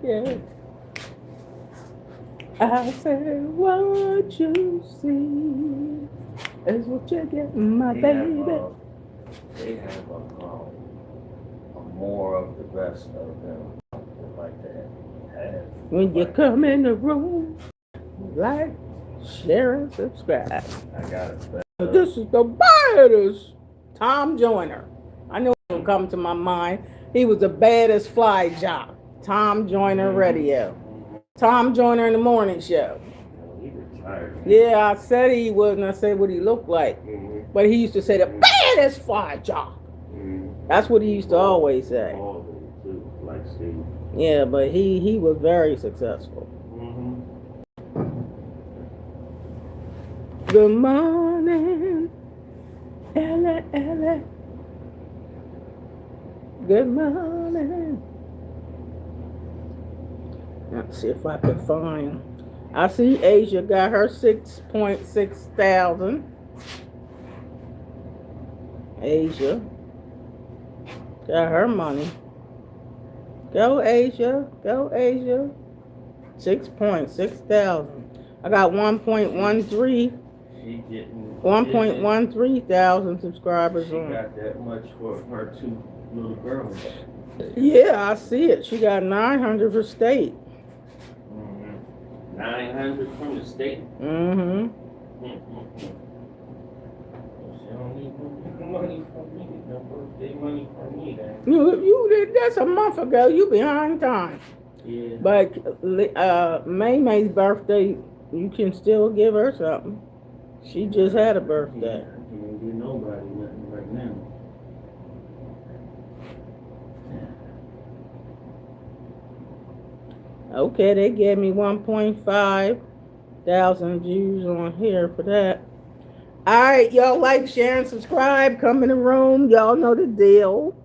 get. I said, what you see is what you get, my baby. They have a more of the best of them like that. When you come in the room, like, share, and subscribe. I got it. This is the baddest Tom Joyner. I knew it would come to my mind. He was the baddest fly jock. Tom Joyner Radio. Tom Joyner in the morning show. He retired. Yeah, I said he was, and I said what he looked like. But he used to say the baddest fly jock. That's what he used to always say. Yeah, but he was very successful. Good morning, Ella, Ella. Good morning. Let's see if I can find. I see Asia got her 6.6 thousand. Asia got her money. Go Asia, go Asia. 6.6 thousand. I got 1.13. 1.13 thousand subscribers she got that much for her two little girls. Yeah, I see it. She got 900 for state. 900 from the state. She don't need money from me. No birthday money from me. Then. You did. That's a month ago. You behind time. Yeah. But May's birthday, you can still give her something. She just had a birthday. I can't give nobody nothing right now. Okay, they gave me 1.5 thousand views on here for that. Alright, y'all like, share, and subscribe. Come in the room. Y'all know the deal.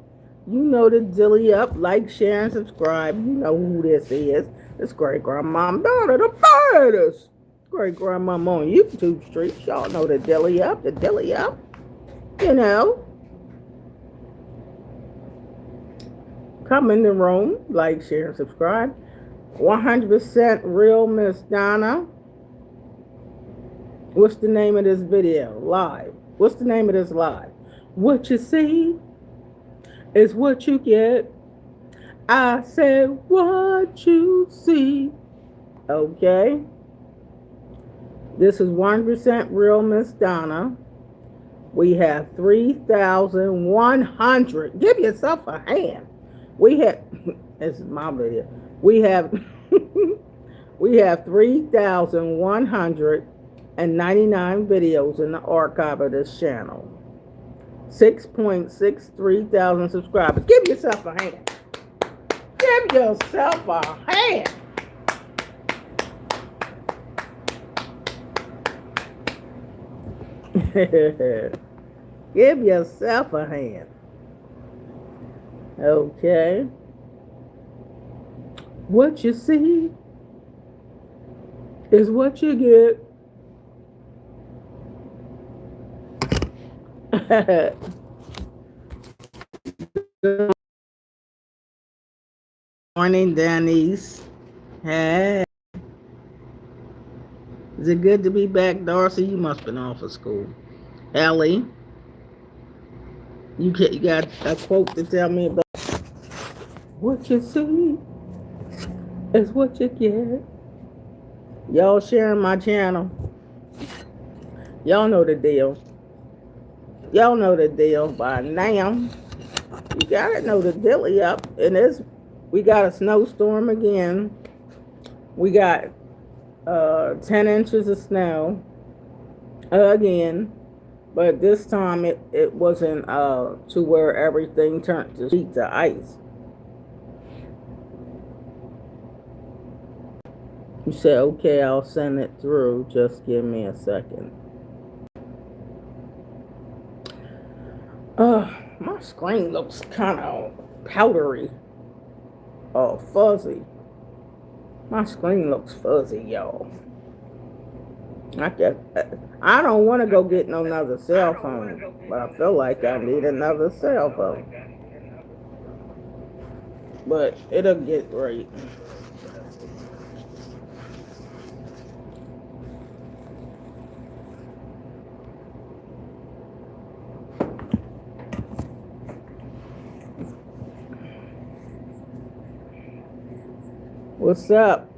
You know the dilly up. Like, share, and subscribe. You know who this is. It's Great Grandma Daughter, the baddest. Great Grandma on YouTube streets. Y'all know the dilly up. The dilly up. You know. Come in the room. Like, share, and subscribe. 100% real Miss Donna. What's the name of this video? Live. What's the name of this live? What you see is what you get. I said what you see. Okay. This is 100% real Miss Donna. We have 3,100. Give yourself a hand. We have, this is my video. We have 3,199 videos in the archive of this channel. 6.63 thousand subscribers. Give yourself a hand. Give yourself a hand. Give yourself a hand. Okay. What you see is what you get. Good morning, Denise. Hey. Is it good to be back, Darcy? You must have been off of school. Ellie, you got a quote to tell me about. What you see is what you get. Y'all sharing my channel. Y'all know the deal. Y'all know the deal by now. You gotta know the dilly up. And we got a snowstorm again. We got 10 inches of snow again. But this time it wasn't to where everything turned to sheets of ice. You said, okay, I'll send it through. Just give me a second. My screen looks kind of powdery. Oh, fuzzy. My screen looks fuzzy, y'all. I don't want to go get another cell phone, but I feel like I need another cell phone. But it'll get right. What's up?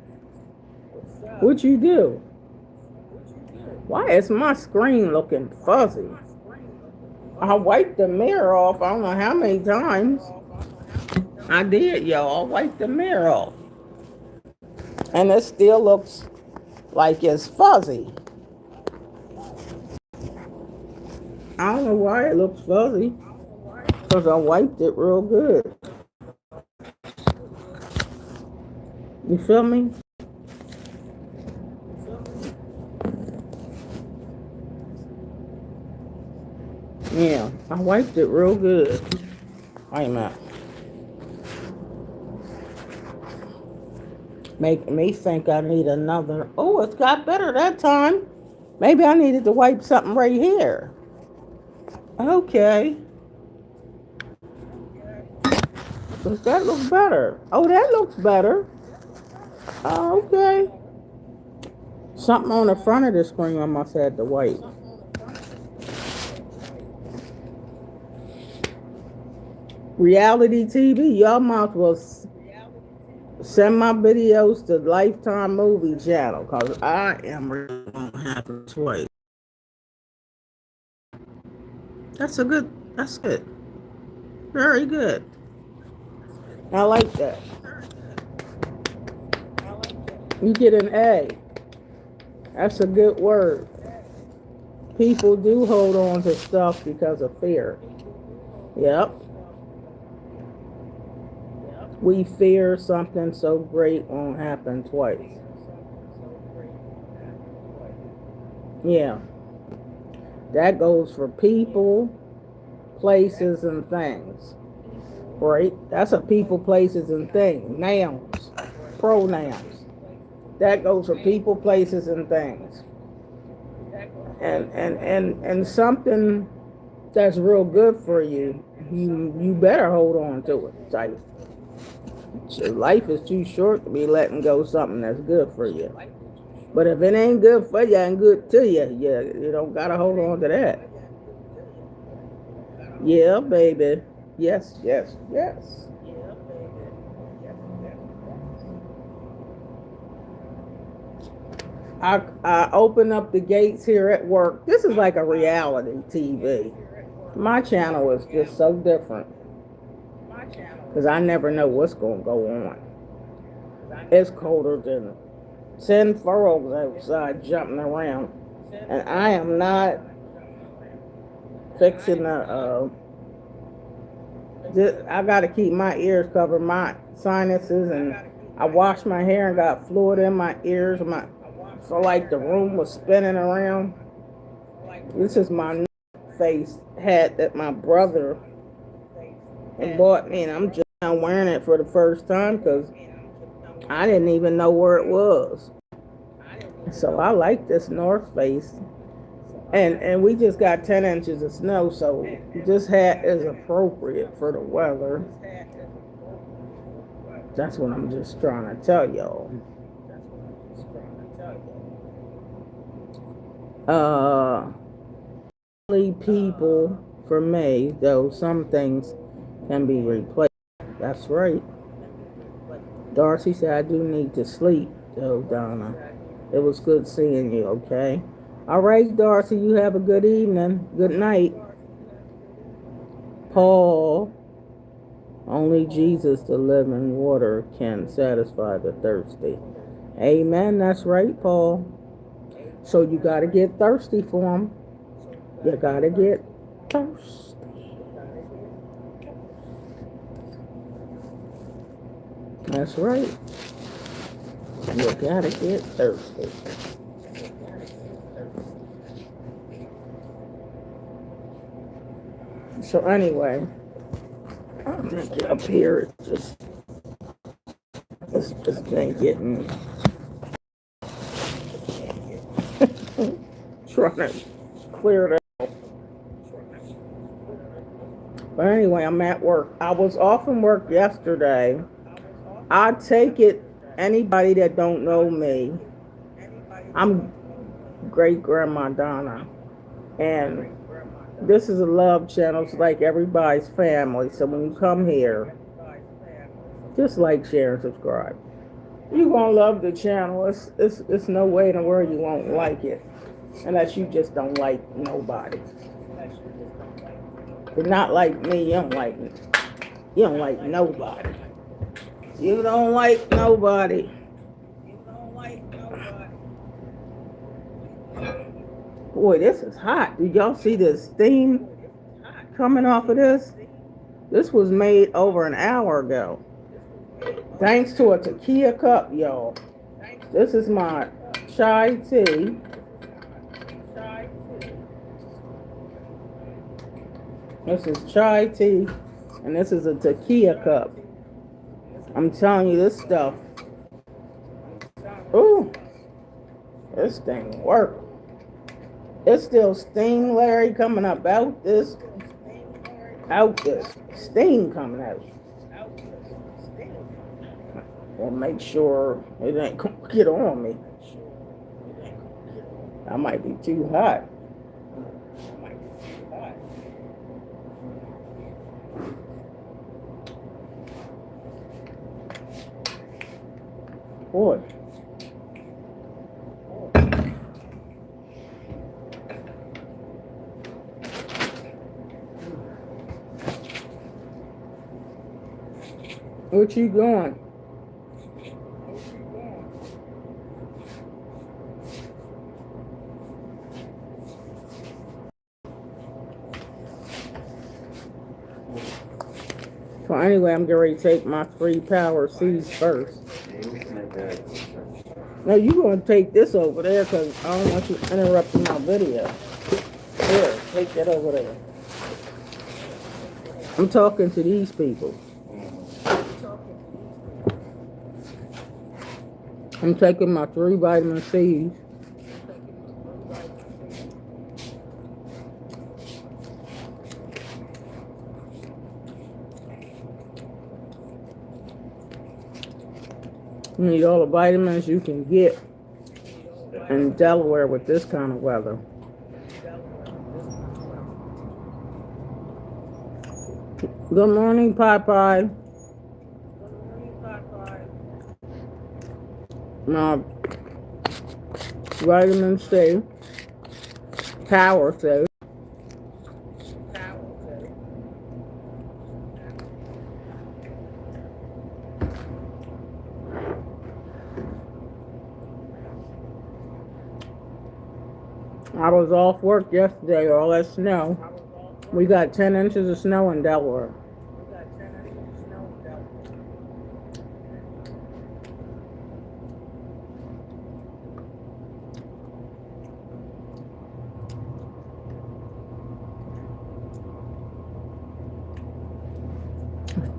What you do? Why is my screen looking fuzzy? I wiped the mirror off I don't know how many times. I did, y'all. I wiped the mirror off. And it still looks like it's fuzzy. I don't know why it looks fuzzy. Because I wiped it real good. You feel me? Yeah, I wiped it real good. Wait a minute. Making me think I need another. Oh, it's got better that time. Maybe I needed to wipe something right here. Okay. Does that look better? Oh, that looks better. Oh, okay. Something on the front of the screen I must have to wipe. Reality TV, y'all might as well send my videos to Lifetime Movie Channel because I am really going to have to swipe. That's good. Very good. I like that. You get an A. That's a good word. People do hold on to stuff because of fear. Yep. We fear something so great won't happen twice. Yeah. That goes for people, places, and things. Right? That's a people, places, and things. Nouns. Pronouns. That goes for people, places, and things. And something that's real good for you, you better hold on to it. Like, life is too short to be letting go of something that's good for you. But if it ain't good for you and good to you, you don't gotta hold on to that. Yeah, baby. Yes. I open up the gates here at work. This is like a reality TV. My channel is just so different because I never know what's going to go on. It's colder than 10 furrows outside jumping around. And I am not fixing I got to keep my ears covered, my sinuses, and I washed my hair and got fluid in my ears. So like the room was spinning around. This is my face hat that my brother bought me, and I'm just now wearing it for the first time because I didn't even know where it was. So I like this North Face. And we just got 10 inches of snow, so this hat is appropriate for the weather. That's what I'm just trying to tell y'all. People for me, though some things can be replaced. That's right. Darcy said I do need to sleep, though, Donna. It was good seeing you, okay? All right, Darcy, you have a good evening. Good night. Paul, only Jesus, the living water, can satisfy the thirsty. Amen. That's right, Paul. So you got to get thirsty for him. You got to get thirsty. That's right. You got to get thirsty. So anyway, I'm thinking up here, it's been getting trying to clear it out. But anyway, I'm at work. I was off from work yesterday. I take it anybody that don't know me, I'm great grandma Donna, and this is a love channel. It's like everybody's family. So when you come here, just like, share, and subscribe. You gonna love the channel. It's no way in the world you won't like it, unless you just don't like nobody. If not like me, you don't like me. You don't like nobody. You don't like nobody. Boy, this is hot. Did y'all see the steam coming off of this? This was made over an hour ago. Thanks to a tequila cup, y'all. This is my chai tea. This is chai tea, and this is a tequila cup. I'm telling you, this stuff. Ooh, this thing works. It's still steam, Larry, coming up out this. Steam coming out. Well, make sure it ain't gonna get on me. I might be too hot. Boy. What you doing? So anyway, I'm getting ready to take my 3 power C's first. No, you're going to take this over there because I don't want you interrupting my video. Here, take that over there. I'm talking to these people. I'm taking my 3 vitamin C's. You need all the vitamins you can get in Delaware with this kind of weather. Good morning, Popeye. My vitamin C, power C. I was off work yesterday, all that snow. We got 10 inches of snow in Delaware.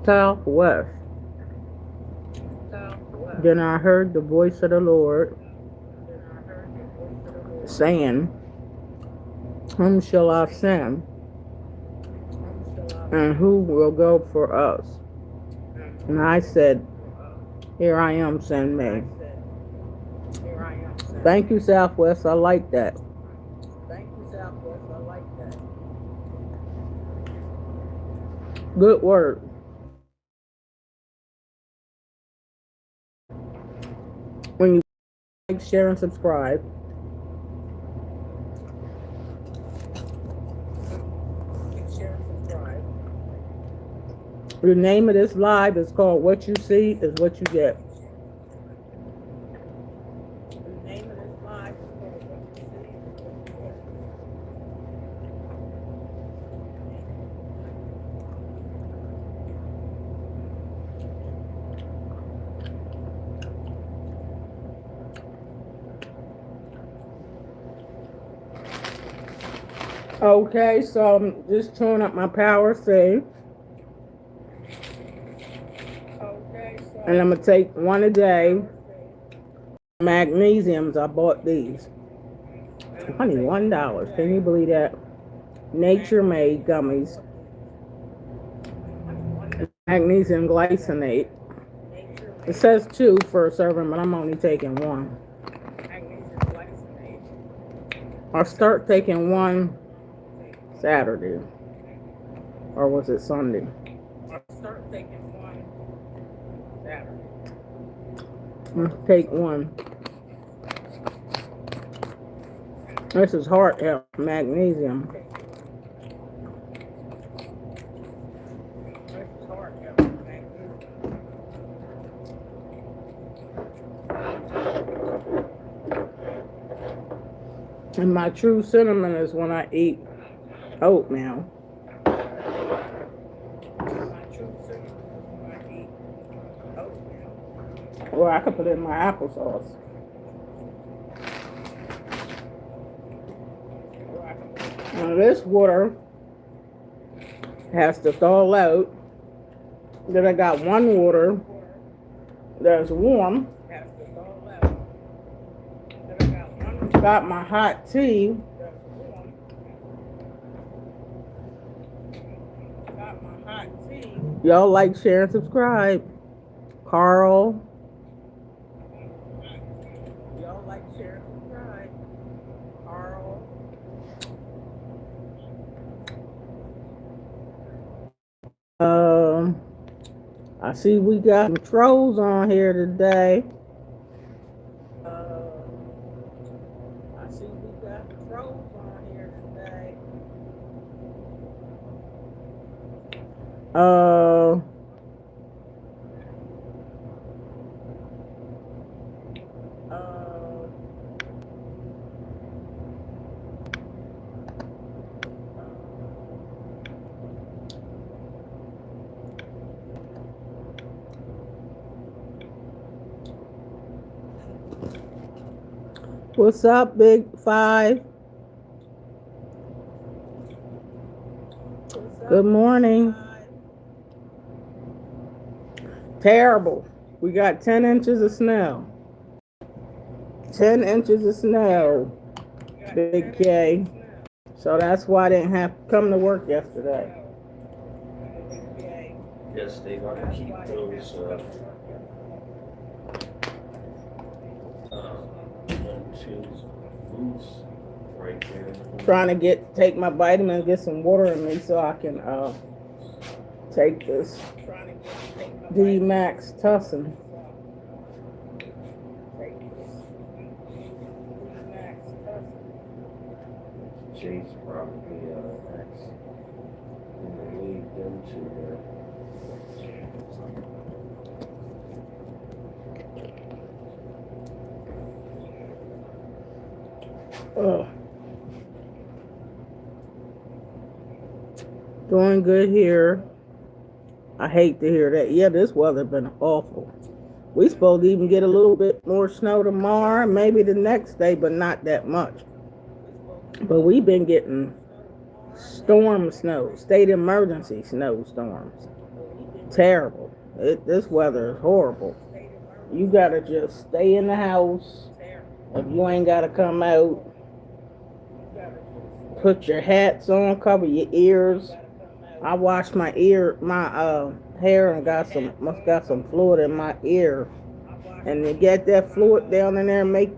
Southwest. Then I heard the voice of the Lord saying, "Whom shall I send? And who will go for us?" And I said, "Here I am, send me." Thank you, Southwest. I like that. Good word. When you like, share, and subscribe. The name of this live is called "What You See Is What You Get." Okay, so I'm just tuning up my power C. And I'm going to take 1 a day. Magnesiums, I bought these. $21. Can you believe that? Nature Made gummies. Magnesium glycinate. It says 2 for a serving, but I'm only taking 1. I'll start taking 1 Saturday. Or was it Sunday? Take one. This is heart health, magnesium. And my true cinnamon is when I eat oatmeal. Or I could put it in my applesauce. Now this water has to thaw out. Then I got one water that's warm. Got my hot tea. Y'all like, share, and subscribe. Carl. Y'all like, share, and subscribe. Carl. I see we got some trolls on here today. What's up, Big Five? Good morning. Terrible. We got 10 inches of snow. 10 inches of snow, Big K. So that's why I didn't have to come to work yesterday. Yes, they want to keep those booths right there. Trying to take my vitamins, get some water in me so I can take this D-Max Tussin. Chase probably next in the league them two there. Doing good here. I hate to hear that. Yeah, this weather been awful. We supposed to even get a little bit more snow tomorrow, maybe the next day, but not that much. But we've been getting storm snow, state emergency snowstorms. Terrible. This weather is horrible. You gotta just stay in the house. If you ain't gotta come out, put your hats on, cover your ears. I washed my hair and got some fluid in my ear. And to get that fluid down in there and make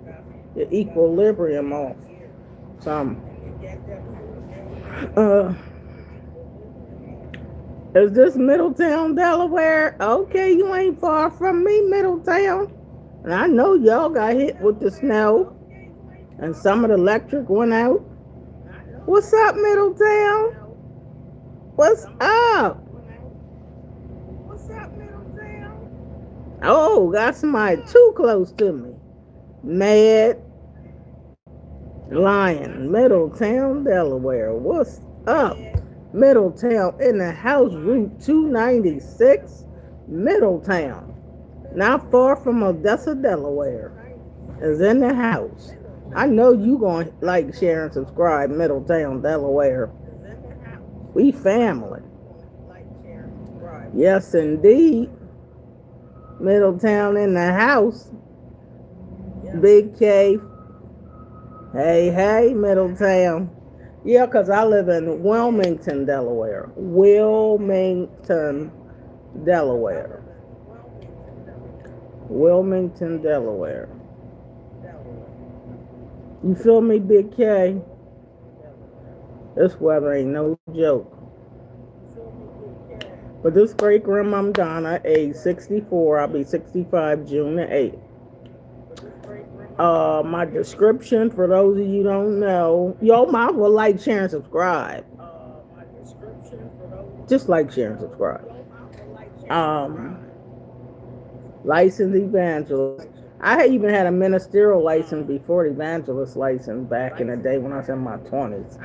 the equilibrium off. Is this Middletown, Delaware? Okay, you ain't far from me, Middletown. And I know y'all got hit with the snow. And some of the electric went out. What's up, Middletown? What's up? What's up, Middletown? Oh, got somebody too close to me. Mad Lion, Middletown, Delaware. What's up? Middletown in the house, Route 296, Middletown. Not far from Odessa, Delaware. Is in the house. I know you gonna like, share, and subscribe, Middletown, Delaware. We family. Yes, indeed. Middletown in the house. Big K. Hey, Middletown. Yeah, because I live in Wilmington, Delaware. Wilmington, Delaware. Wilmington, Delaware. You feel me, Big K? This weather ain't no joke. But this great grandmom Donna, age 64, I'll be 65 June the 8th. My description, for those of you who don't know, y'all might as well like, share, and subscribe. Just like, share, and subscribe. Um, Licensed evangelist. I even had a ministerial license before the evangelist license back in the day when I was in my 20s.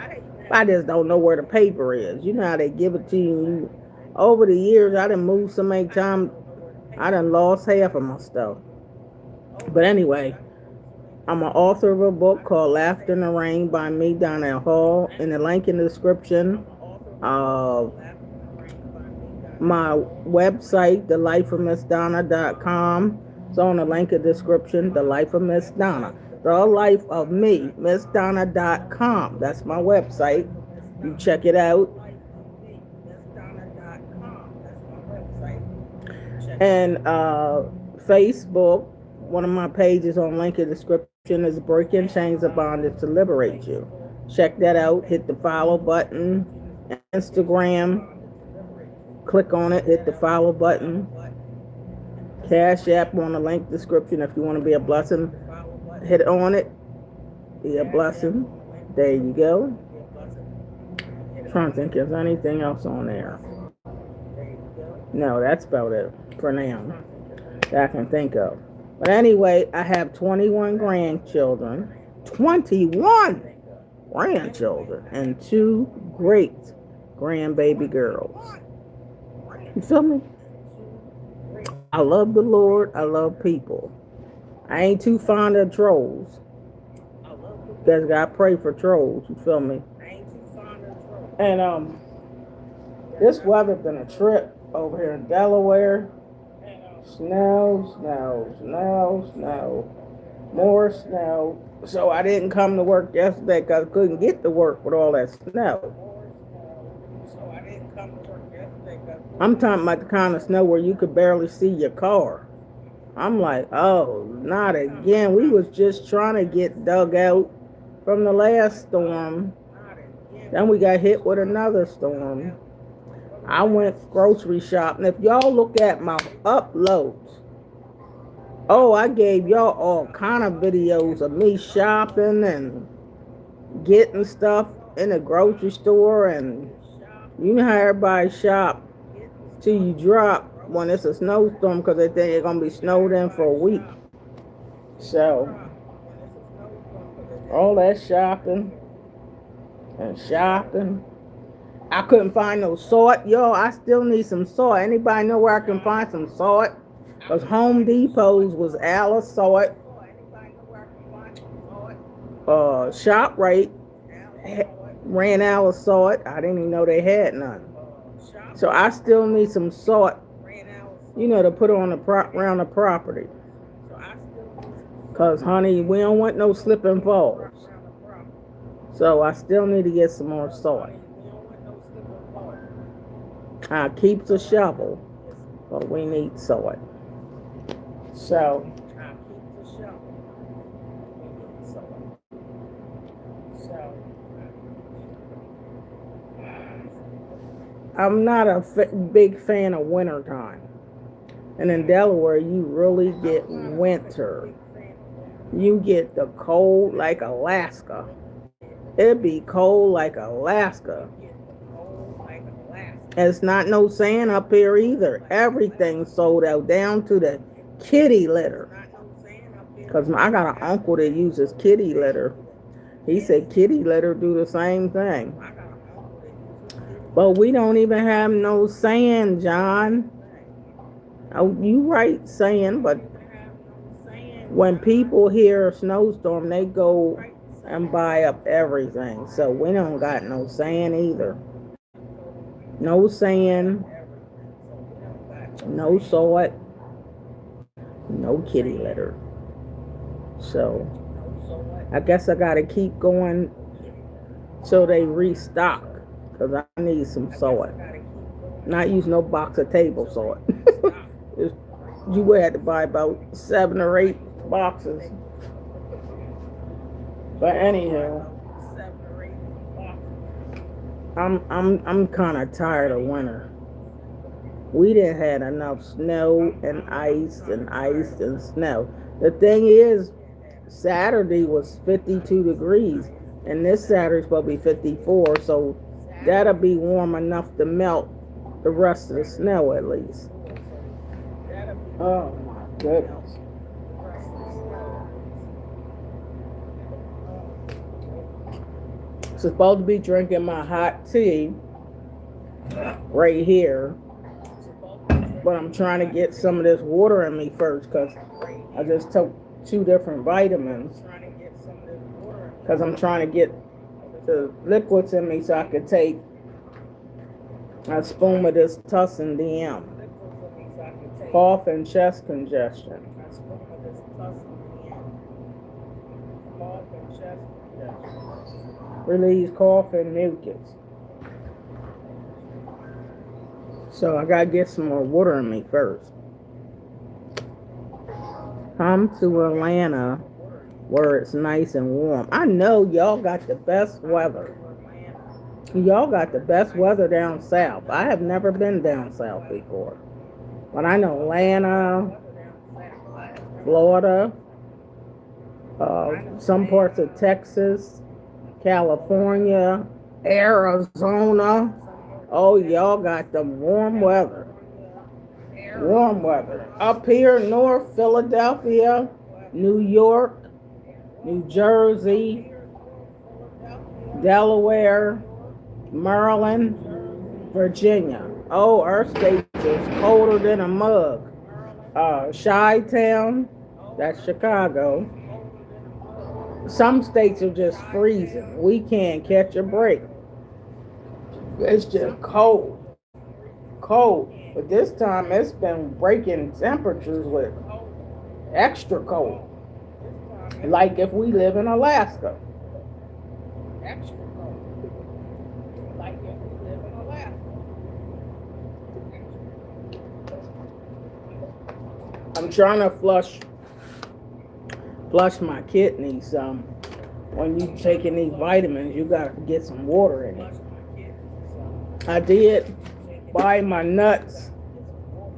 I just don't know where the paper is. You know how they give it to you. Over the years, I done moved so many times, I done lost half of my stuff. But anyway, I'm an author of a book called Laughter in the Rain by me, Donnell Hall. In the link in the description, my website, thelifeofmissdonna.com. It's on the link in the description, The Life of Miss Donna. The Life of Me, MissDonna.com. That's my website. You check it out. And Facebook, one of my pages on link in the description is Breaking Chains of Bondage to Liberate You. Check that out. Hit the follow button. Instagram, click on it, hit the follow button. Cash App on the link description if you want to be a blessing. Hit on it. Be a blessing. There you go. I'm trying to think if there's anything else on there. No, that's about it for now that I can think of. But anyway, I have 21 grandchildren. 21 grandchildren and 2 great grandbaby girls. You feel me? I love the Lord. I love people. I ain't too fond of trolls. Because God pray for trolls. You feel me? And this weather been a trip over here in Delaware. Snow, more snow. So I didn't come to work yesterday because I couldn't get to work with all that snow. I'm talking about the kind of snow where you could barely see your car. I'm like, oh, not again. We was just trying to get dug out from the last storm. Then we got hit with another storm. I went grocery shopping. If y'all look at my uploads, I gave y'all all kind of videos of me shopping and getting stuff in the grocery store. And you know how everybody shop till you drop when it's a snowstorm because they think it's going to be snowed in for a week. So, all that shopping and shopping. I couldn't find no salt. Yo, I still need some salt. Anybody know where I can find some salt? Because Home Depot's was out of salt. ShopRite ran out of salt. I didn't even know they had none. So I still need some salt, to put on around the property. Because, honey, we don't want no slip and falls. So I still need to get some more salt. I keep the shovel, but we need salt. So, I'm not a big fan of winter time. And in Delaware, you really get winter. You get the cold like Alaska. It'd be cold like Alaska. It's not no sand up here either. Everything's sold out down to the kitty litter. Because I got an uncle that uses kitty litter. He said kitty litter do the same thing. But we don't even have no sand, John. Oh, you right, sand, but when people hear a snowstorm, they go and buy up everything. So we don't got no sand either. No sand, no salt, no kitty litter. So I guess I gotta keep going till they restock, because I need some salt. Not use no box of table salt. You would have to buy about 7 or 8 boxes. But anyhow, I'm kind of tired of winter. We didn't had enough snow and ice and snow. The thing is, Saturday was 52 degrees, and this Saturday's supposed to be 54, so that'll be warm enough to melt the rest of the snow at least. Oh my goodness. Supposed to be drinking my hot tea right here, but I'm trying to get some of this water in me first because I just took 2 different vitamins because I'm trying to get the liquids in me so I could take a spoon of this Tussin DM. Cough and chest congestion. Relieves cough and mucus. So I gotta get some more water in me first. Come to Atlanta where it's nice and warm. I know y'all got the best weather. Y'all got the best weather down south. I have never been down south before. But I know Atlanta, Florida, some parts of Texas, California, Arizona. Oh, y'all got the warm weather. Warm weather. Up here north, Philadelphia, New York, New Jersey, Delaware, Maryland, Virginia. Oh, our state is colder than a mug. Chi-Town, that's Chicago. Some states are just freezing. We can't catch a break. It's just cold. Cold. But this time it's been breaking temperatures with extra cold. Like if we live in Alaska. Extra cold. Like if we live in Alaska. I'm trying to flush my kidneys. When you taking these vitamins, you gotta get some water in it. I did buy my nuts.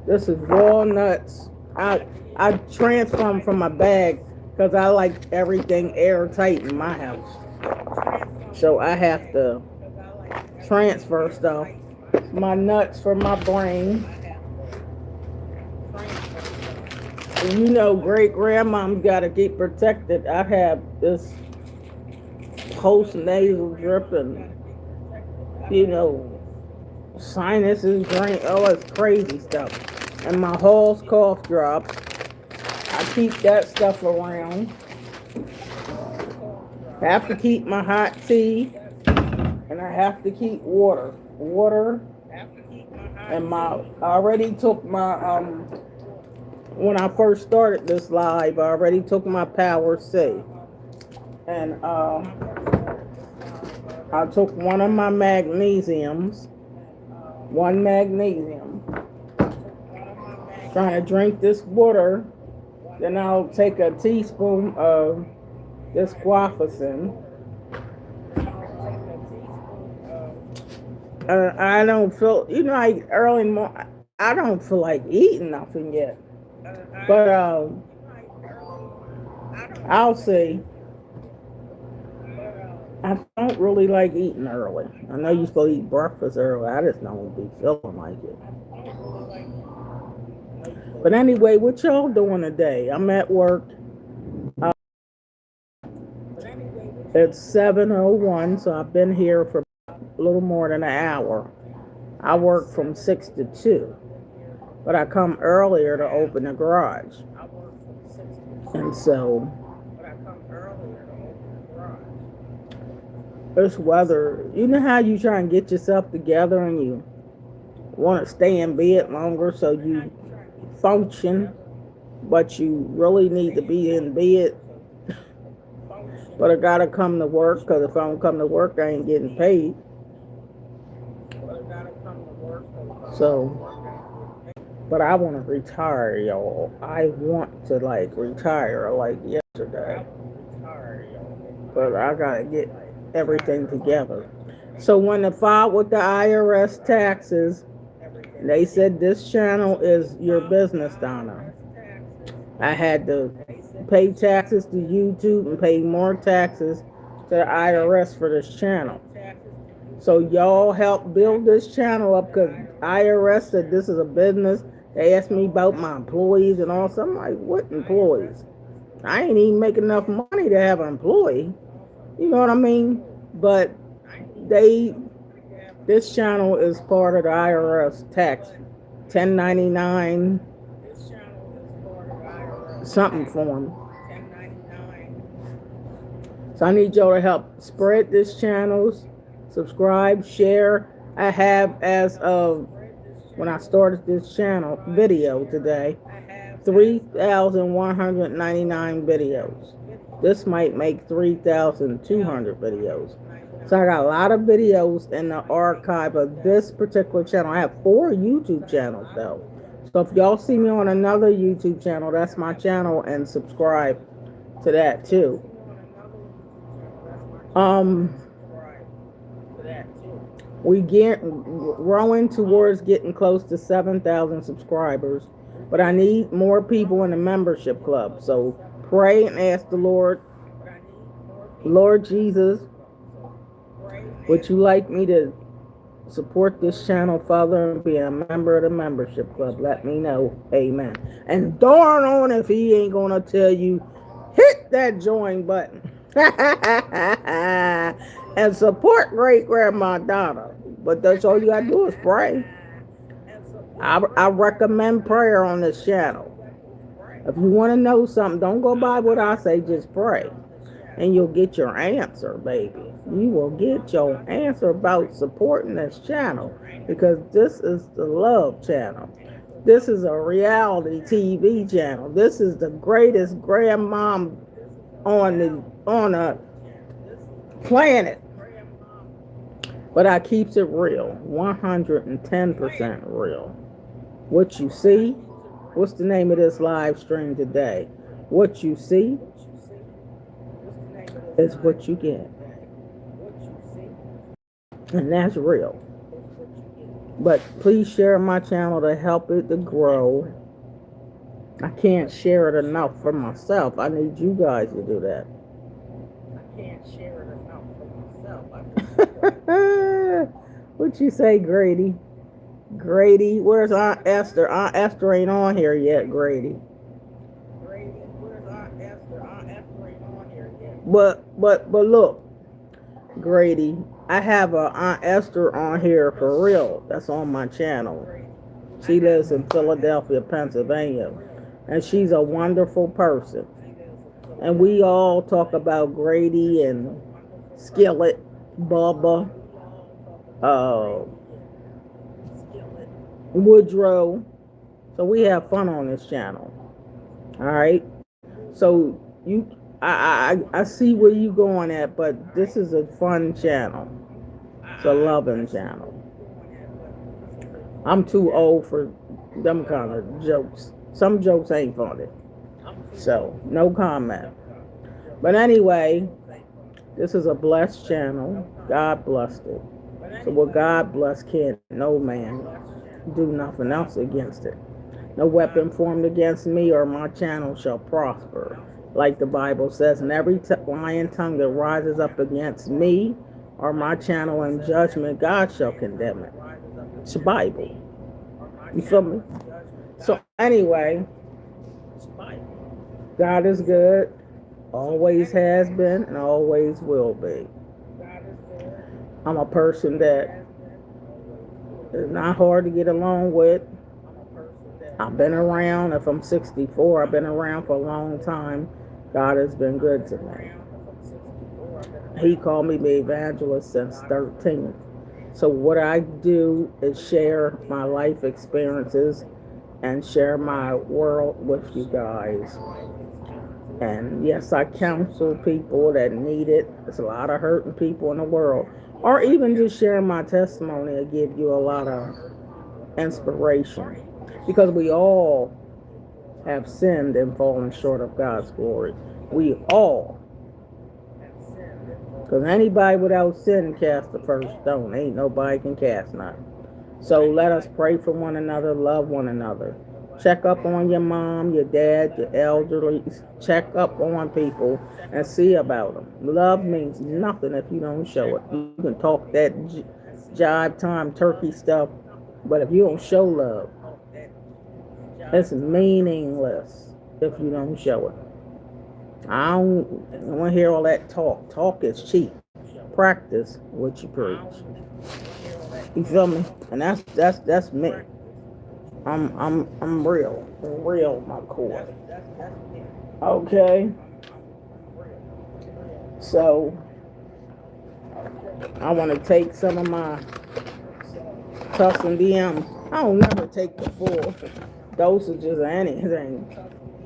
This is walnuts. I transfer them from my bag because I like everything airtight in my house. So I have to transfer stuff. My nuts for my brain. You know, great grandmom's got to get protected. I have this post nasal drip and, you know, sinuses drain. Oh, it's crazy stuff. And my Hall's cough drops. I keep that stuff around. I have to keep my hot tea, and I have to keep water. And I already took my when I first started this live, I already took my Power C. And I took one of my magnesiums. One magnesium. Trying to drink this water. Then I'll take a teaspoon of this guafacin. I don't feel, like early morning, I don't feel like eating nothing yet. But I'll see. I don't really like eating early. I know you're supposed to eat breakfast early. I just don't be feeling like it. But anyway, what y'all doing today? I'm at work. It's 7:01, so I've been here for a little more than an hour. I work from 6 to 2. But I come earlier to open the garage. And so this weather, you know how you try and get yourself together and you want to stay in bed longer so you function, but you really need to be in bed. But I gotta come to work, because if I don't come to work, I ain't getting paid. So, but I want to retire, y'all. I want to retire like yesterday. But I gotta get everything together. So when I filed with the IRS taxes, they said this channel is your business, Donna. I had to pay taxes to YouTube and pay more taxes to the IRS for this channel. So y'all help build this channel up because IRS said this is a business. They asked me about my employees and all. So I'm like, what employees? I ain't even making enough money to have an employee. You know what I mean? But this channel is part of the IRS tax 1099 something form. So I need y'all to help spread this channel, subscribe, share. I have, as of when I started this channel video today, 3,199 videos. This might make 3,200 videos. So I got a lot of videos in the archive of this particular channel. I have 4 YouTube channels though. So if y'all see me on another YouTube channel, that's my channel, and subscribe to that too. We get growing towards getting close to 7,000 subscribers, but I need more people in the membership club. So pray and ask the Lord Jesus, would you like me to support this channel, Father, and be a member of the membership club? Let me know. Amen. And darn on if he ain't gonna tell you, hit that join button and support great grandma Donna. But that's all you gotta do is pray. I recommend prayer on this channel. If you want to know something, don't go by what I say, just pray. And you'll get your answer, baby. You will get your answer about supporting this channel, because this is the love channel. This is a reality TV channel. This is the greatest grandmom on a planet. But I keeps it real, 110% real. What you see, what's the name of this live stream today? What you see is what you get. And that's real. But please share my channel to help it to grow. I can't share it enough for myself. I need you guys to do that. I can't share it enough for myself. What you say, Grady? Grady, where's Aunt Esther? Aunt Esther ain't on here yet, Grady. Where's Aunt Esther? Aunt Esther ain't on here yet. But look, Grady, I have a Aunt Esther on here for real. That's on my channel. She lives in Philadelphia, Pennsylvania, and she's a wonderful person. And we all talk about Grady and Skillet, Bubba, Woodrow. So we have fun on this channel. All right. So I see where you going at, but this is a fun channel. It's a loving channel. I'm too old for them kind of jokes. Some jokes ain't funny. So no comment. But anyway, this is a blessed channel. God blessed it. So what God blessed, can't no man do nothing else against it. No weapon formed against me or my channel shall prosper, like the Bible says. And every lying tongue that rises up against me or my channel in judgment, God shall condemn it. It's the Bible. You feel me? So anyway, God is good, always has been, and always will be. I'm a person that is not hard to get along with. I've been around. If I'm 64, I've been around for a long time. God has been good to me. He called me the evangelist since 13. So what I do is share my life experiences and share my world with you guys. And yes, I counsel people that need it. There's a lot of hurting people in the world. Or even just sharing my testimony to give you a lot of inspiration. Because we all have sinned and fallen short of God's glory. We all. Because anybody without sin cast the first stone. Ain't nobody can cast none. So let us pray for one another, love one another, Check up on your mom, your dad, your elderly. Check up on people and see about them. Love means nothing if you don't show it. You can talk that jive time turkey stuff, but if you don't show love, it's meaningless if you don't show it. I don't want to hear all that talk. Talk is cheap. Practice what you preach. You feel me? And that's me. I'm real, my core. Okay. So I want to take some of my custom DM. I don't never take the full dosages of anything.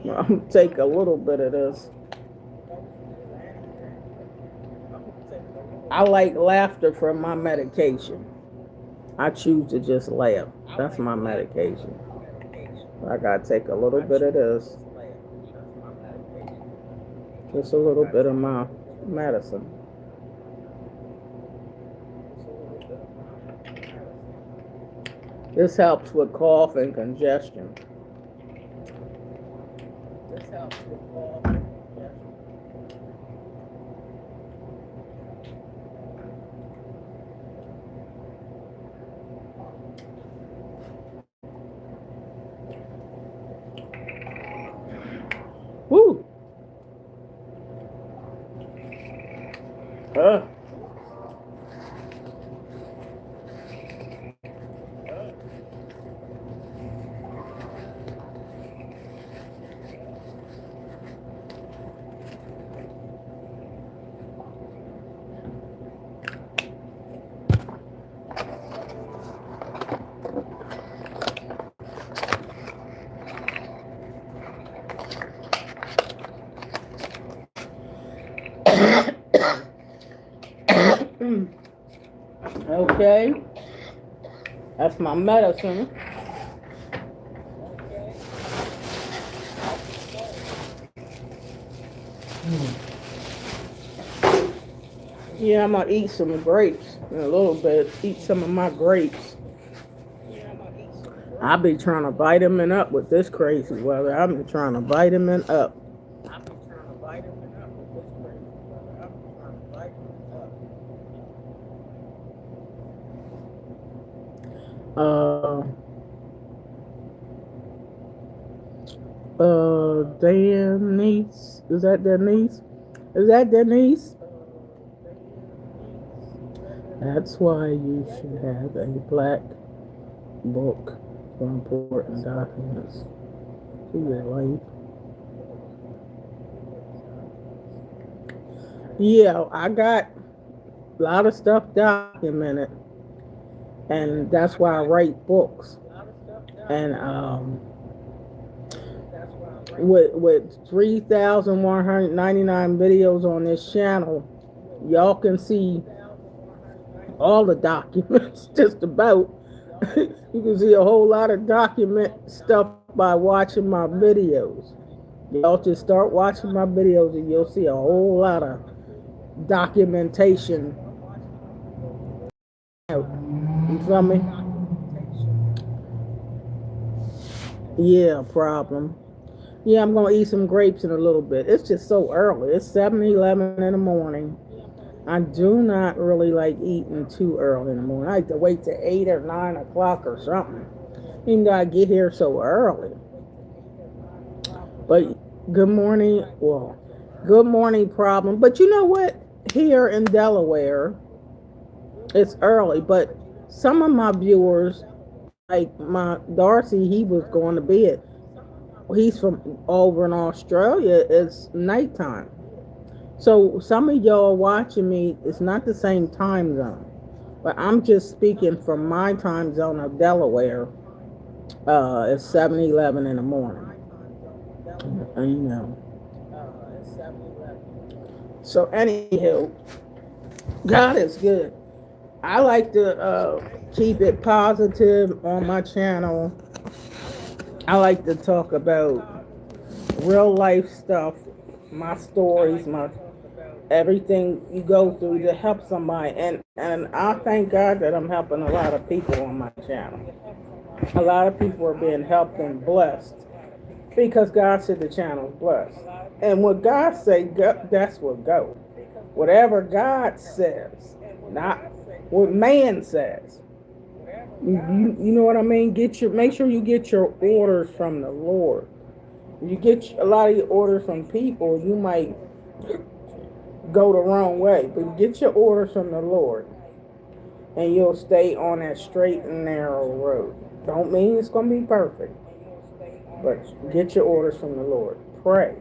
I'll take a little bit of this. I like laughter for my medication. I choose to just laugh. That's my medication. I gotta take a little bit of this. Just a little bit of my medicine. This helps with cough and congestion. Woo! Okay, that's my medicine. Yeah, I'm gonna eat some grapes in a little bit. Eat some of my grapes. I be trying to vitamin up with this crazy weather. I've been trying to vitamin up. Denise, is that Denise? Is that Denise? That's why you should have a black book for important documents to your life. Yeah, I got a lot of stuff documented, and that's why I write books. And with 3,199 videos on this channel, y'all can see all the documents just about. You can see a whole lot of document stuff by watching my videos. Y'all just start watching my videos and you'll see a whole lot of documentation. You feel me? Yeah, problem. Yeah, I'm going to eat some grapes in a little bit. It's just so early. It's 7:11 in the morning. I do not really like eating too early in the morning. I like to wait till 8 or 9 o'clock or something. Even though I get here so early. But good morning. Well, good morning, problem. But you know what? Here in Delaware, it's early. But some of my viewers, like my Darcy, he was going to bed. He's from over in Australia. It's nighttime. So some of y'all watching me, it's not the same time zone. But I'm just speaking from my time zone of Delaware. It's 7:11 in the morning. You know. So anywho, God is good. I like to keep it positive on my channel. I like to talk about real life stuff, my stories, my everything you go through to help somebody. And I thank God that I'm helping a lot of people on my channel. A lot of people are being helped and blessed because God said the channel's blessed. And what God say, that's what go. Whatever God says, not what man says. You know what I mean? Make sure you get your orders from the Lord. You get a lot of your orders from people, you might go the wrong way. But get your orders from the Lord, and you'll stay on that straight and narrow road. Don't mean it's going to be perfect, but get your orders from the Lord. Pray.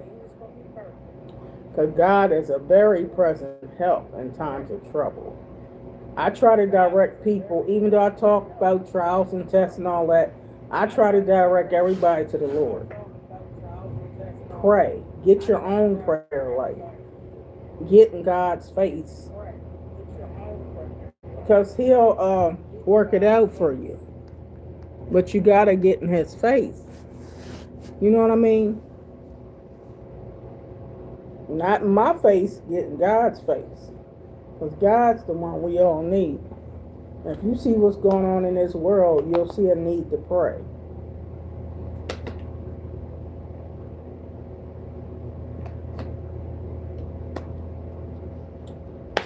Because God is a very present help in times of trouble. I try to direct people, even though I talk about trials and tests and all that, I try to direct everybody to the Lord. Pray. Get your own prayer life. Get in God's face. Because He'll work it out for you. But you got to get in His face. You know what I mean? Not in my face, get in God's face. Because God's the one we all need. If you see what's going on in this world, you'll see a need to pray.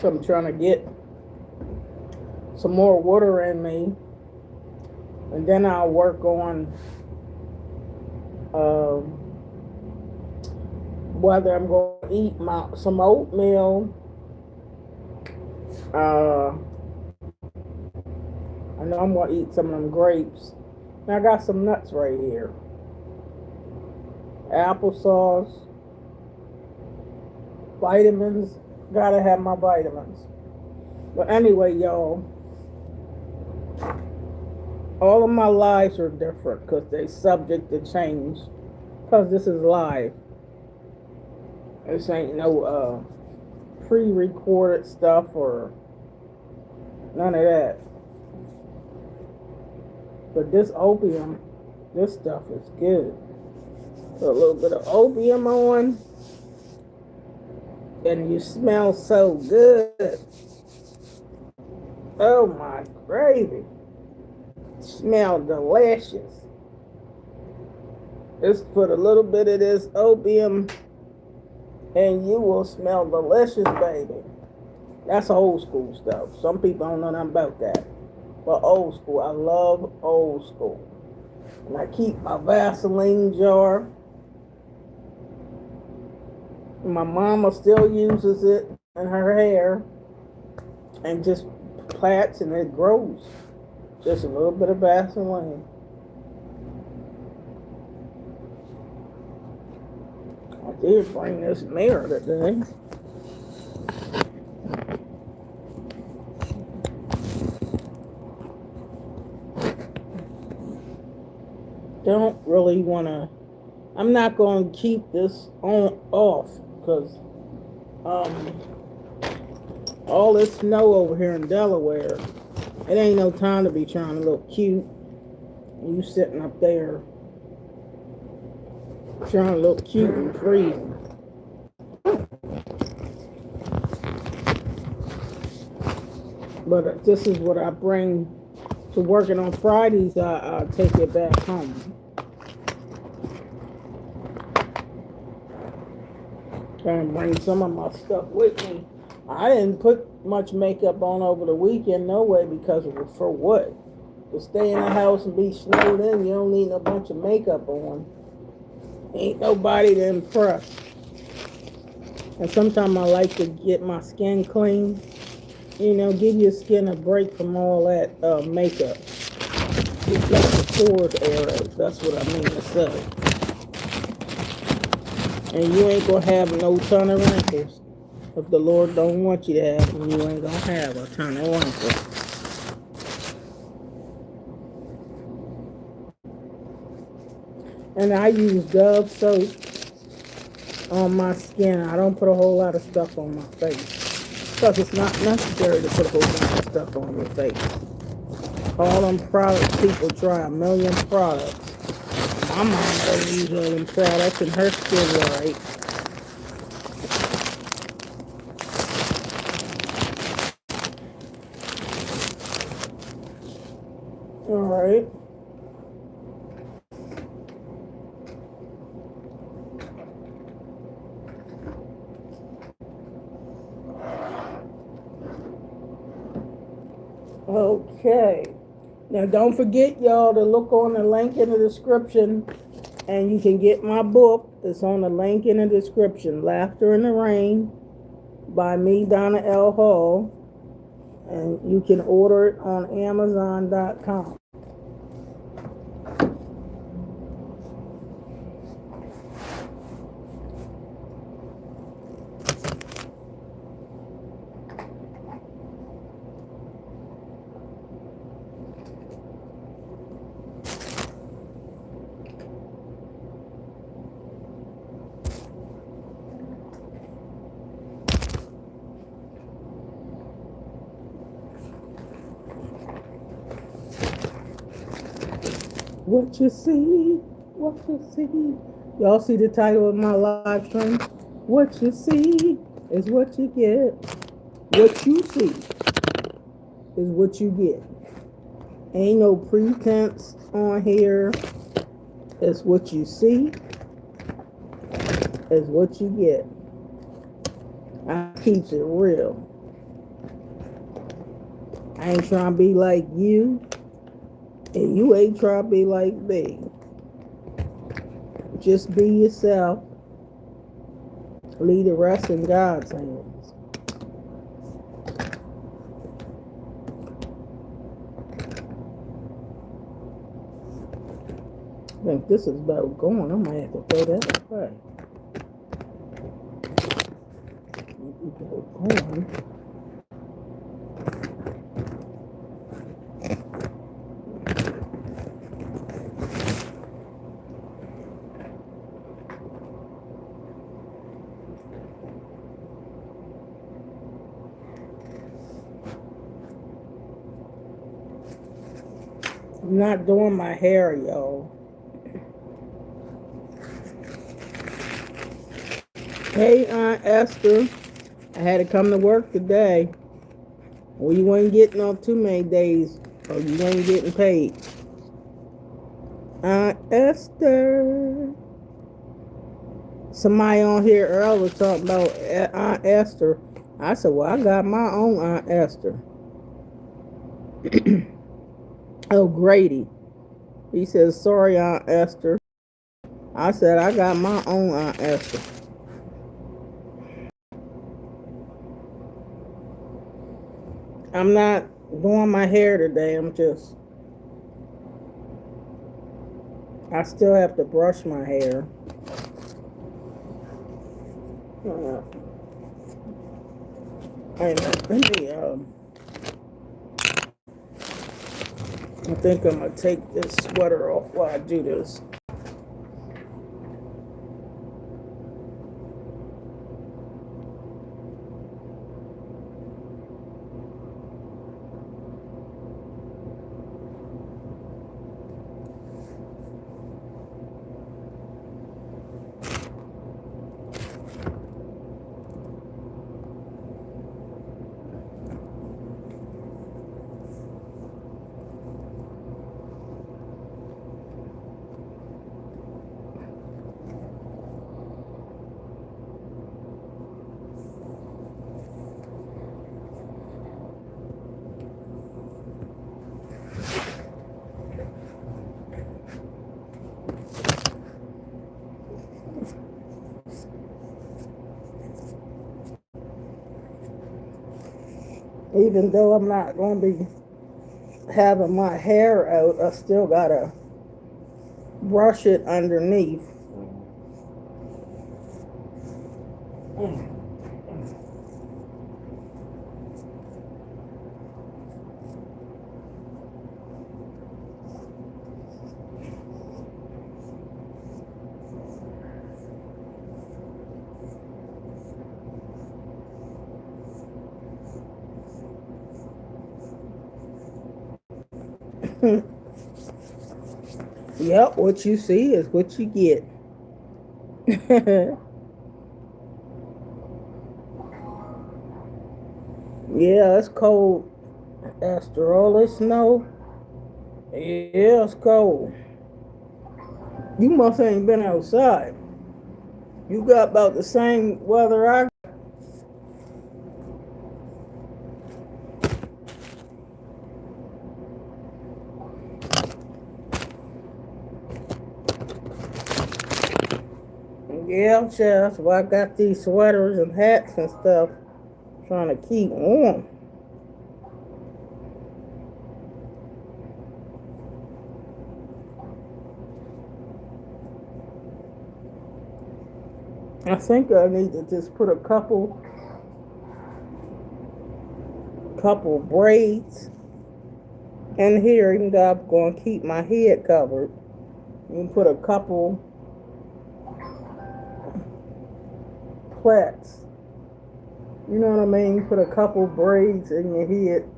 So I'm trying to get some more water in me. And then I'll work on whether I'm going to eat some oatmeal. I know I'm going to eat some of them grapes. And I got some nuts right here. Applesauce. Vitamins. Gotta have my vitamins. But anyway, y'all. All of my lives are different because they're subject to change. Because this is live. This ain't no pre-recorded stuff or none of that. But this opium, this stuff is good. Put a little bit of opium on, and you smell so good. Oh my gravy. Smell delicious. Just put a little bit of this opium and you will smell delicious, baby. That's old school stuff. Some people don't know nothing about that. But old school. I love old school. And I keep my Vaseline jar. My mama still uses it in her hair. And just plats and it grows. Just a little bit of Vaseline. I did bring this mirror today. Don't really want to. I'm not going to keep this off because all this snow over here in Delaware, it ain't no time to be trying to look cute. You sitting up there trying to look cute and freezing. But this is what I bring to working on Fridays. I take it back home. Trying to bring some of my stuff with me. I didn't put much makeup on over the weekend, no way, because for what? To stay in the house and be snowed in, you don't need a bunch of makeup on. Ain't nobody to impress. And sometimes I like to get my skin clean. You know, give your skin a break from all that makeup. Just let the pores air out. That's what I mean to say. And you ain't gonna have no ton of wrinkles. If the Lord don't want you to have them, you ain't gonna have a ton of wrinkles. And I use Dove soap on my skin. I don't put a whole lot of stuff on my face. Because it's not necessary to put a whole bunch of stuff on your face. All them products, people try a million products. My mom don't use all them products and her skin's alright. Alright. Okay. Now don't forget, y'all, to look on the link in the description, and you can get my book. It's on the link in the description. Laughter in the Rain by me, Donna L. Hall. And you can order it on Amazon.com. What you see, what you see. Y'all see the title of my live stream? What you see is what you get. What you see is what you get. Ain't no pretense on here. It's what you see is what you get. I keeps it real. I ain't trying to be like you, and you ain't trying to be like me. Just be yourself. Leave the rest in God's hands. I think this is about going. I might have to throw that away. Going. I'm not doing my hair, y'all. Hey, Aunt Esther. I had to come to work today. Well, you ain't getting off too many days, or you ain't getting paid. Aunt Esther. Somebody on here earlier was talking about Aunt Esther. I said, well, I got my own Aunt Esther. Oh, Grady. He says, sorry, Aunt Esther. I said, I got my own Aunt Esther. I'm not doing my hair today. I still have to brush my hair. I think I'm going to take this sweater off while I do this. Even though I'm not going to be having my hair out, I still got to brush it underneath. Yep, what you see is what you get. Yeah, it's cold. After all this snow, yeah, it's cold. You must ain't been outside. You got about the same weather I got. couch, yeah. That's why I got these sweaters and hats and stuff. Trying to keep warm. I think I need to just put a couple braids in here, even though I'm going to keep my head covered. You can put a couple plaits. You know what I mean? Put a couple braids in your head.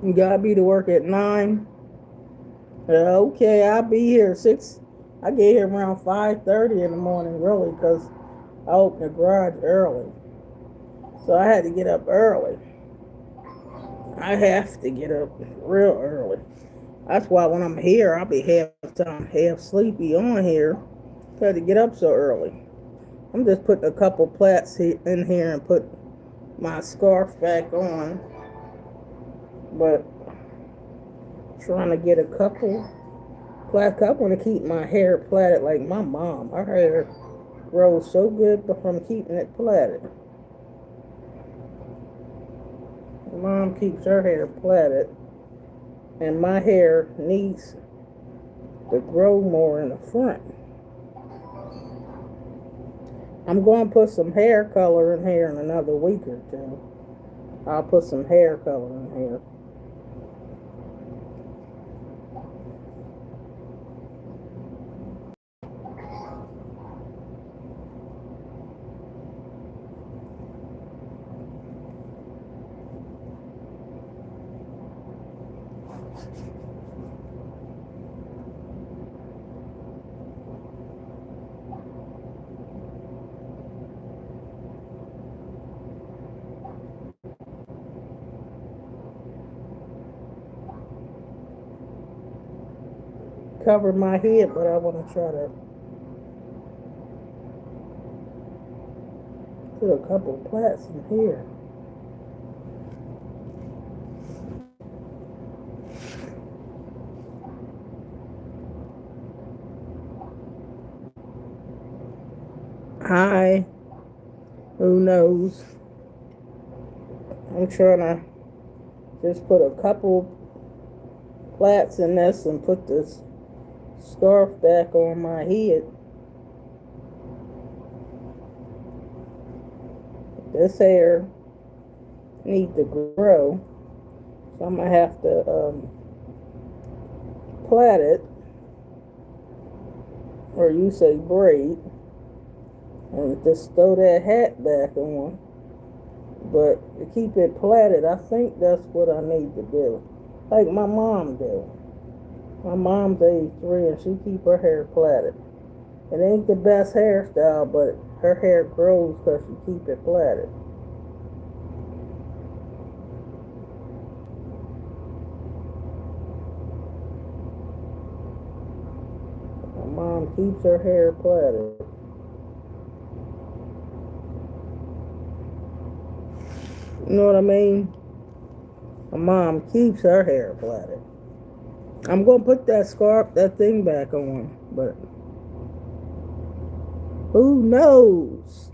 You gotta be to work at 9. Okay, I'll be here 6. I get here around 5:30 in the morning, really, because I open the garage early. So I had to get up early. I have to get up real early. That's why when I'm here, I'll be half sleepy on here. I had to get up so early. I'm just putting a couple plaits in here and put my scarf back on. But trying to get a couple plaits. I want to keep my hair plaited like my mom. Her hair grows so good from keeping it plaited. Mom keeps her hair plaited, and my hair needs to grow more in the front. I'm going to put some hair color in here in another week or two. I'll put some hair color in here. Cover my head, but I want to try to put a couple plaits in here. Hi. Who knows? I'm trying to just put a couple plaits in this and put this scarf back on my head. This hair needs to grow, so I'm gonna have to plait it, or you say braid, and just throw that hat back on. But to keep it plaited, I think that's what I need to do, like my mom did. My mom's 83 and she keep her hair plaited. It ain't the best hairstyle, but her hair grows because she keep it plaited. My mom keeps her hair plaited. You know what I mean? My mom keeps her hair plaited. I'm going to put that thing back on, but who knows?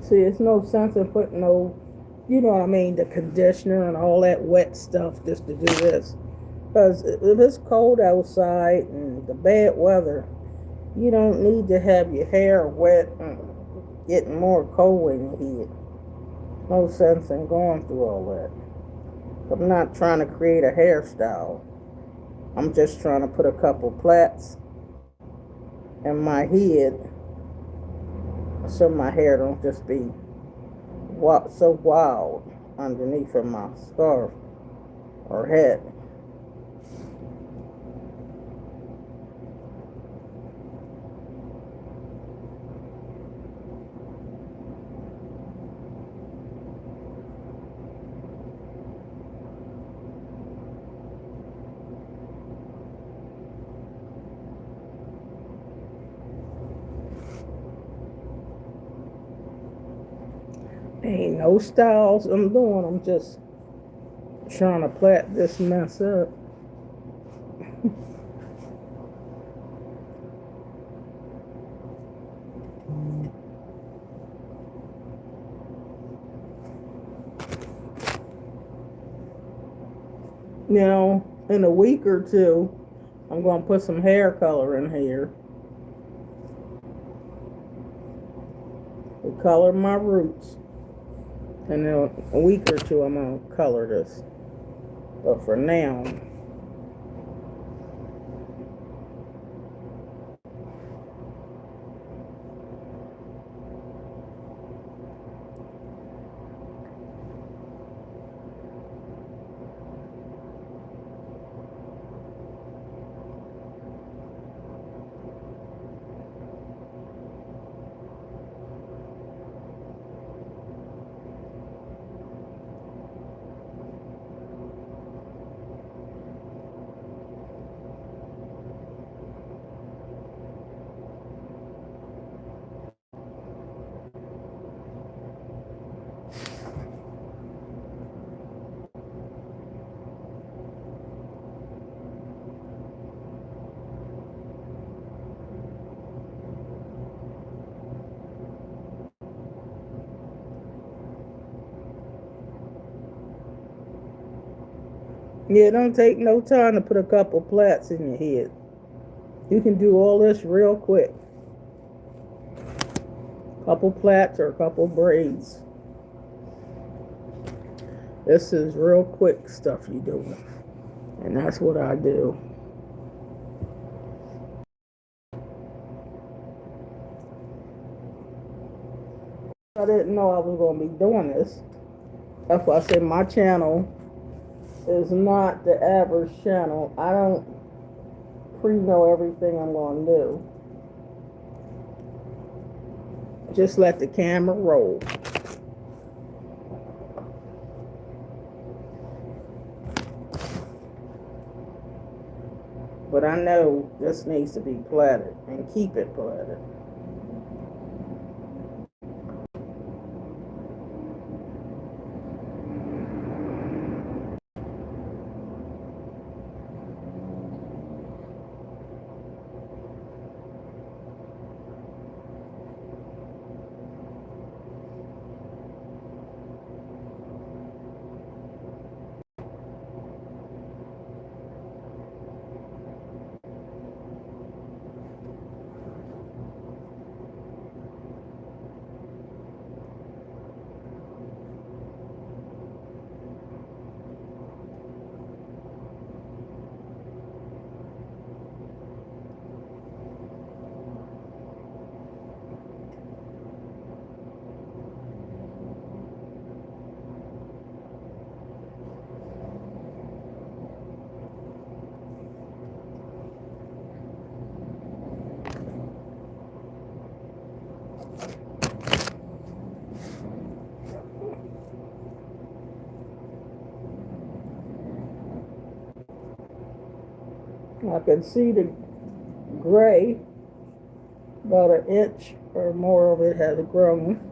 See, it's no sense in putting you know what I mean, the conditioner and all that wet stuff just to do this. Because if it's cold outside and the bad weather, You don't need to have your hair wet and getting more cold in your head. No sense in going through all that. I'm not trying to create a hairstyle. I'm just trying to put a couple plaits in my head so my hair don't just be so wild underneath of my scarf or head. Ain't no styles I'm doing. I'm just trying to plait this mess up. Now, in a week or two, I'm going to put some hair color in here. To color my roots. And in a week or two, I'm going to color this. But for now, yeah, it don't take no time to put a couple plaits in your head. You can do all this real quick. Couple plaits or a couple braids. This is real quick stuff you do. And that's what I do. I didn't know I was going to be doing this. That's why I said my channel is not the average channel. I don't pre-know everything I'm going to do. Just let the camera roll. But I know this needs to be plaited and keep it plaited. I can see the gray, about an inch or more of it has grown.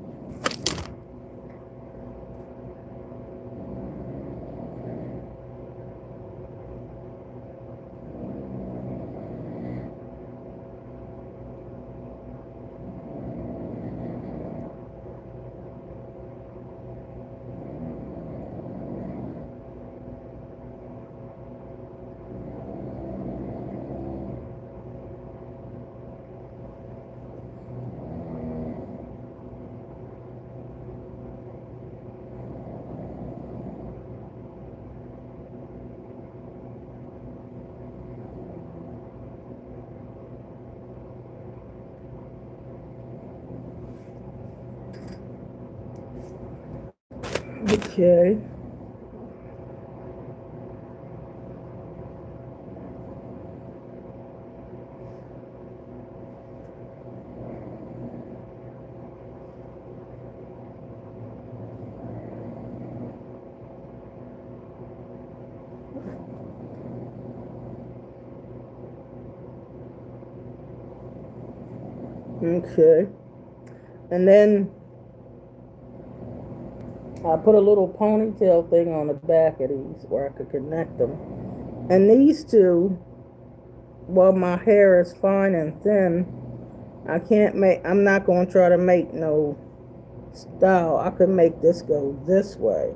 Okay. Okay. And then I put a little ponytail thing on the back of these where I could connect them. And these two, while my hair is fine and thin, I'm not going to try to make no style. I could make this go this way,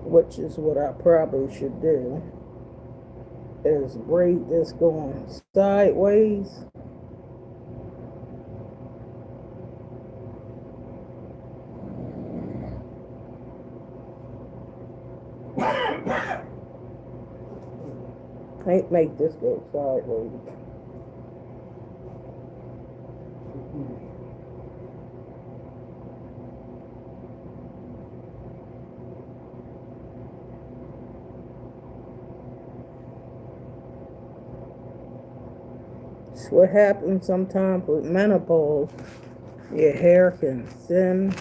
which is what I probably should do, is braid this going sideways. Can't make this go sideways. It's what happens sometimes with menopause. Your hair can thin.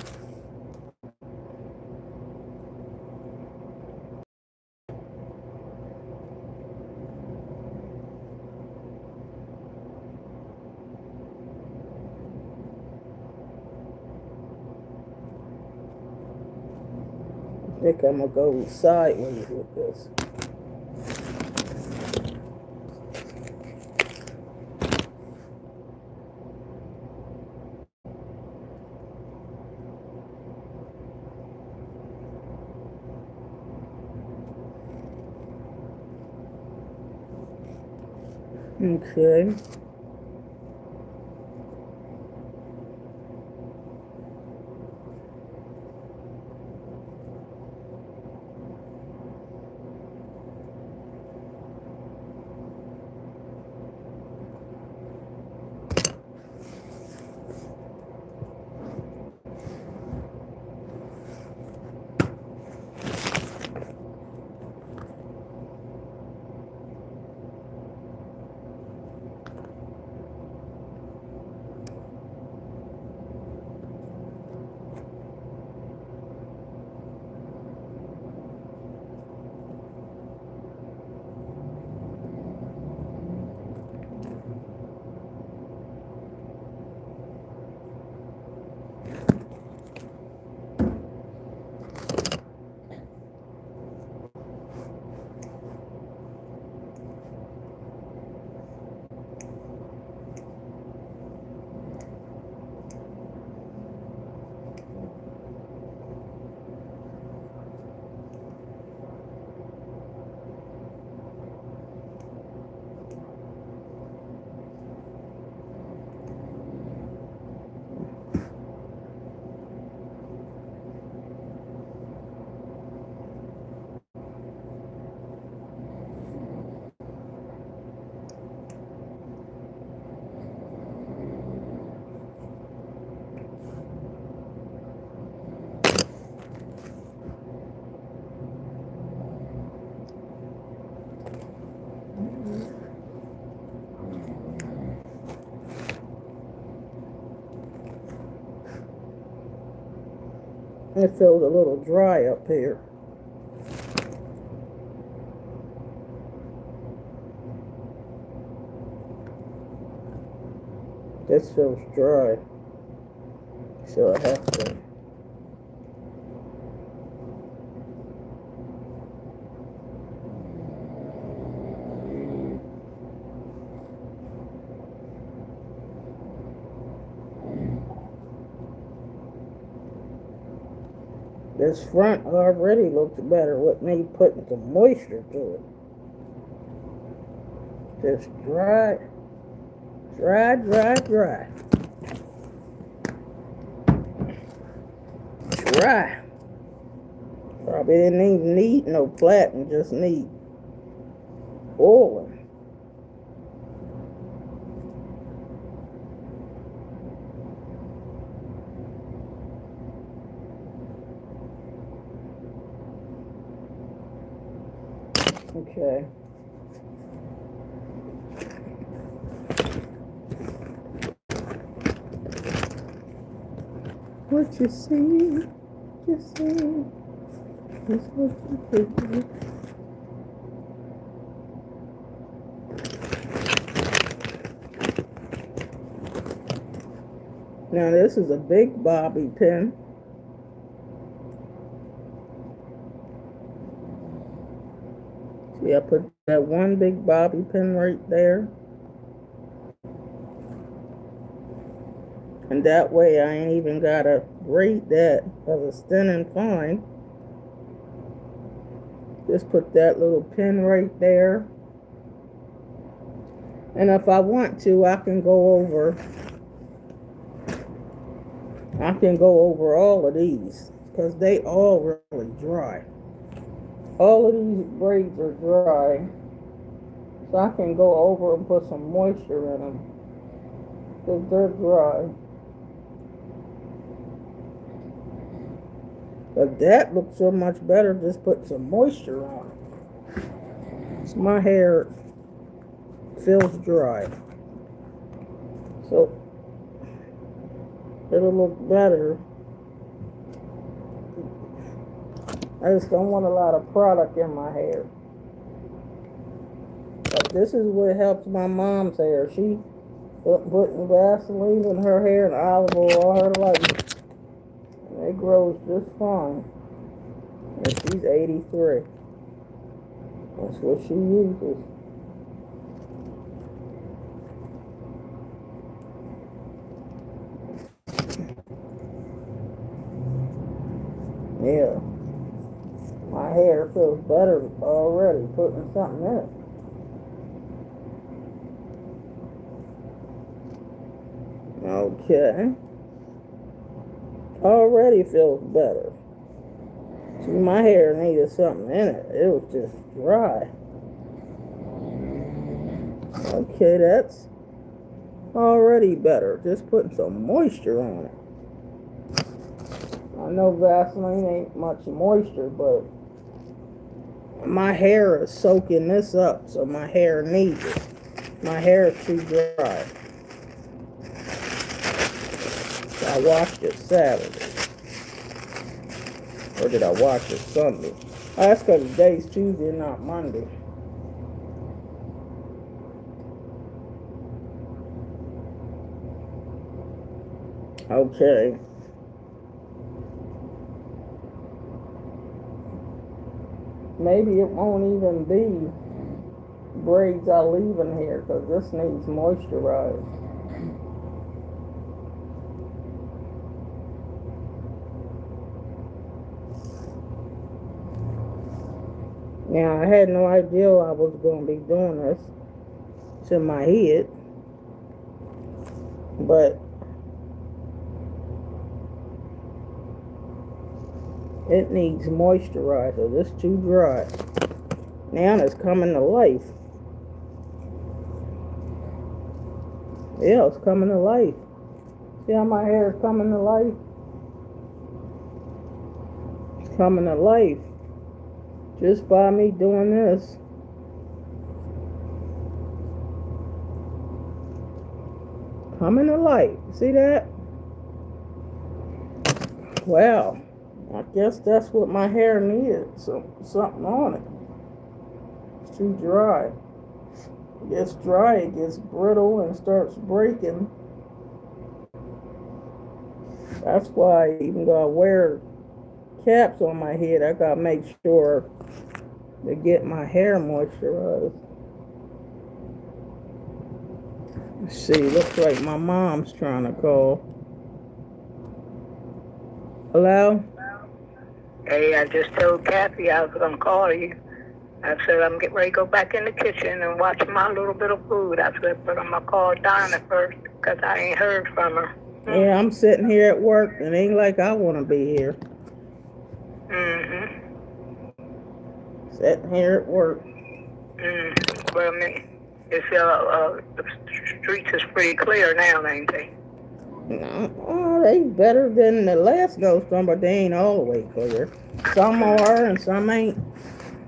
I think I'm gonna go sideways with this. Okay. It feels a little dry up here. This feels dry, so I have to. This front already looks better with me putting some moisture to it. Just dry, dry, dry, dry. Dry. Probably didn't even need no plaiting, just need oiling. Okay. What you see is what you feel. Now this is a big bobby pin. See, I put that one big bobby pin right there. And that way I ain't even gotta braid that because it's thin and fine. Just put that little pin right there. And if I want to, I can go over all of these because they all really dry. All of these braids are dry. So I can go over and put some moisture in them because they're dry. But that looks so much better, just put some moisture on it. So my hair feels dry. So it'll look better. I just don't want a lot of product in my hair. But this is what helps my mom's hair. She putting Vaseline in her hair and olive oil all her life. And it grows just fine. And she's 83. That's what she uses. Yeah. My hair feels better already putting something in it. Okay. Already feels better. See, my hair needed something in it. It was just dry. Okay, that's already better. Just putting some moisture on it. I know Vaseline ain't much moisture, but my hair is soaking this up, so my hair needs it. My hair is too dry. So I washed it Saturday. Or did I wash it Sunday? Oh, that's because today's Tuesday, not Monday. Okay. Maybe it won't even be braids I leave in here because this needs moisturized. Now, I had no idea I was going to be doing this to my head, but it needs moisturizer. This is too dry. Now it's coming to life. Yeah, it's coming to life. See how my hair is coming to life? It's coming to life. Just by me doing this. Coming to life. See that? Wow. I guess that's what my hair needed. Something on it. It's too dry. It gets dry, it gets brittle and starts breaking. That's why even though I wear caps on my head, I gotta make sure to get my hair moisturized. Let's see, looks like my mom's trying to call. Hello? Hey, I just told Kathy I was going to call you. I said I'm getting ready to go back in the kitchen and watch my little bit of food. I said, but I'm going to call Donna first because I ain't heard from her. Yeah, I'm sitting here at work and it ain't like I want to be here. Mm-hmm. Sitting here at work. Well, I mean, it's, the streets is pretty clear now, ain't they? Oh, they better than the last snowstorm, but they ain't all the way clear. Some are and some ain't.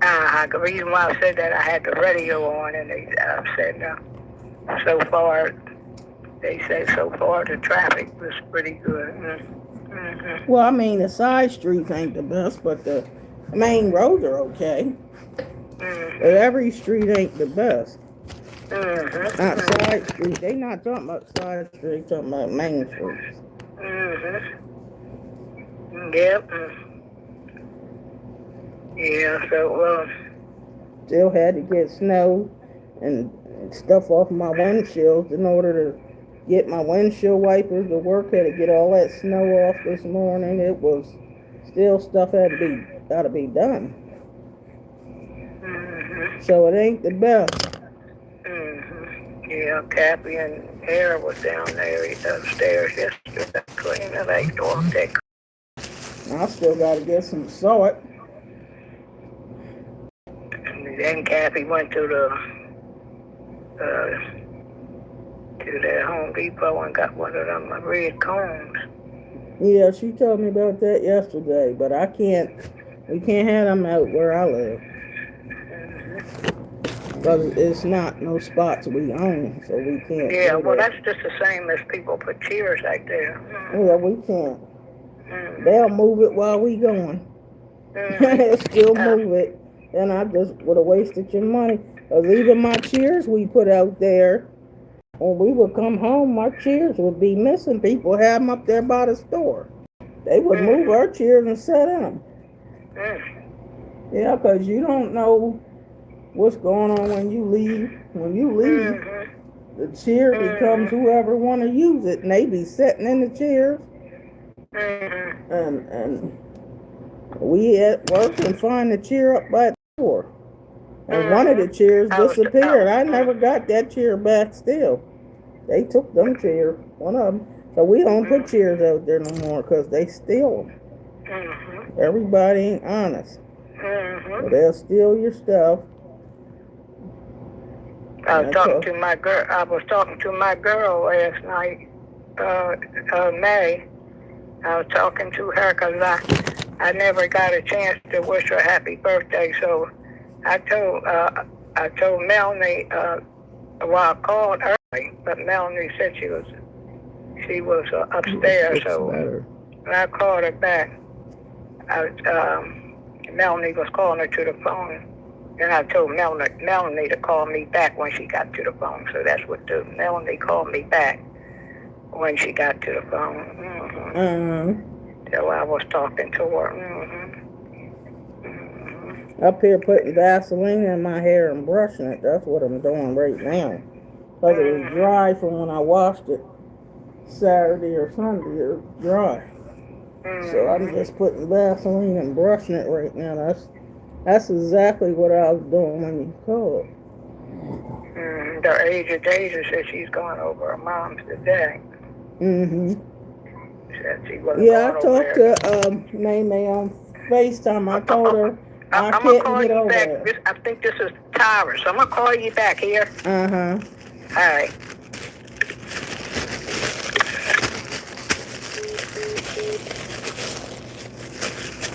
The reason why I said that, I had the radio on, and they said so far, they said so far the traffic was pretty good. Mm-hmm. Well, I mean, the side streets ain't the best, but the main roads are okay. Mm-hmm. But every street ain't the best. Mm-hmm. Not side street. They not talking about side street, talking about main streets. Mm-hmm. Yep. Yeah, so, Still had to get snow and stuff off my windshields in order to get my windshield wipers to work. Had to get all that snow off this morning. It was still stuff had to be done. mm-hmm. So it ain't the best. Mm-hmm. Yeah, Cappy and Hera was down there upstairs yesterday cleaning that door deck. I still got to get some salt. And then Cappy went to that Home Depot and got one of them red cones. Yeah, she told me about that yesterday, but we can't have them out where I live. Because it's not no spots we own, so we can't. Yeah, well, that's just the same as people put chairs out there. Mm-hmm. Yeah, we can't. Mm-hmm. They'll move it while we going. They'll still move it. And I just would have wasted your money. Because even my chairs we put out there, when we would come home, my chairs would be missing. People had them up there by the store. They would move our chairs and sit in them. Yeah, because you don't know what's going on when you leave. When you leave, the chair becomes whoever want to use it, and they be sitting in the chairs. And we at work and find the chair up by the door. And one of the chairs disappeared. I never got that chair back still. They took them chairs, one of them. So we don't put chairs out there no more because they steal them. Everybody ain't honest. So they'll steal your stuff. I was talking to my girl last night, May. I was talking to her because I never got a chance to wish her happy birthday. So I told Melanie, well, I called early, but Melanie said she was upstairs. So when I called her back, Melanie was calling her to the phone. And I told Melanie to call me back when she got to the phone. So that's what Melanie called me back when she got to the phone. So I was talking to her. Up here putting Vaseline in my hair and brushing it. That's what I'm doing right now. Because it was dry from when I washed it Saturday or Sunday. It was dry. So I'm just putting Vaseline and brushing it right now. That's exactly what I was doing when you called. The age of Deja said she's going over her mom's today. Said she wasn't I talked to May on FaceTime. I told her I couldn't get over it. I think this is Tyra, so I'm going to call you back here. All right.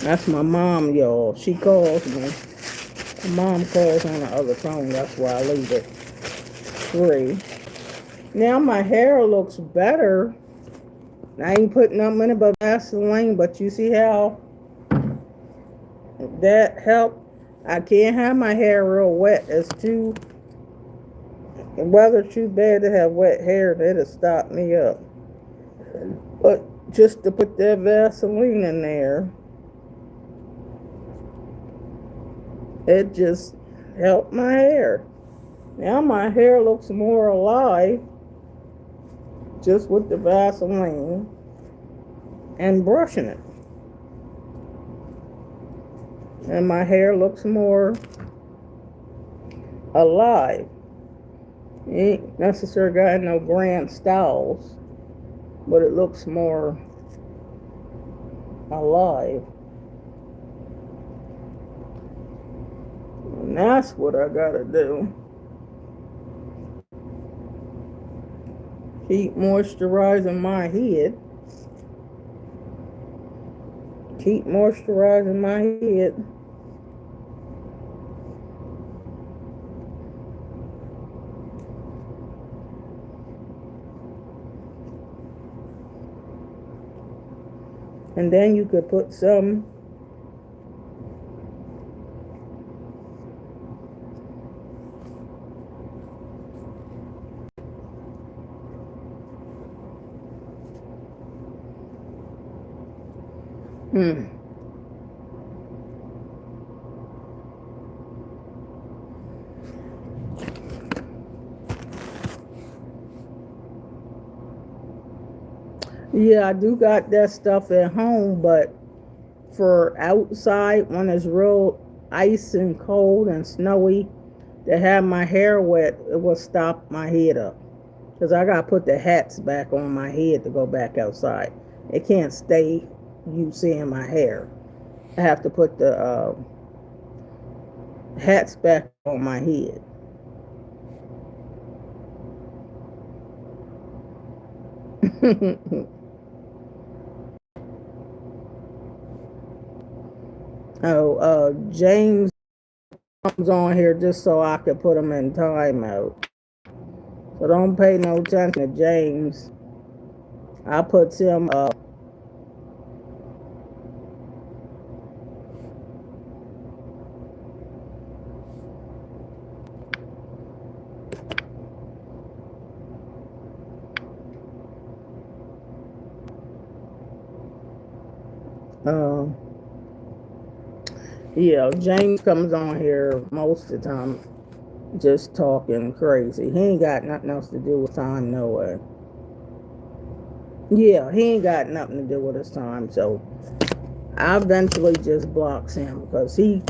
That's my mom, y'all. She calls me. My mom calls on the other phone. That's why I leave it free. Now my hair looks better. I ain't putting nothing in it but Vaseline, but you see how that helped? I can't have my hair real wet. The weather's too bad to have wet hair. That'll stop me up. But just to put that Vaseline in there, it just helped my hair. Now my hair looks more alive just with the Vaseline and brushing it. And my hair looks more alive. You ain't necessarily got no grand styles, but it looks more alive. And that's what I gotta do. Keep moisturizing my head. Keep moisturizing my head. And then you could put some yeah, I do got that stuff at home, but for outside when it's real ice and cold and snowy, to have my hair wet, it will stop my head up. Because I got to put the hats back on my head to go back outside. It can't stay you seeing my hair. I have to put the hats back on my head. James comes on here just so I could put him in timeout. So don't pay no attention to James. I put him up. Yeah, James comes on here most of the time just talking crazy. He ain't got nothing else to do with time, no way. Yeah, he ain't got nothing to do with his time, so I eventually just blocks him because he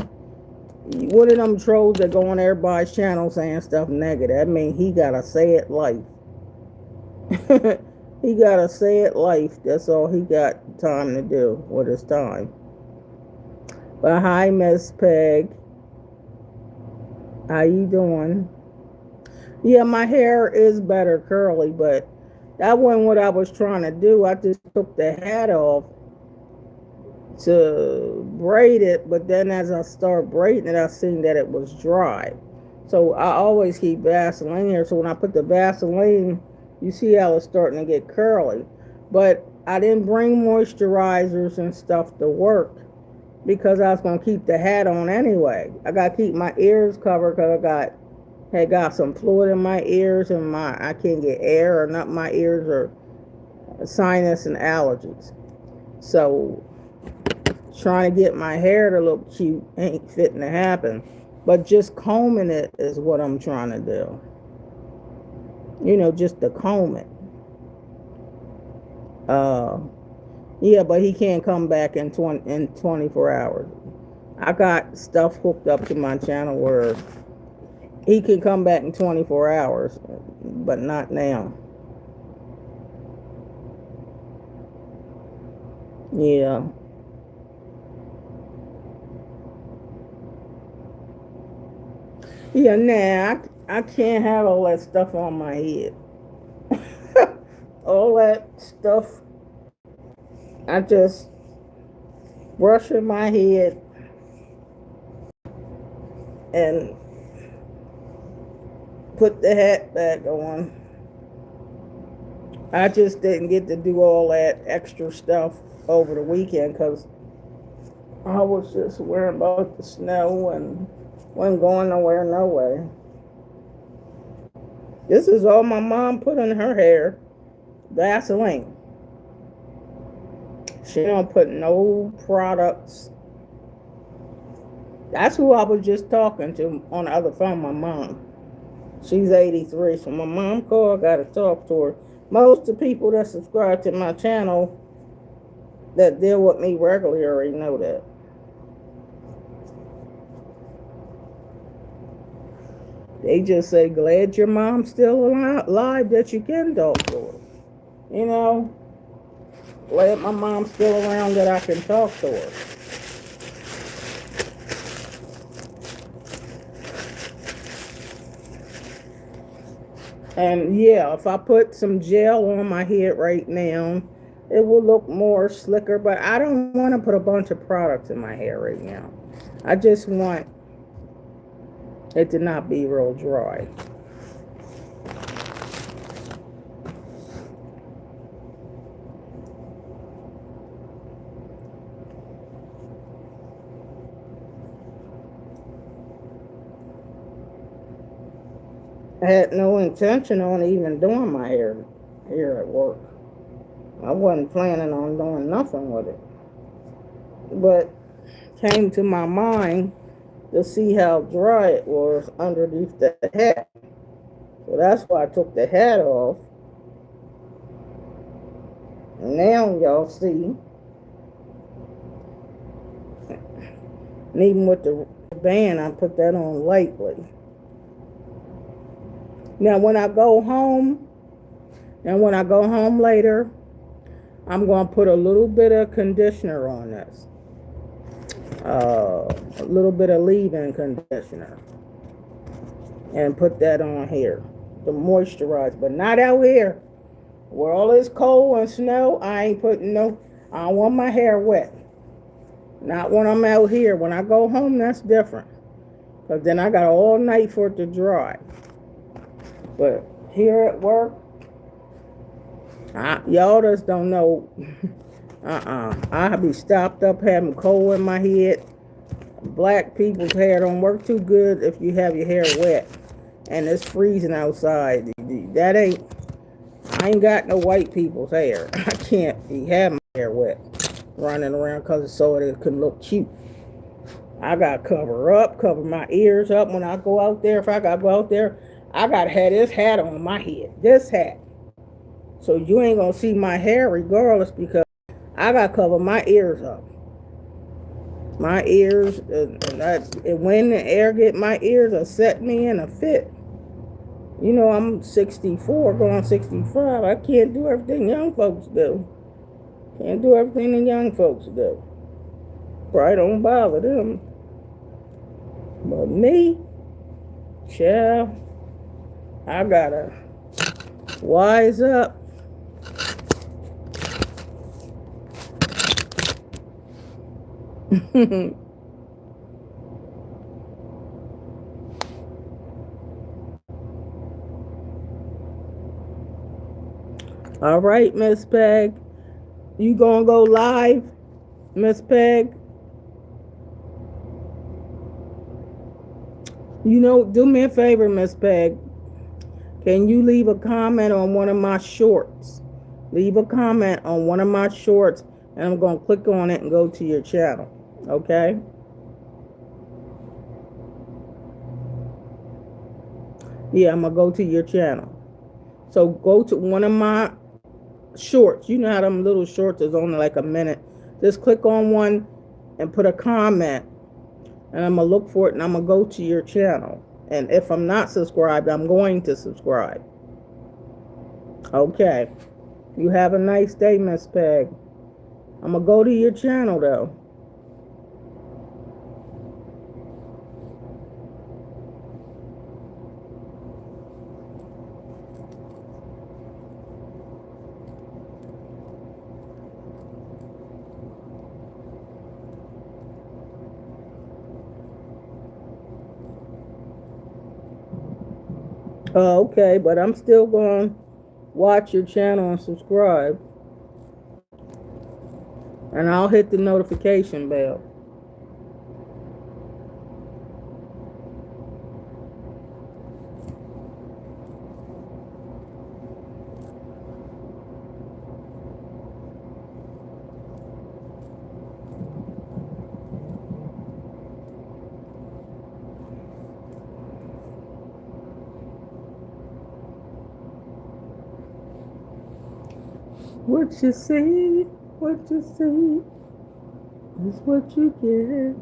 one of them trolls that go on everybody's channel saying stuff negative. I mean, he gotta say it life. He gotta say it life. That's all he got time to do with his time. But hi, Miss Peg. How you doing? Yeah, my hair is better curly, but that wasn't what I was trying to do. I just took the hat off to braid it, but then as I started braiding it, I seen that it was dry. So I always keep Vaseline here. So when I put the Vaseline, you see how it's starting to get curly. But I didn't bring moisturizers and stuff to work because I was going to keep the hat on anyway. I got to keep my ears covered because I had got some fluid in my ears and I can't get air or not. My ears are sinus and allergies. So trying to get my hair to look cute ain't fitting to happen. But just combing it is what I'm trying to do. You know, just to comb it. Yeah, but he can't come back in 24 hours. I got stuff hooked up to my channel where he can come back in 24 hours, but not now. Yeah. Yeah, nah, I can't have all that stuff on my head. All that stuff, I just brushing my head and put the hat back on. I just didn't get to do all that extra stuff over the weekend because I was just worrying about the snow and wasn't going nowhere, no way. This is all my mom put in her hair. Vaseline. She don't put no products. That's who I was just talking to on the other phone, my mom. She's 83, so my mom called, I got to talk to her. Most of the people that subscribe to my channel that deal with me regularly already know that. They just say, glad your mom's still alive that you can talk to her. You know, glad my mom's still around that I can talk to her. And yeah, if I put some gel on my head right now, it will look more slicker, but I don't want to put a bunch of products in my hair right now. I just want it to not be real dry. I had no intention on even doing my hair here at work. I wasn't planning on doing nothing with it. But came to my mind to see how dry it was underneath the hat. So that's why I took the hat off. And now y'all see, and even with the band, I put that on lightly. Now when I go home, later, I'm going to put a little bit of conditioner on this. A little bit of leave-in conditioner. And put that on here to moisturize. But not out here. Where all this cold and snow, I ain't putting no, I don't want my hair wet. Not when I'm out here. When I go home, that's different. Because then I got all night for it to dry. But here at work, y'all just don't know. I be stopped up having cold in my head. Black people's hair don't work too good if you have your hair wet. And it's freezing outside. I ain't got no white people's hair. I can't be having my hair wet running around because so it can look cute. I got to cover my ears up when I go out there. If I got to go out there, I got to have this hat on my head. This hat. So you ain't going to see my hair regardless because I got to cover my ears up. My ears, and when the air get my ears, will set me in a fit. You know, I'm 64, going 65. I can't do everything young folks do. Can't do everything the young folks do. Probably don't bother them. But me, child, I gotta wise up. All right, Miss Peg. You gonna go live, Miss Peg? You know, do me a favor, Miss Peg. Can you leave a comment on one of my shorts? Leave a comment on one of my shorts, and I'm gonna click on it and go to your channel. Okay? Yeah, I'm gonna go to your channel. So go to one of my shorts. You know how them little shorts is only like a minute. Just click on one and put a comment, and I'm gonna look for it, and I'm gonna go to your channel. And if I'm not subscribed, I'm going to subscribe. Okay. You have a nice day, Miss Peg. I'm gonna go to your channel though. Oh, okay, but I'm still going to watch your channel and subscribe. And I'll hit the notification bell. What you see is what you get.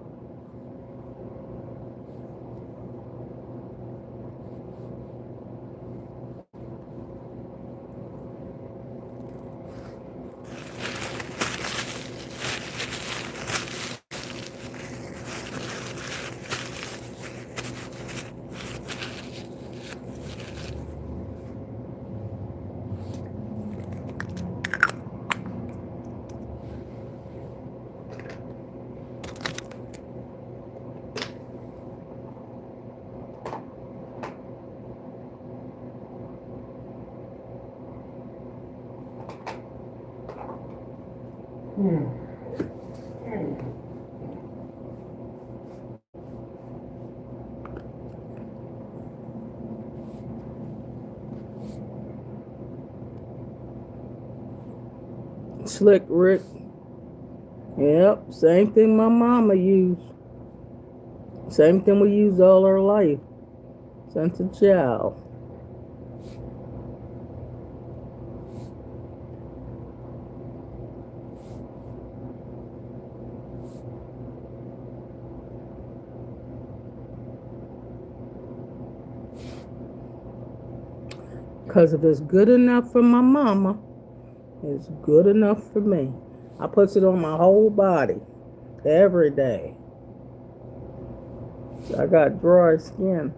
Slick Rick. Yep, same thing my mama used. Same thing we used all our life since a child. Because if it's good enough for my mama, it's good enough for me. I put it on my whole body every day. I got dry skin.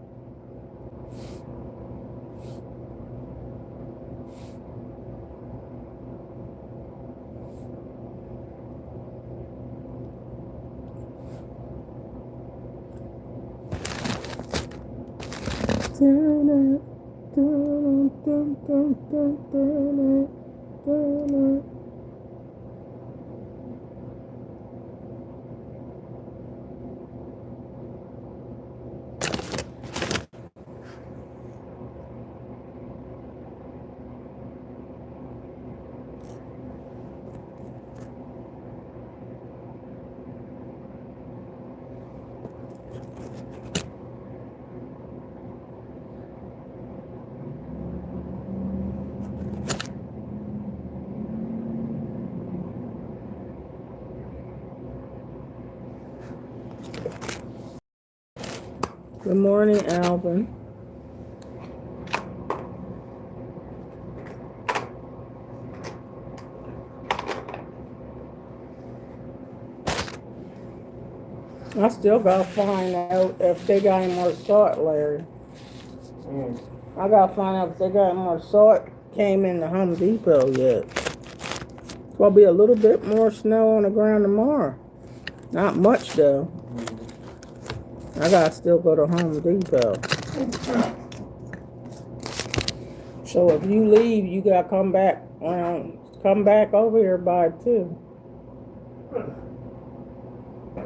Good morning, Alvin. I still gotta find out if they got any more salt, Larry. I gotta find out if they got any more salt came in the Home Depot yet. It's gonna be a little bit more snow on the ground tomorrow. Not much though. I gotta still go to Home Depot. So if you leave, you gotta come back over here by 2.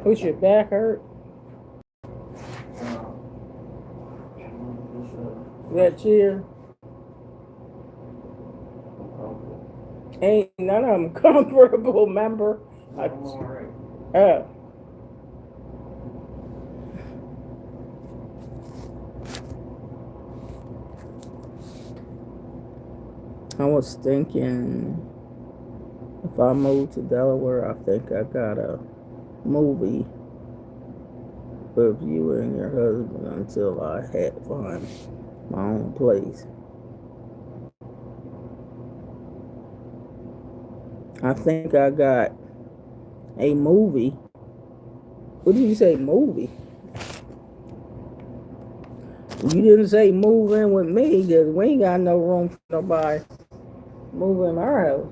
Push your back hurt? That chair? Ain't none of them comfortable, remember? Oh. I was thinking if I move to Delaware, I think I got a movie with you and your husband until I had find my own place. I think I got a movie. What did you say, movie? You didn't say move in with me because we ain't got no room for nobody moving in our house.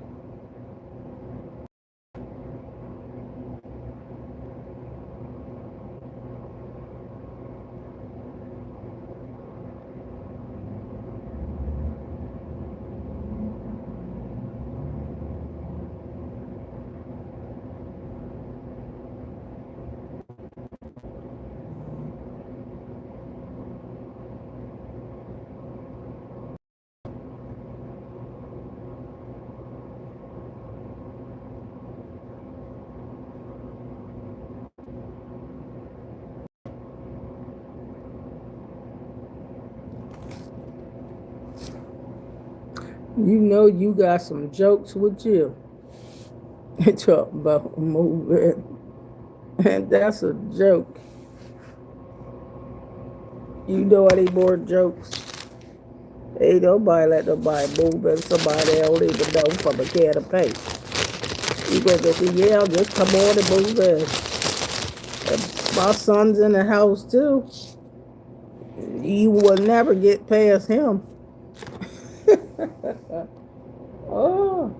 You know you got some jokes with you. Talk about moving. And that's a joke. You know any more jokes? Ain't nobody let nobody move in somebody they don't even know from a can of paint. You gonna just say, yeah, just come on and move in. And my son's in the house too. You will never get past him. Oh.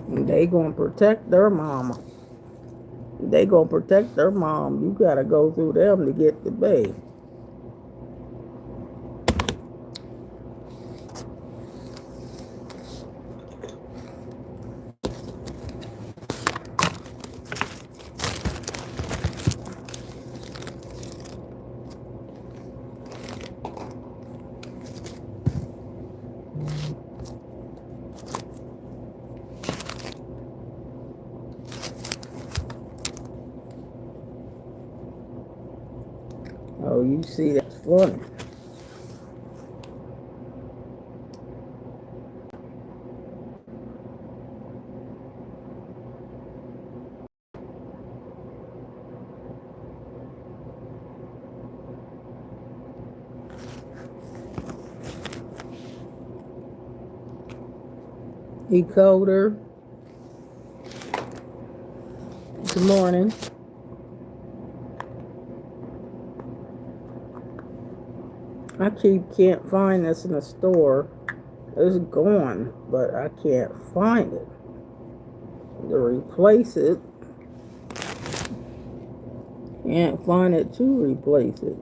They gonna protect their mama. They gonna protect their mom. You gotta go through them to get the baby. Oh, you see, that's funny. Decoder. Good morning. Can't find this in the store. It's gone, but I can't find it. To replace it, can't find it to replace it.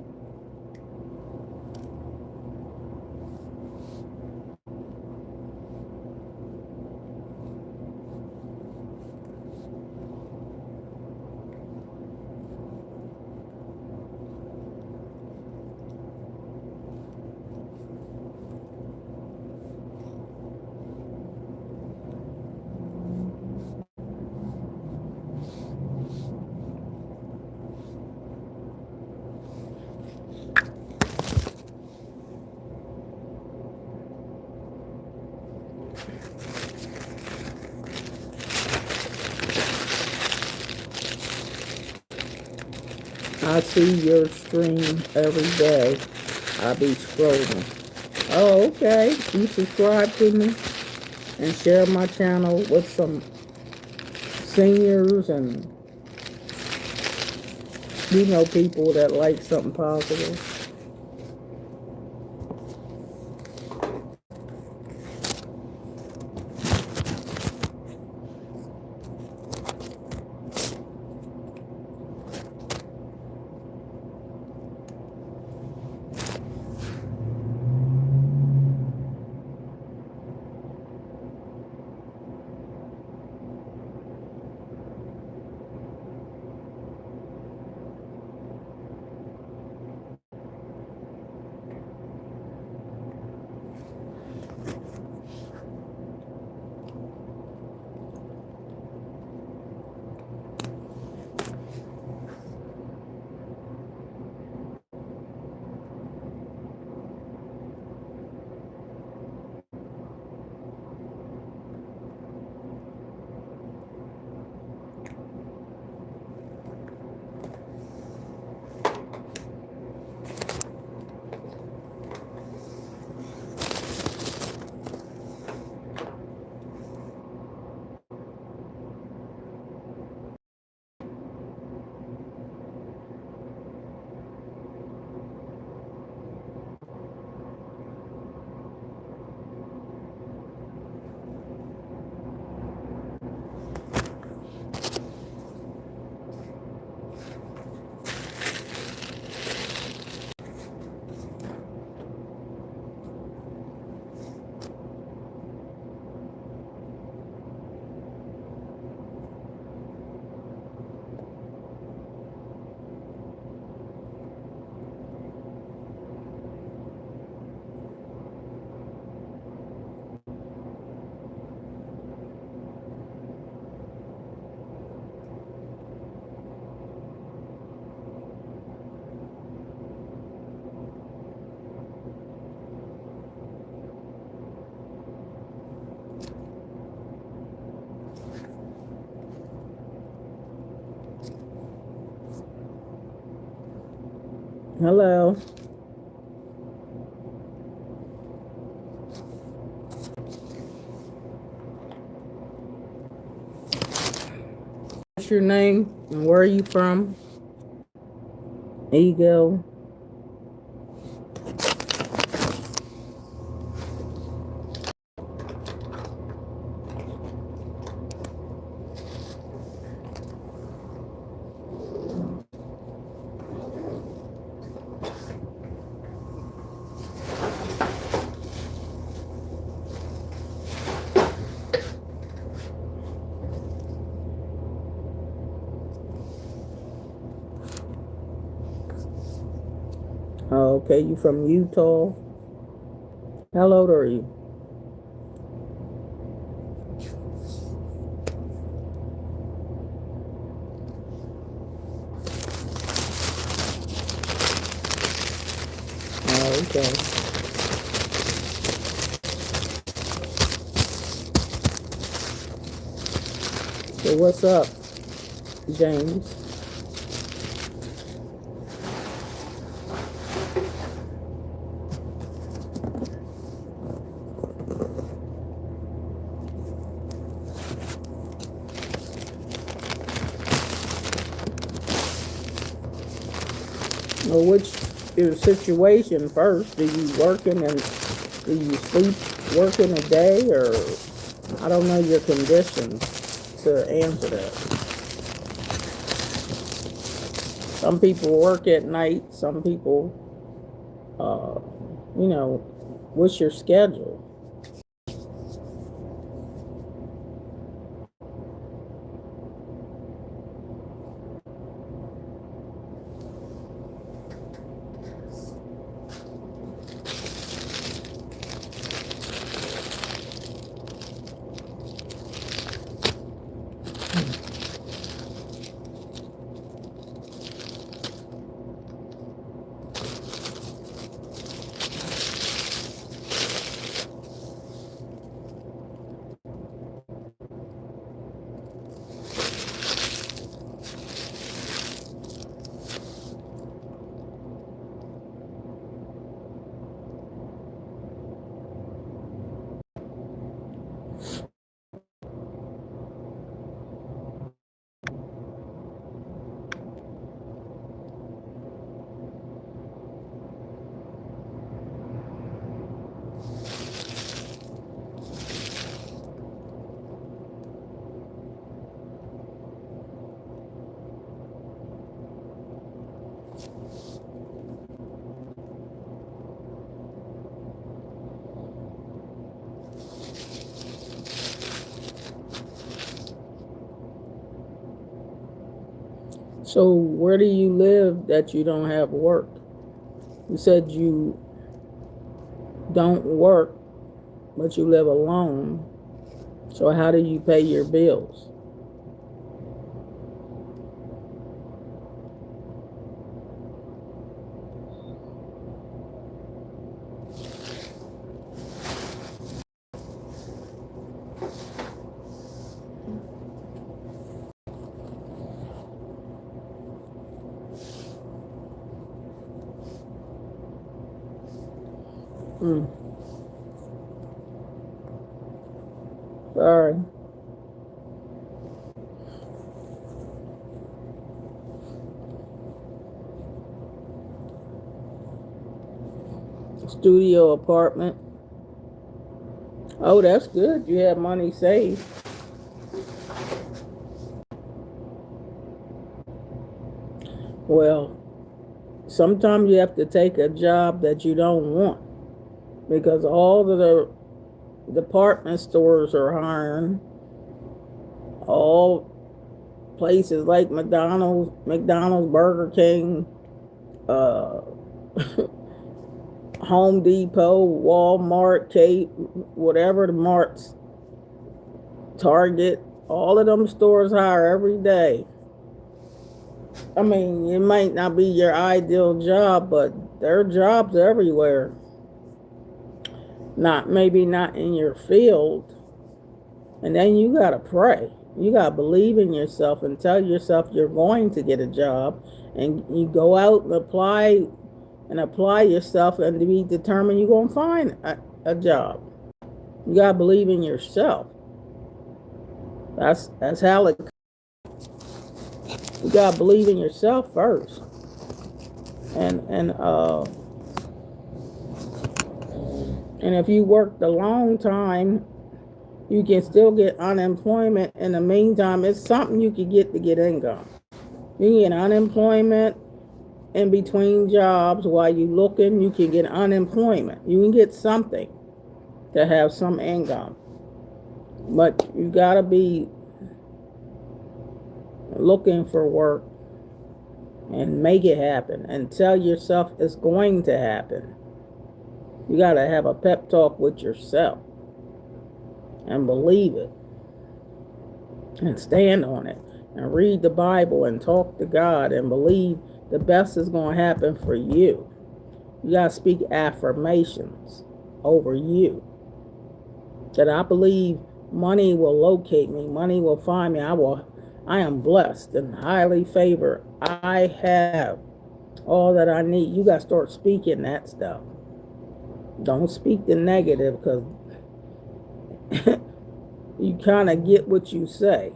I see your stream every day. I be scrolling. Oh, okay. You subscribe to me and share my channel with some seniors and people that like something positive. Hello. What's your name and where are you from? Ego. Oh, okay, you from Utah? How old are you? Okay. So what's up, James? Well, what's your situation first? Do you working and do you sleep working a day, or I don't know your conditions to answer that. Some people work at night. Some people, what's your schedule? So where do you live that you don't have work? You said you don't work, but you live alone. So how do you pay your bills? Hmm. Sorry. Studio apartment. Oh, that's good. You have money saved. Well, sometimes you have to take a job that you don't want because all of the department stores are hiring. All places like McDonald's, Burger King, uh, Home Depot, Walmart, Kate, whatever the marts, Target, all of them stores hire every day. I mean, it might not be your ideal job, but there are jobs everywhere. Maybe not in your field. And then you gotta pray. You gotta believe in yourself and tell yourself you're going to get a job, and you go out and apply yourself and to be determined you're gonna find a job. You gotta believe in yourself. That's how it. You gotta believe in yourself first, and if you worked a long time, you can still get unemployment. In the meantime, it's something you can get to get income. You can get unemployment in between jobs while you looking. You can get unemployment. You can get something to have some income. But you gotta be looking for work and make it happen and tell yourself it's going to happen. You gotta have a pep talk with yourself and believe it and stand on it and read the Bible and talk to God and believe the best is going to happen for you. You got to speak affirmations over you. That I believe money will locate me. Money will find me. I am blessed and highly favored. I have all that I need. You got to start speaking that stuff. Don't speak the negative, because you kind of get what you say.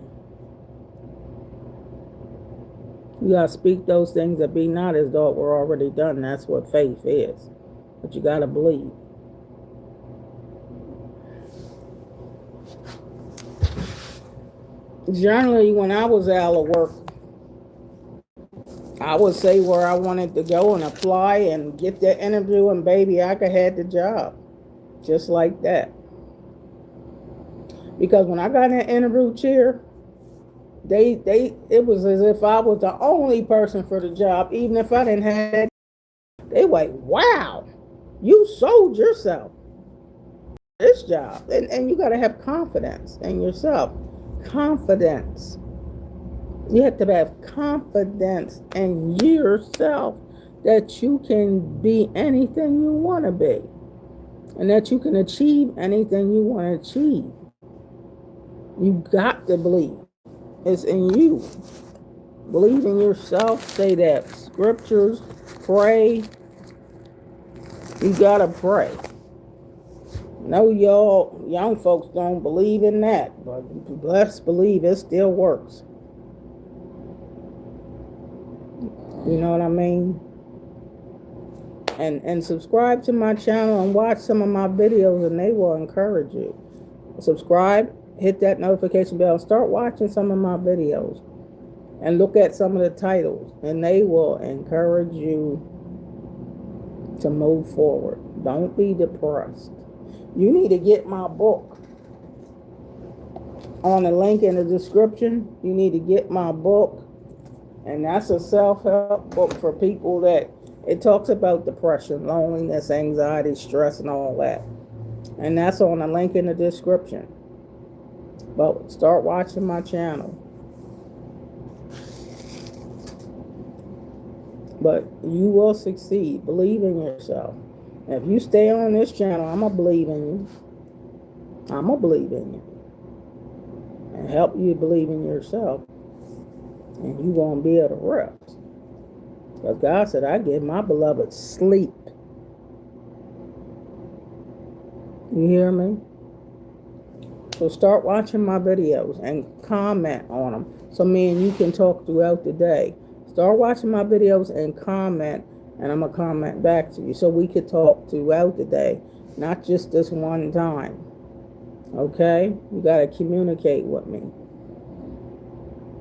You got to speak those things that be not as though it were already done. That's what faith is. But you got to believe. Generally, when I was out of work, I would say where I wanted to go and apply and get that interview, and baby, I could have the job. Just like that. Because when I got in that interview chair, it was as if I was the only person for the job, even if I didn't have that. They were like, wow, you sold yourself this job. And you got to have confidence in yourself. Confidence. You have to have confidence in yourself that you can be anything you want to be, and that you can achieve anything you want to achieve. You got to believe. It's in you. Believe in yourself. Say that scriptures. Pray. You got to pray. No, y'all young folks don't believe in that, but let's believe it still works. You know what I mean? And subscribe to my channel and watch some of my videos, and they will encourage you. Subscribe, hit that notification bell, start watching some of my videos, and look at some of the titles, and they will encourage you to move forward. Don't be depressed. You need to get my book on the link in the description. You need to get my book. And that's a self-help book for people that it talks about depression, loneliness, anxiety, stress, and all that. And that's on the link in the description. But start watching my channel. But you will succeed. Believe in yourself. If you stay on this channel, I'm going to believe in you. I'm going to believe in you. And help you believe in yourself. And you're going to be able to rest. Because God said, I give my beloved sleep. You hear me? So start watching my videos and comment on them. So me and you can talk throughout the day. Start watching my videos and comment. And I'm going to comment back to you. So we could talk throughout the day. Not just this one time. Okay? You got to communicate with me.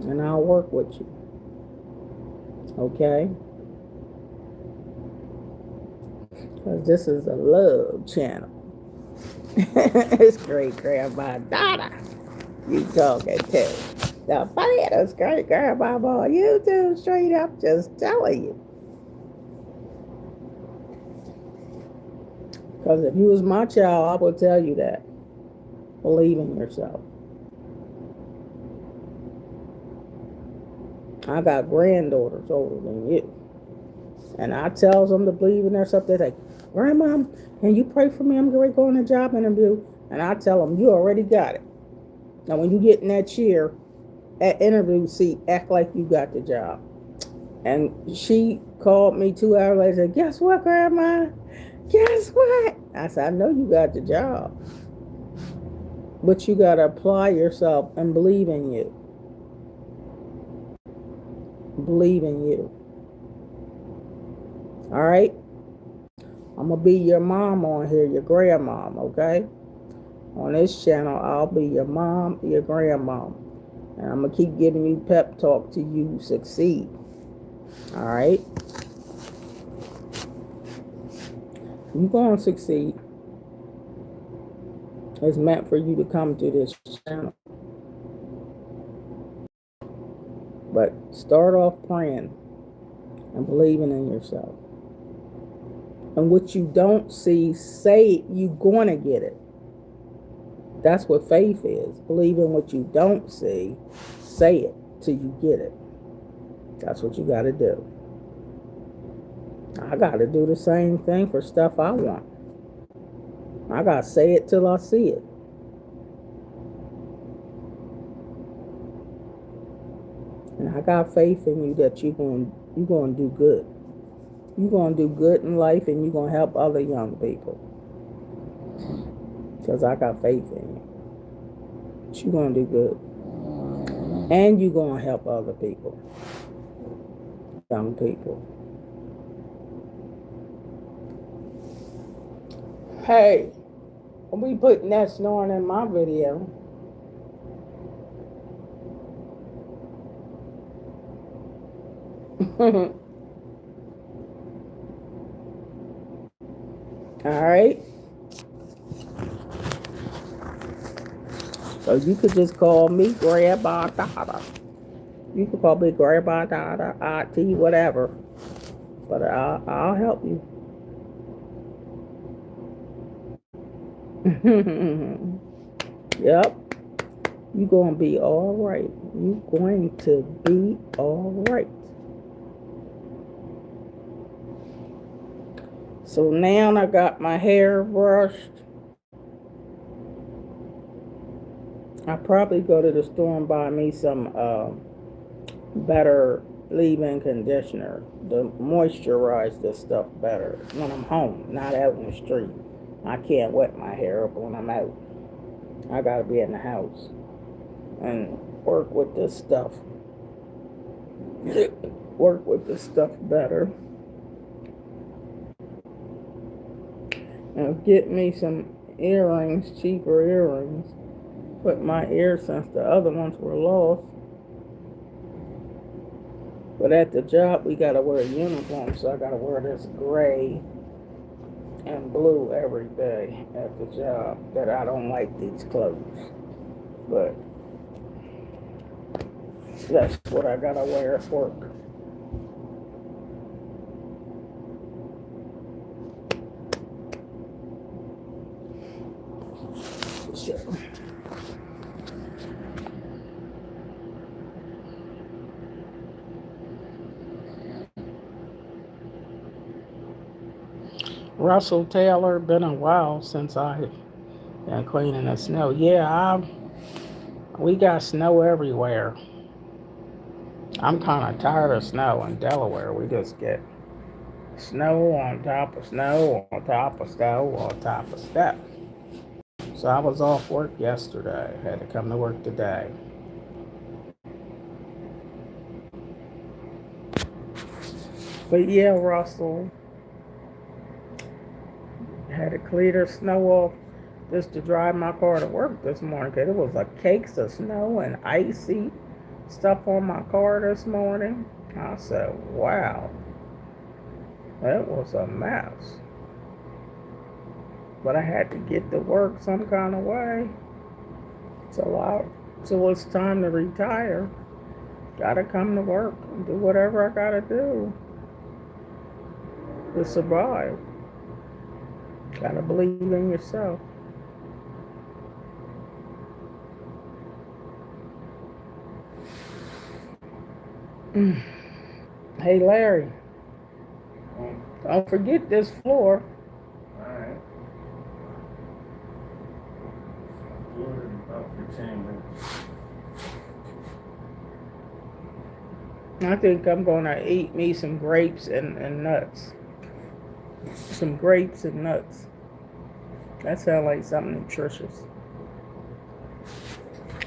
And I'll work with you. Okay? Because this is a love channel. It's great grandma Donna. You talking to. The funniest great grandma on YouTube, straight up, just telling you. Because if you was my child, I would tell you that. Believe in yourself. I got granddaughters older than you. And I tell them to believe in themselves. They're like, Grandma, can you pray for me? I'm going to go on a job interview. And I tell them, you already got it. Now, when you get in that chair, that interview seat, act like you got the job. And she called me 2 hours later and said, guess what, Grandma? Guess what? I said, I know you got the job. But you got to apply yourself and believe in you. Believe in you. All right? I'm going to be your mom on here, your grandmom, okay? On this channel, I'll be your mom, your grandmom. And I'm going to keep giving you pep talk till you succeed. All right? You're going to succeed. It's meant for you to come to this channel. But start off praying and believing in yourself. And what you don't see, say you're going to get it. That's what faith is. Believe in what you don't see, say it till you get it. That's what you got to do. I gotta do the same thing for stuff I want. I gotta say it till I see it. And I got faith in you that you're gonna do good. You're gonna do good in life, and you're gonna help other young people. Because I got faith in you. You're gonna do good. And you're gonna help other people. Young people. Hey, we putting that snoring in my video. All right. So you could just call me Grandma Dada. You could call me Grandma Dada, Auntie, whatever. But I'll help you. Yep. You're going to be all right. You're going to be all right. So now I got my hair brushed. I'll probably go to the store and buy me some better leave-in conditioner to moisturize this stuff better when I'm home, not out in the street. I can't wet my hair up when I'm out. I gotta be in the house and work with this stuff. Work with this stuff better. And get me some earrings, cheaper earrings. Put my ears since the other ones were lost. But at the job, we gotta wear a uniform, so I gotta wear this gray and blue every day at the job. That I don't like these clothes, but that's what I gotta wear at work. So. Russell Taylor, been a while since I been cleaning the snow. Yeah, we got snow everywhere. I'm kind of tired of snow in Delaware. We just get snow on top of snow on top of snow on top of stuff. So I was off work yesterday. Had to come to work today. But yeah, Russell. Had to clear the snow off just to drive my car to work this morning, because it was like cakes of snow and icy stuff on my car this morning. I said, wow, that was a mess. But I had to get to work some kind of way. So it's time to retire. Gotta come to work and do whatever I gotta do to survive. Gotta believe in yourself. Hey, Larry. Don't forget this floor. Alright. Good in about 15 minutes. I think I'm gonna eat me some grapes and nuts. Some grapes and nuts. That sounds like something nutritious.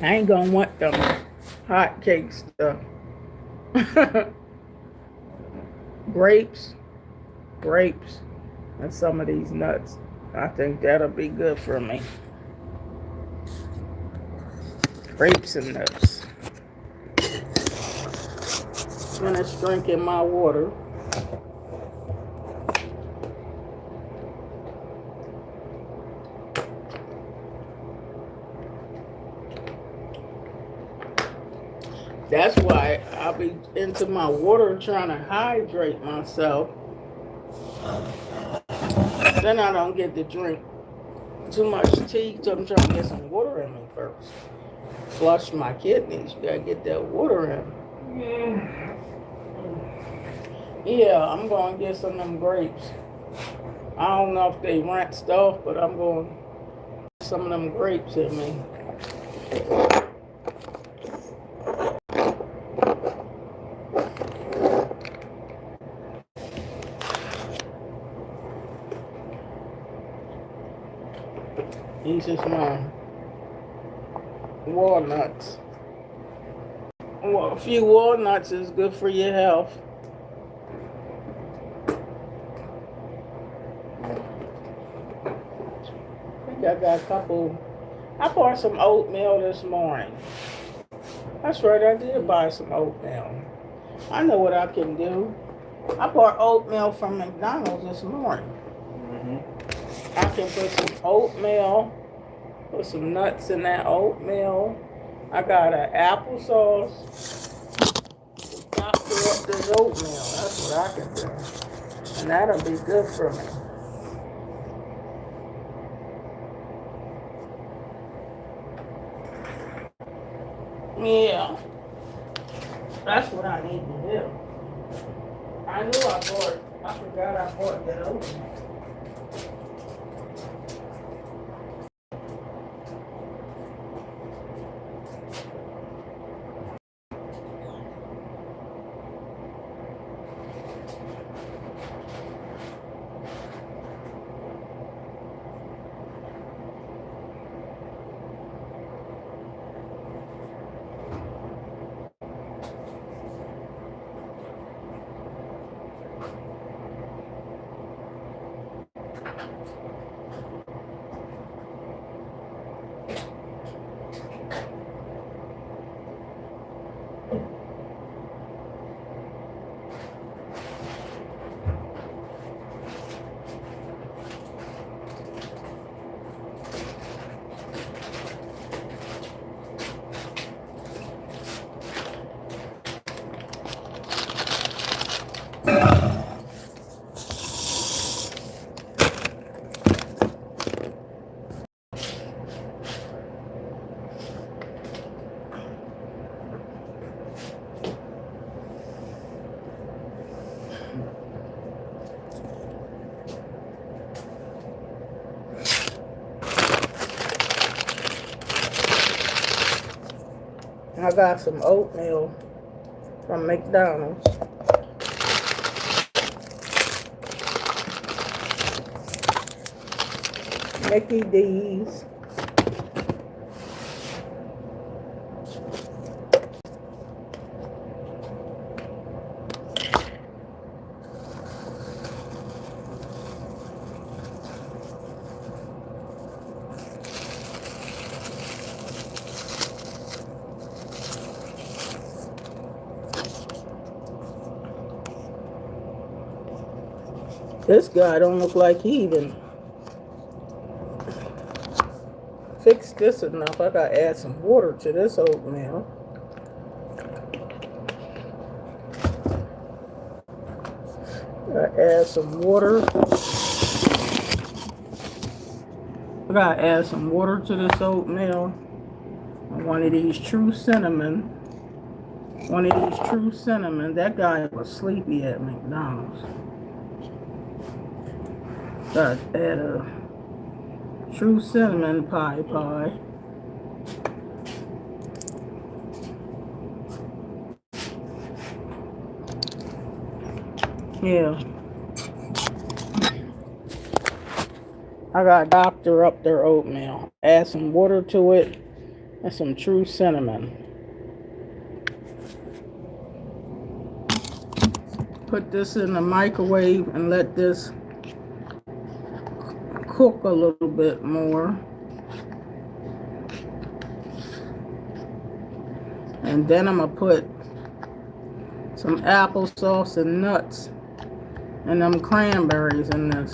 I ain't gonna want them hot cake stuff. Grapes, and some of these nuts. I think that'll be good for me. Grapes and nuts. Finish drinking my water. That's why I'll be into my water trying to hydrate myself. Then I don't get to drink too much tea, so I'm trying to get some water in me first. Flush my kidneys. You gotta get that water in. Yeah, I'm gonna get some of them grapes. I don't know if they rent stuff, but I'm going to get some of them grapes in me. These is my walnuts. Well, a few walnuts is good for your health. I think I got a couple. I bought some oatmeal this morning. That's right, I did buy some oatmeal. I know what I can do. I bought oatmeal from McDonald's this morning. I can put some oatmeal, put some nuts in that oatmeal. I got an applesauce. Doctor up this oatmeal. That's what I can do. And that'll be good for me. Yeah. That's what I need to do. I knew I forgot I bought that oatmeal. I got some oatmeal from McDonald's. Mickey D's. This guy don't look like he even fixed this enough. I gotta add some water to this oatmeal. Gotta add some water. I gotta add some water to this oatmeal. And one of these true cinnamon. That guy was sleepy at McDonald's. Gotta add a true cinnamon pie. Yeah. I gotta doctor up their oatmeal. Add some water to it and some true cinnamon. Put this in the microwave and let this cook a little bit more. And then I'm gonna put some applesauce and nuts and them cranberries in this.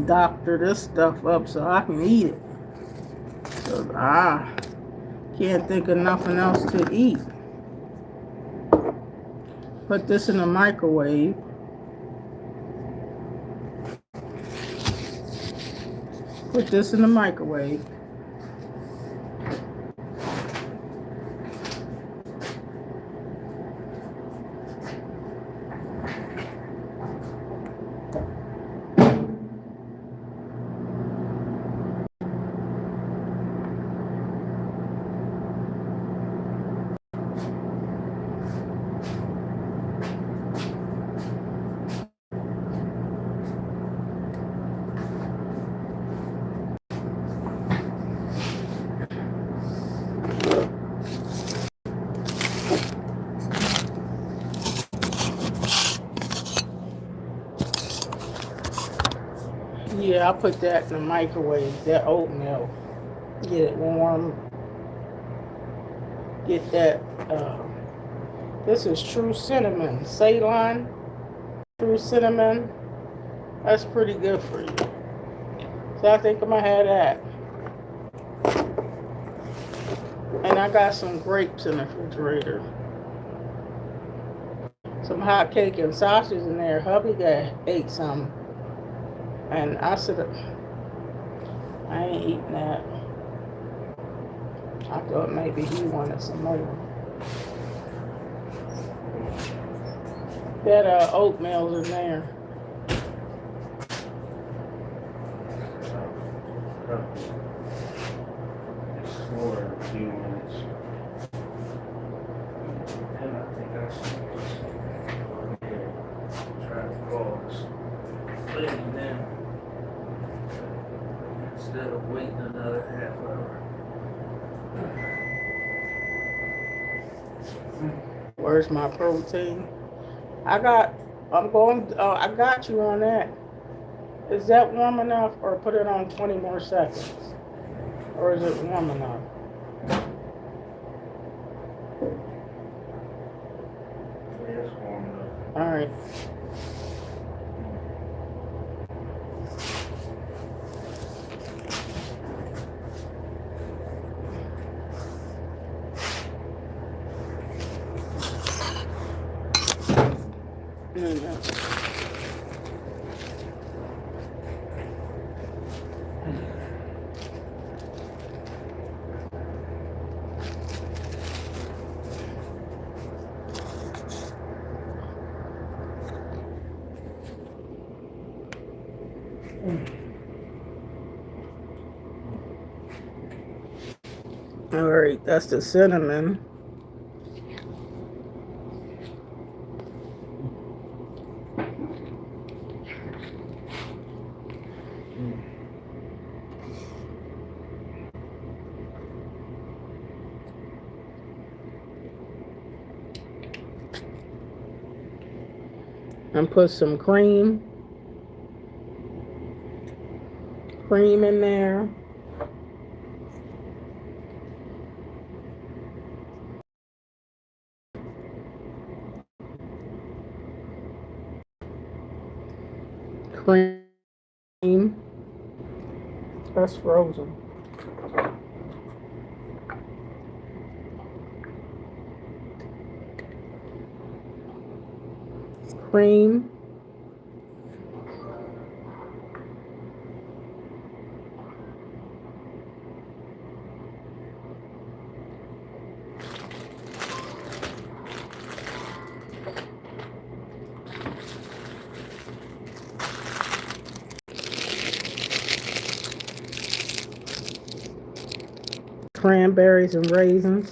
Doctor this stuff up so I can eat it. So I can't think of nothing else to eat. Put this in the microwave. Put this in the microwave. Yeah, I put that in the microwave, that oatmeal. Get it warm. Get that. This is true cinnamon. Ceylon true cinnamon. That's pretty good for you. So I think I'm going to have that. And I got some grapes in the refrigerator. Some hot cake and sausage in there. Hubby ate some. And I said, I ain't eating that. I thought maybe he wanted some more. That oatmeal's in there. It's for a few minutes. And I think I should just go ahead and try to call this lady then instead of waiting another half hour. Where's my protein? I got you on that. Is that warm enough, or put it on 20 more seconds? Or is it warm enough? It's warm enough. All right. All right, that's the cinnamon. And put some cream in there. Cream. That's frozen. Cream. Cranberries and raisins.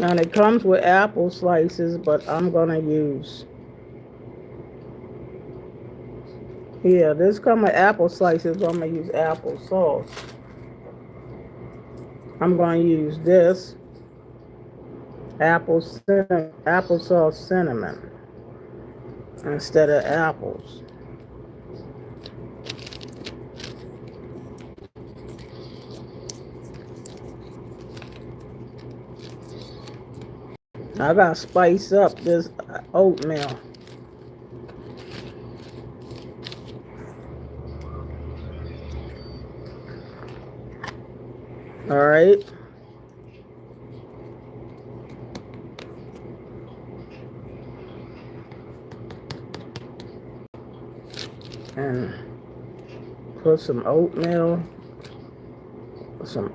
And it comes with apple slices, but I'm gonna use, yeah, this comes with apple slices, but I'm gonna use apple sauce. I'm gonna use this applesauce cinnamon instead of apples. I gotta spice up this oatmeal. All right. And put some oatmeal, some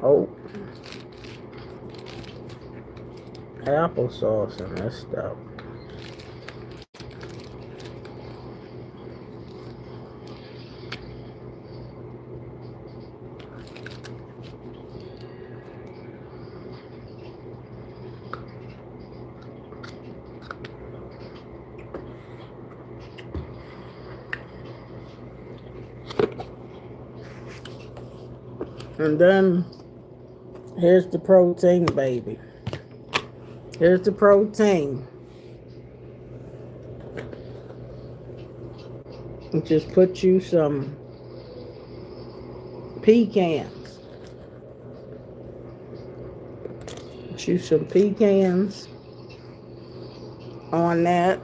applesauce in this stuff. And then here's the protein, baby. Here's the protein. And just put you some pecans. Put you some pecans on that.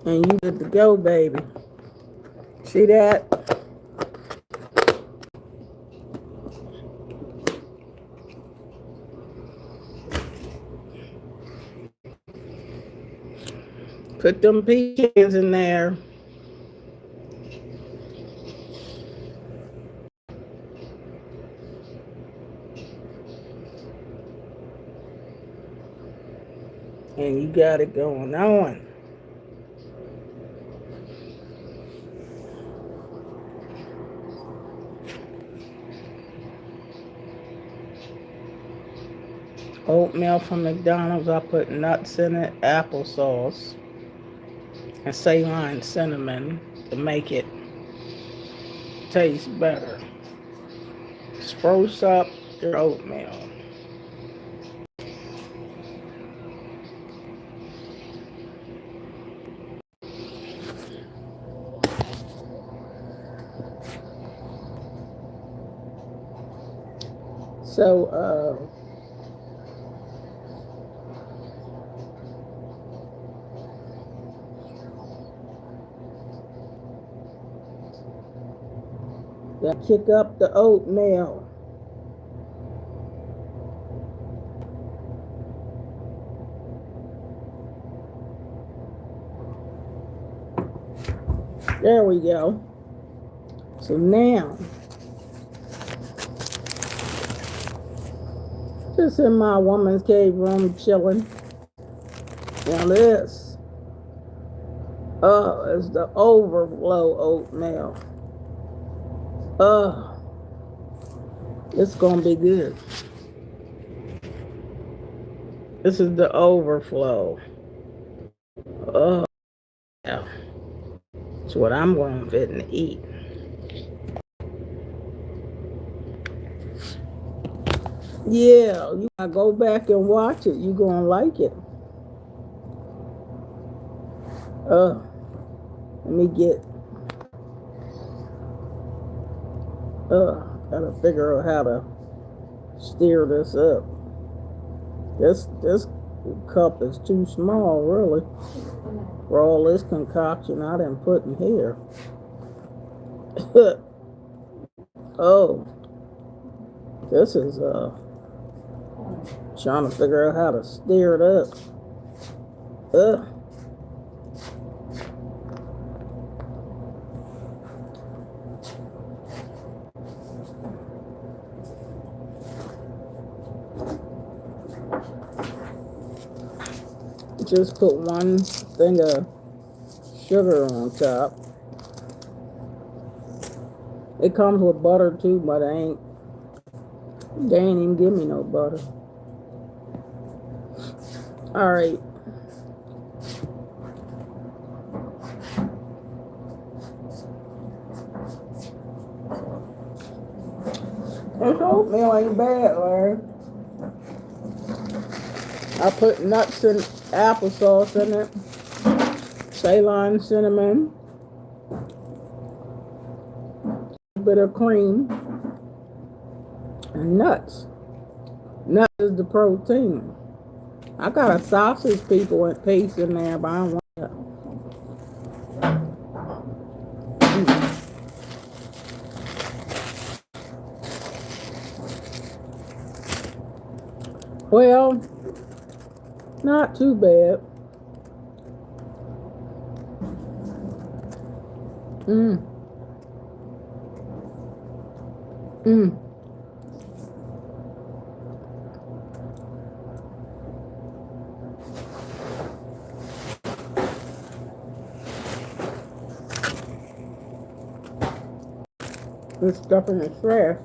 And you good to go, baby. See that? Put them pecans in there. And you got it going on. Oatmeal from McDonald's, I put nuts in it, applesauce, and Ceylon cinnamon to make it taste better. Spruce up your oatmeal. So, kick up the oatmeal. There we go. So now, just in my woman's cave room chilling. Now this, is the overflow oatmeal. It's gonna be good. This is the overflow. Yeah. It's what I'm going to fit and eat. Yeah, you gotta go back and watch it. You're gonna like it. Let me get. Gotta figure out how to stir this up. This cup is too small, really, for all this concoction I done put in here. Oh, this is trying to figure out how to stir it up. Just put one thing of sugar on top. It comes with butter too, but they ain't even give me no butter. All right. This oatmeal ain't bad, Larry. I put nuts and applesauce in it, Ceylon cinnamon, a bit of cream, and nuts. Nuts is the protein. I got a sausage piece in there, but I don't want that. Well, not too bad. This stuffing is fresh.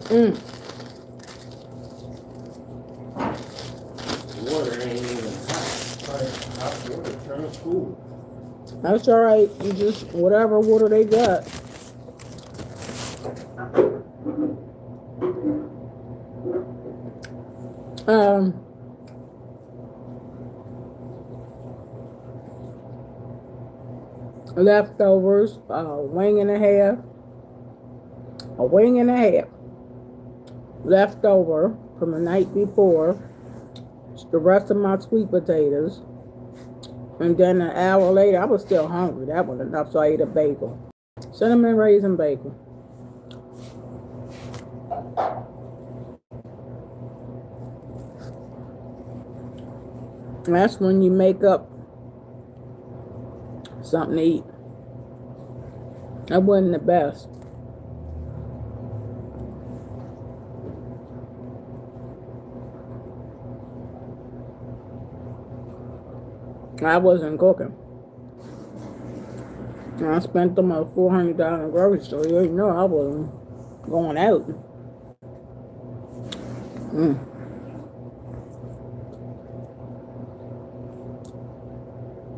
Mm. Water ain't even hot. Like, hot water turns cool. That's all right. You just whatever water they got. Um. Leftovers, a wing and a half left over from the night before. The rest of my sweet potatoes, and then an hour later, I was still hungry. That wasn't enough, so I ate a bagel, cinnamon raisin bagel. And that's when you make up something to eat. That wasn't the best. I wasn't cooking. I spent almost $400 in grocery store. You know I wasn't going out.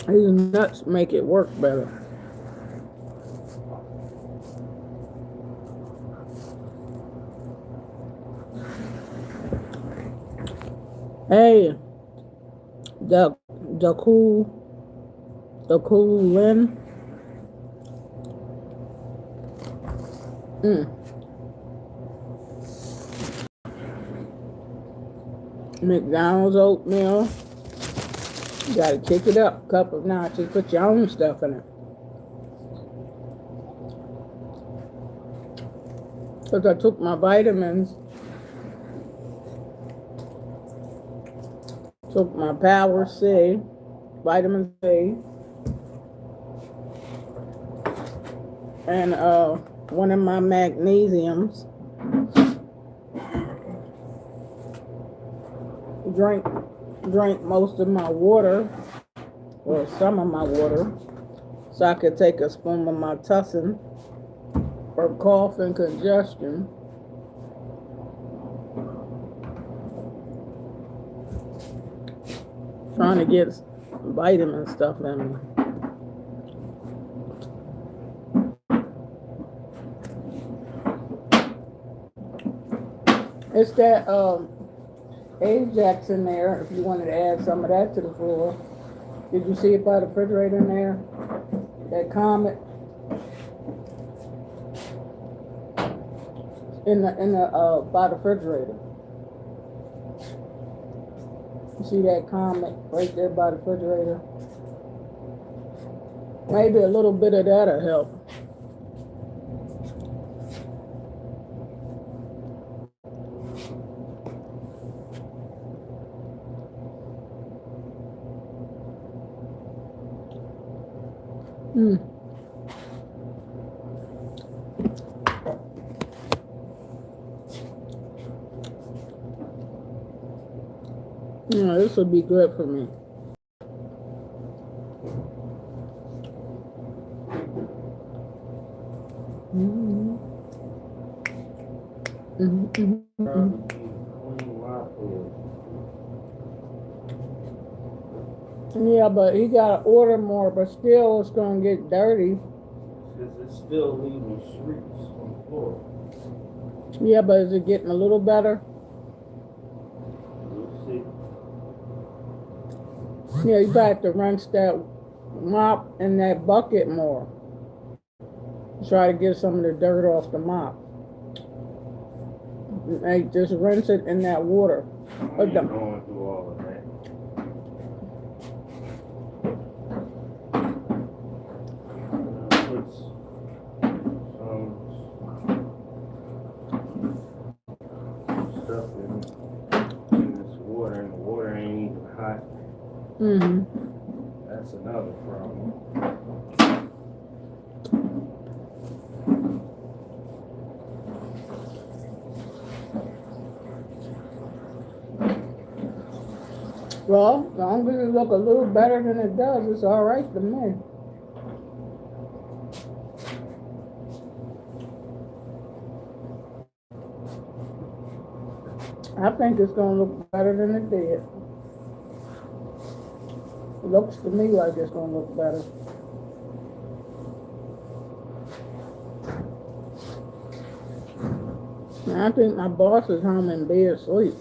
These nuts make it work better. Hey, the cool Lynn. McDonald's oatmeal. You gotta kick it up a couple of notches. Put your own stuff in it. Because I took my vitamins. Took my Power C, vitamin C, and one of my magnesiums. Drank most of my water, or some of my water, so I could take a spoon of my tussin for cough and congestion. Trying to get vitamin stuff in me. It's that Ajax in there, if you wanted to add some of that to the floor. Did you see it by the refrigerator in there? That Comet. In the by the refrigerator. You see that Comet right there by the refrigerator? Maybe a little bit of that'll help. Yeah, this will be good for me. Yeah, but he gotta order more, but still it's gonna get dirty. Because it's still leaving streaks on the floor. Yeah, but is it getting a little better? We'll see. Yeah, you got to rinse that mop in that bucket more. Try to get some of the dirt off the mop. Like, just rinse it in that water. I'm going through all of that. Put some stuff in this water, and the water ain't even hot. That's another problem. Well, as long as it look a little better than it does, it's all right to me. I think it's gonna look better than it did. It looks to me like it's gonna look better. And I think my boss is home in bed asleep.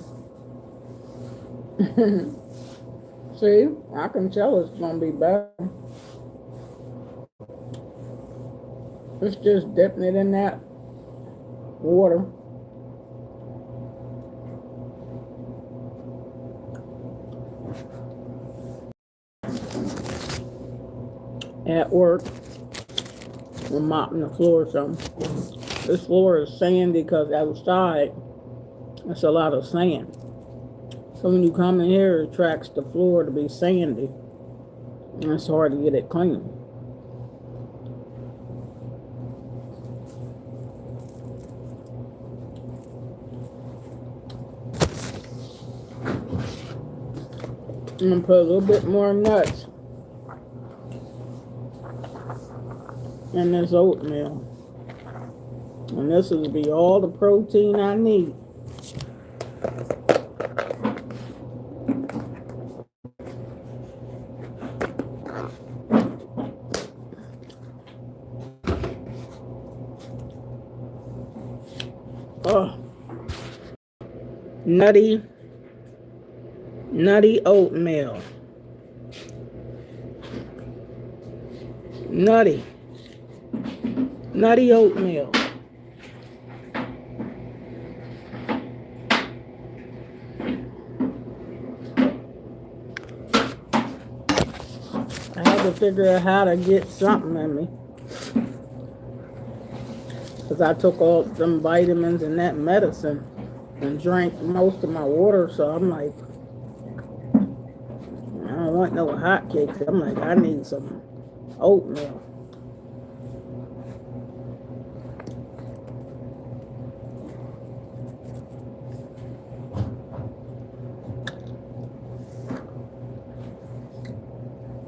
See, I can tell it's gonna be better. It's just dipping it in that water. At work, we're mopping the floor or something. This floor is sandy because outside it's a lot of sand. So when you come in here, it attracts the floor to be sandy. And it's hard to get it clean. I'm gonna put a little bit more nuts in this oatmeal. And this will be all the protein I need. Oh, nutty oatmeal. Nutty oatmeal. I had to figure out how to get something in me. Because I took all some vitamins and that medicine and drank most of my water, so I'm like, I don't want no hot cakes. I'm like, I need some oatmeal.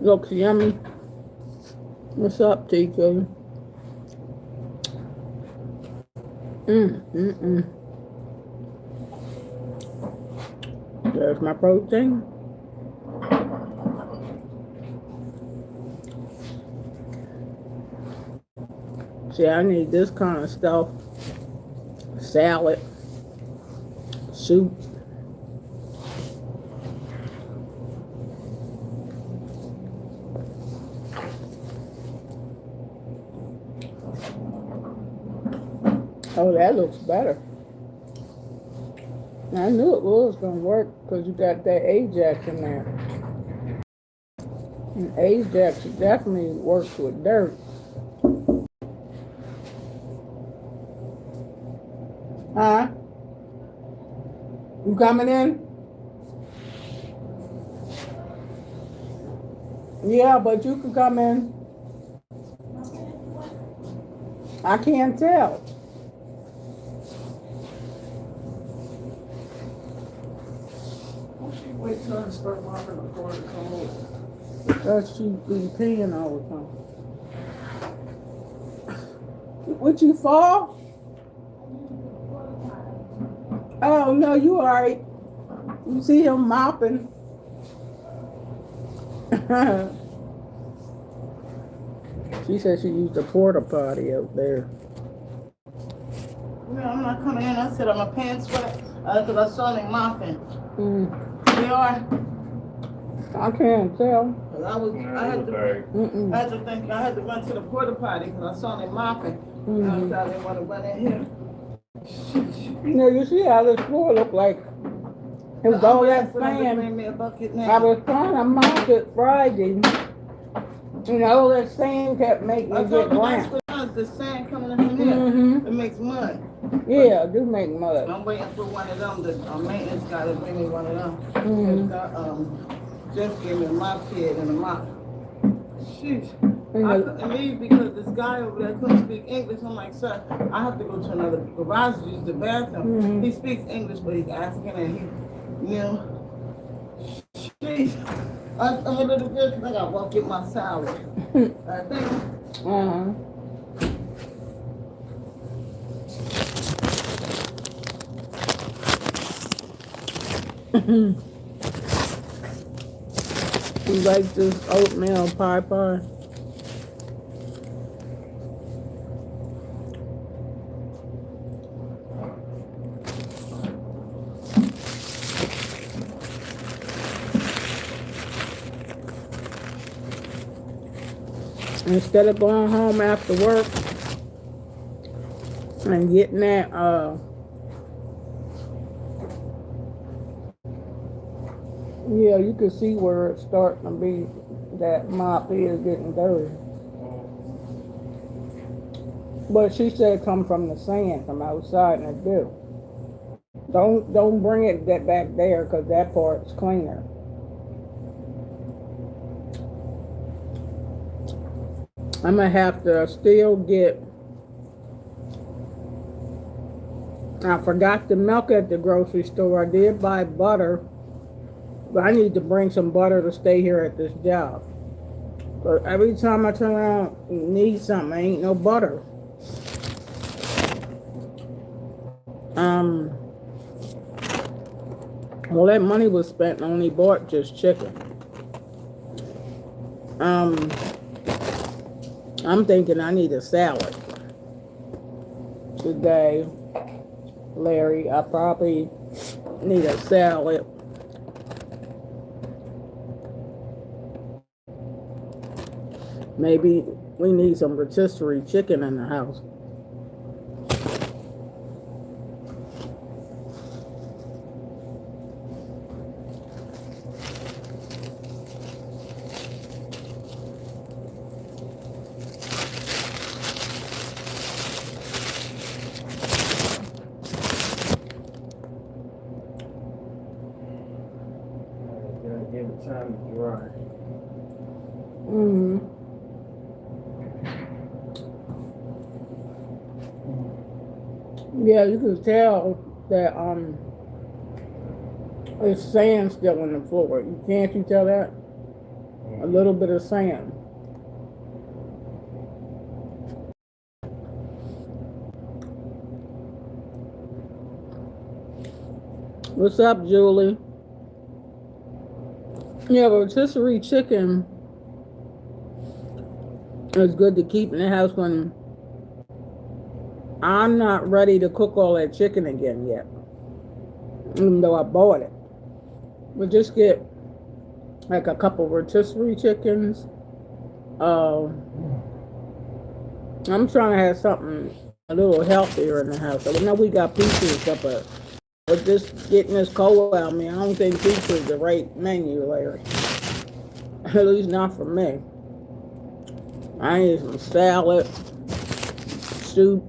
Looks yummy. What's up, TK? There's my protein. See, I need this kind of stuff. Salad, soup. Oh, that looks better. I knew it was going to work because you got that Ajax in there. And Ajax definitely works with dirt. Huh? You coming in? Yeah, but you can come in. I can't tell. Wait till I start mopping the floor to come over. Because she be peeing all the time. Would you fall? Oh, no, you all right. You see him mopping. She said she used a porta potty out there. No, I'm not coming in. I said I'm a pants sweat because I saw them mopping. They are. I can't tell. Cause I had to run to the porta potty because I saw them mopping. I thought they want to run in here. You know, you see how this floor look like it was all that sand. I was trying to mop it Friday. You know, all that sand kept making me get ground. The sand coming in here, it makes mud. Yeah, do make mud. I'm waiting for one of them. The maintenance guy to bring me one of them. Just gave me a mop kit and a mop. Sheesh. I couldn't leave because this guy over there couldn't speak English. I'm like, sir, I have to go to another garage to use the bathroom. He speaks English, but he's African and he, you know. Sheesh. I'm a little good because I got to walk get my salad. I think. You like this oatmeal pie? Instead of going home after work and getting that, yeah, you can see where it's starting to be, that mop is getting dirty. But she said it come from the sand from outside, and it do. Don't bring it that back there, because that part's cleaner. I'm gonna have to still get. I forgot the milk at the grocery store. I did buy butter, but I need to bring some butter to stay here at this job. But every time I turn around and need something, ain't no butter. Well, that money was spent and only bought just chicken. I'm thinking I need a salad today, Larry. I probably need a salad. Maybe we need some rotisserie chicken in the house. Give it time to dry. Mm-hmm. Yeah, you can tell that there's sand still on the floor. Can't you tell that? A little bit of sand. What's up, Julie? Yeah, rotisserie chicken is good to keep in the house when I'm not ready to cook all that chicken again yet, even though I bought it. But just get like a couple rotisserie chickens. I'm trying to have something a little healthier in the house. I know we got pizza and stuff, but just getting this cold out of me, I don't think pizza is the right menu, Larry. At least not for me. I need some salad, soup.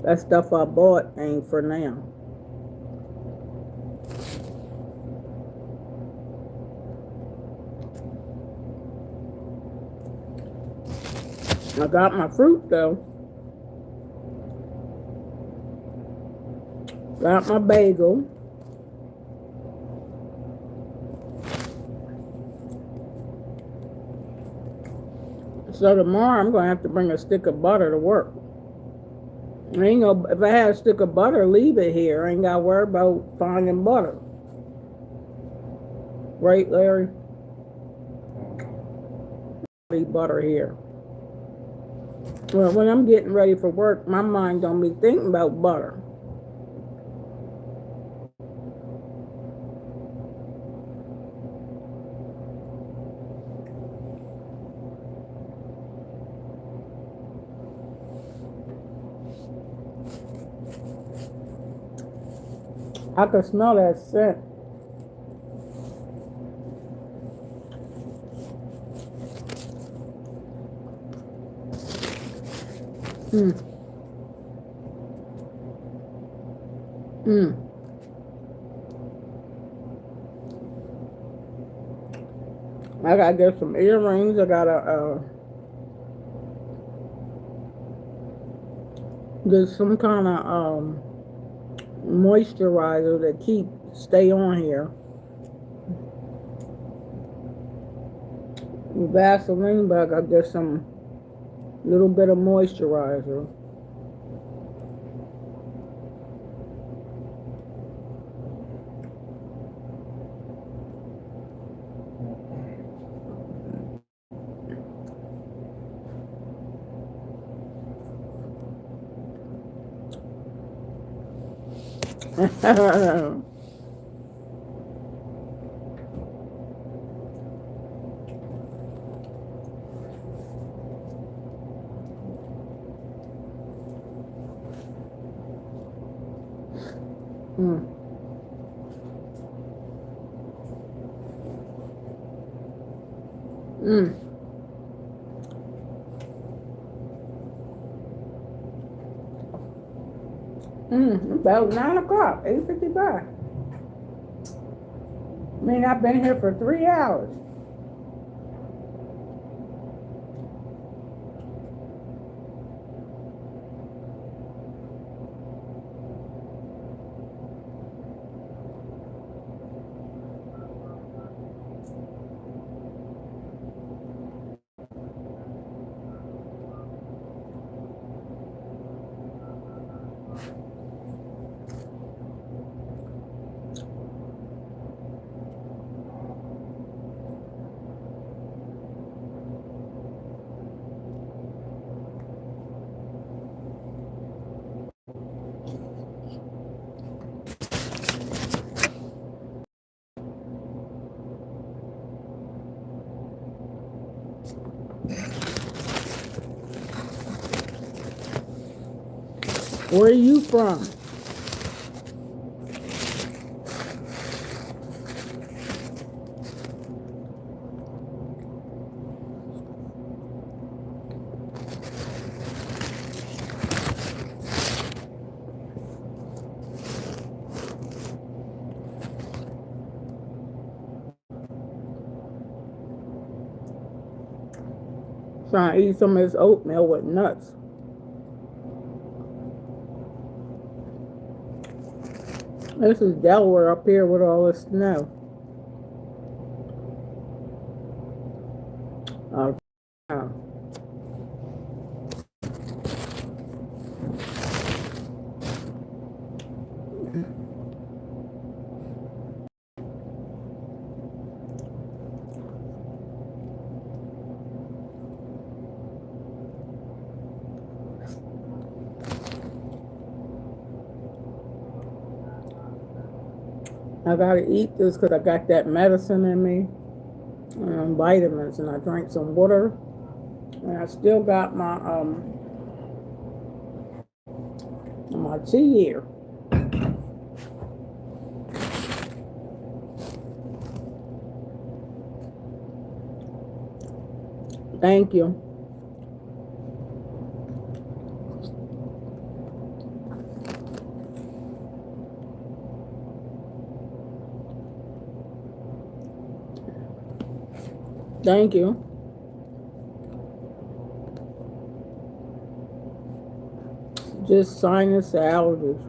That stuff I bought ain't for now. I got my fruit though. Got my bagel. So tomorrow I'm gonna have to bring a stick of butter to work. I ain't gonna, if I had a stick of butter, leave it here. I ain't gotta worry about finding butter. Right, Larry? Leave butter here. Well, when I'm getting ready for work, my mind don't be thinking about butter. I can smell that scent. I gotta get some earrings. I gotta get some kind of moisturizer that stay on here. Vaseline, but I gotta get some little bit of moisturizer. Mm. Mm. About 9 o'clock, 8:55. I mean, I've been here for 3 hours. Where are you from? Trying to eat some of this oatmeal with nuts. This is Delaware up here with all this snow. Oh, wow. I gotta eat this because I got that medicine in me and vitamins, and I drank some water, and I still got my tea here. Thank you. Thank you. Just sinus allergies.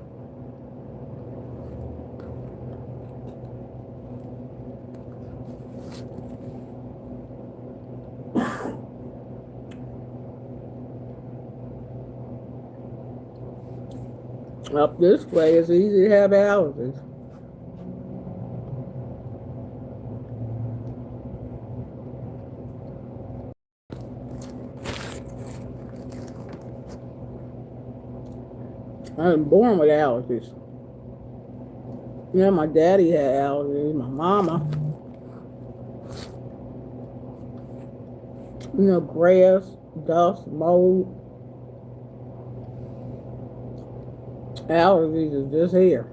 Up this way, it's easy to have allergies. I was born with allergies. Yeah, my daddy had allergies, my mama. You know, grass, dust, mold. Allergies is just here.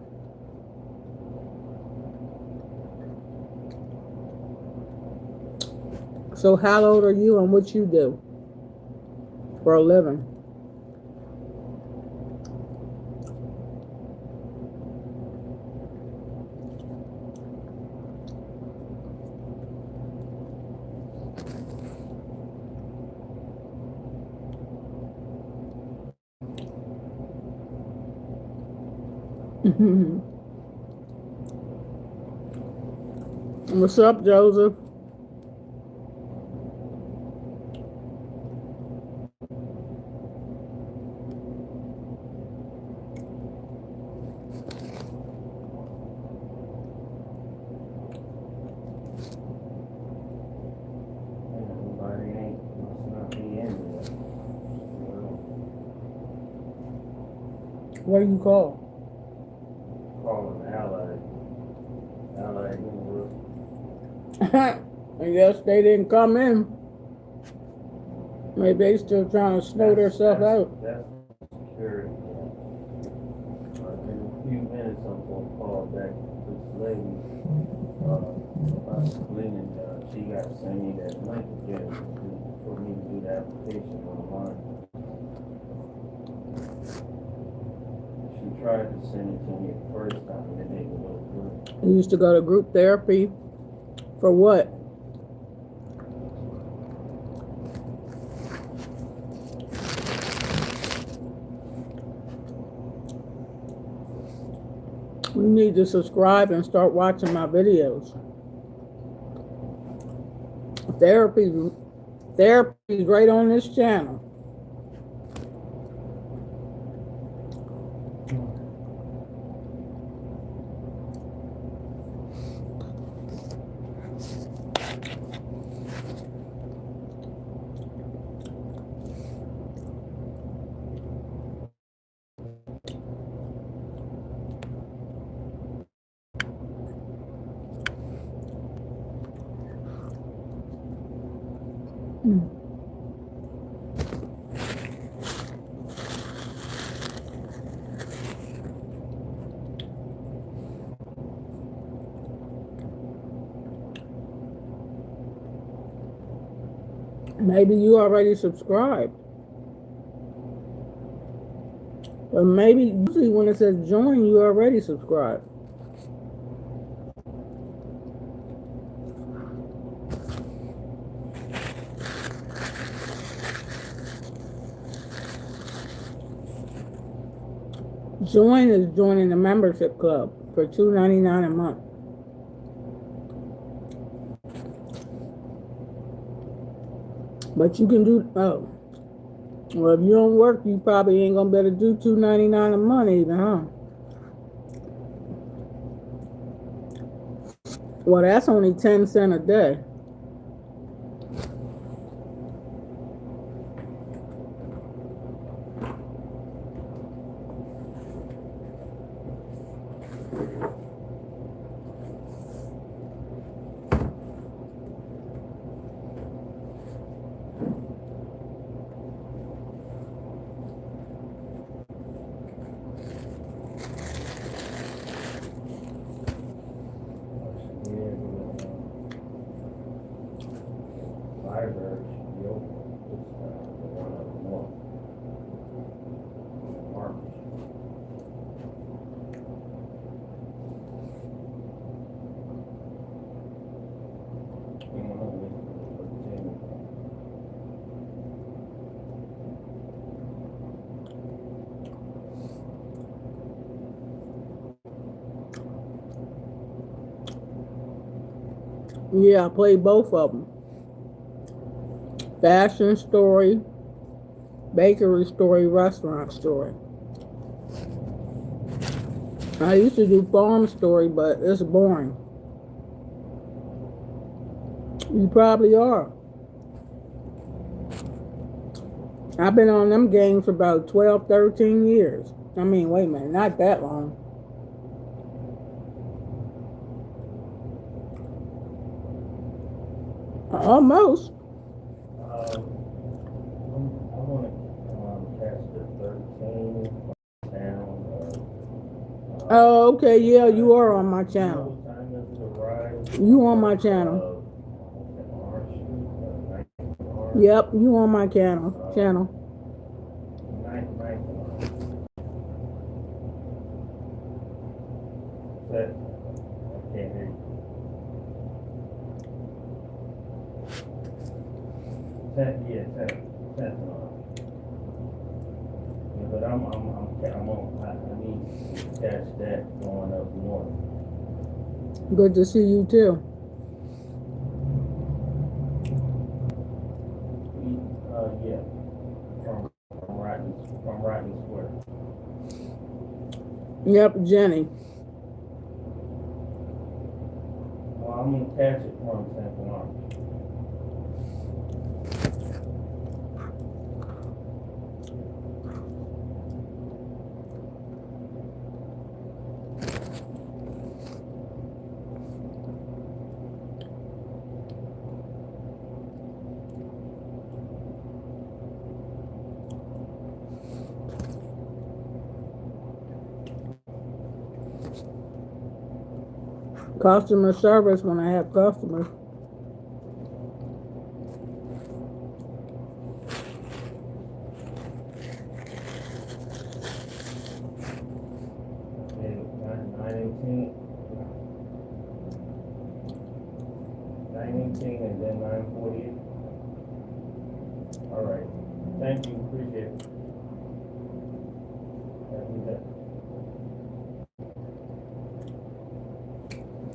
So how old are you and what you do for a living? What's up, Joseph? Everybody ain't, must not be in there. What do you call? calling Allied. Allied Universal. I guess they didn't come in. Maybe they still trying to snow themselves out. That's security. In a few minutes, I'm gonna call back this lady. About cleaning. She got to send me that link again for me to do the application online. She tried to send it to me the first time and it didn't go through. You used to go to group therapy for what? You need to subscribe and start watching my videos. Therapy is right on this channel. Maybe you already subscribed. Or maybe usually when it says join, you already subscribed. Join is joining the membership club for $2.99 a month. But you can do, oh, well, if you don't work, you probably ain't gonna be able to do $2.99 a month even, huh? Well, that's only 10 cents a day. Library should be open this time, the one up north. Market. We want to wait for the 10. Yeah, I played both of them. Fashion story, bakery story, restaurant story. I used to do farm story, but it's boring. You probably are. I've been on them games for about 12, 13 years. I mean, wait a minute, not that long. Almost. I want to catch the 13 down. Oh, okay, yeah, you are on my channel. You on my channel. Yep, you on my channel. Ten. Yeah, but I need to catch that going up north. Good to see you too. Yeah, from Rodney Square. Yep, Jenny. Well, I'm gonna catch it from Central Arms. Customer service when I have customers. And 9:18. 9:18 and then 9:48. All right. Thank you. Appreciate it. Have a good day.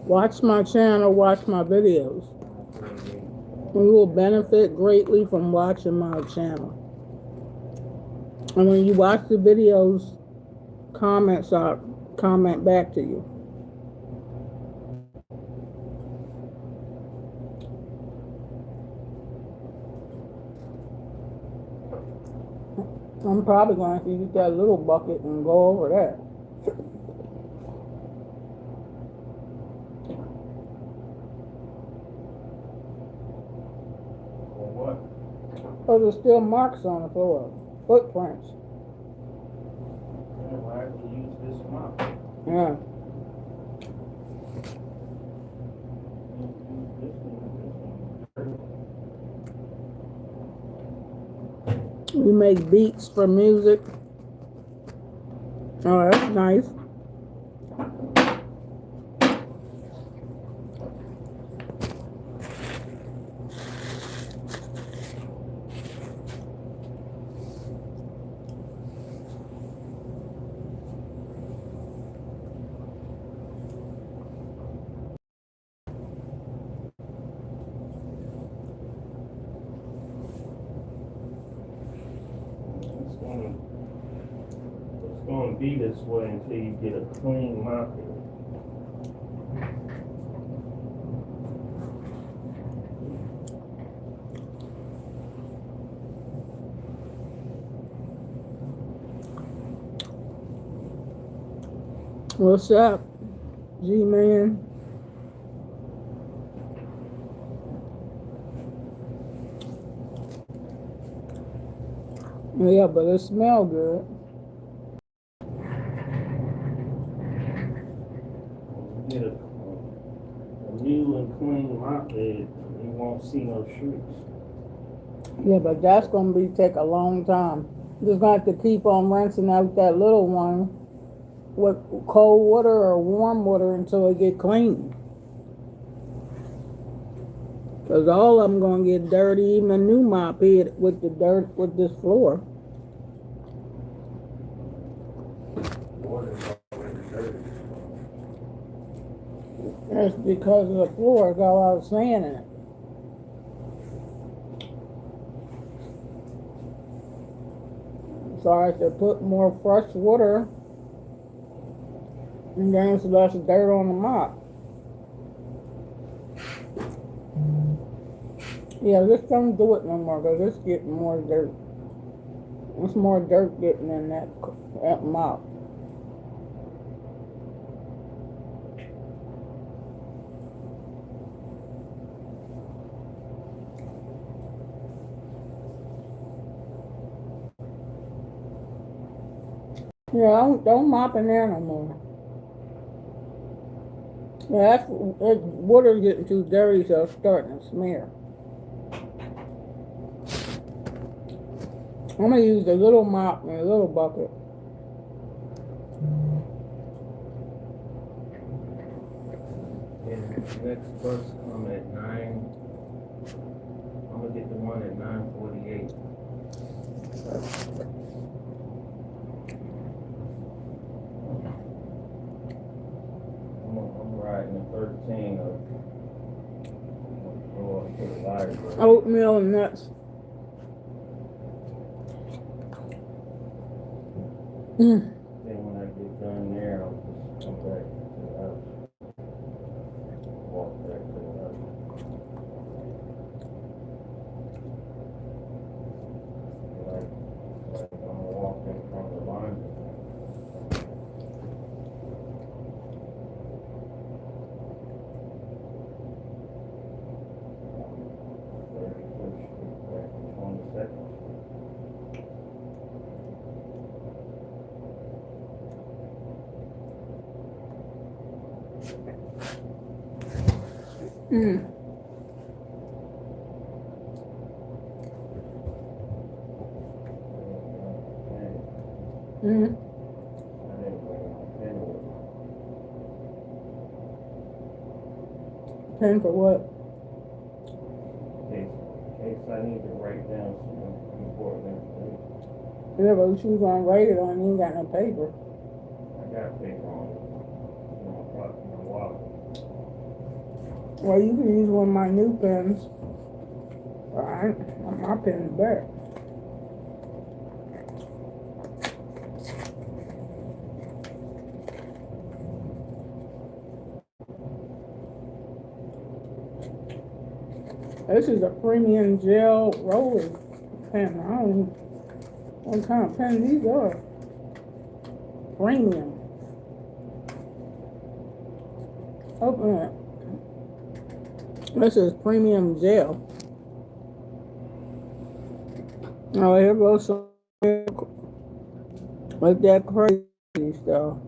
Watch my channel, watch my videos. 9:48. You will benefit greatly from watching my channel. And when you watch the videos, comment back to you. I'm probably going to use that little bucket and go over that. For what? Oh, there's still marks on the floor. Footprints. Why do we use this mop? Yeah. You make beats for music. Oh, that's nice. It's going to be this way until you get a clean mop. What's up, G-Man? Yeah, but it smells good. Get a new and clean mop head, you won't see no streaks. Yeah, but that's gonna take a long time. Just gonna have to keep on rinsing out that little one with cold water or warm water until it get clean. Cause all of them gonna get dirty, even a new mop head with the dirt with this floor. Water's already dirty. That's because the floor got a lot of sand in it. So I have to put more fresh water and then it's less dirt on the mop. Yeah, just don't do it no more because it's getting more dirt. It's more dirt getting in that mop. Yeah, don't mop in there no more. Yeah, water's getting too dirty, so it's starting to smear. I'm gonna use a little mop and a little bucket. And next bus come at 9. I'm gonna get the one at 9:48. I'm riding the 13 of go up to the library. Oatmeal and nuts. Then when I get done there, I'll just come back to the house. Walk back to the house. Like I'm walking from the laundry. Back to 22nd. Mm. Mm. Pen for what? In case I need to write down some important information. Yeah, but she was gonna write it on. You ain't got no paper. I got paper on it. In my wallet. Well, you can use one of my new pens. Alright, my pen is back. This is a premium gel roller pen. I don't know what kind of pen these are. Premium. Open it. This is premium gel. Oh, here goes some with that crazy stuff.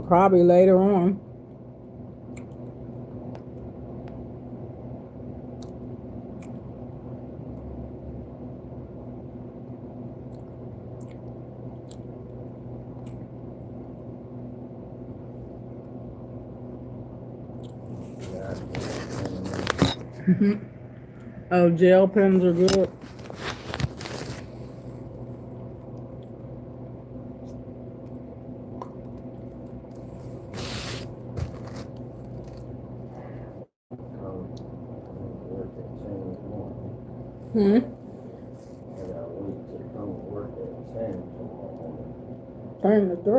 Probably later on. Oh, gel pens are good. Hmm. Turn to 3.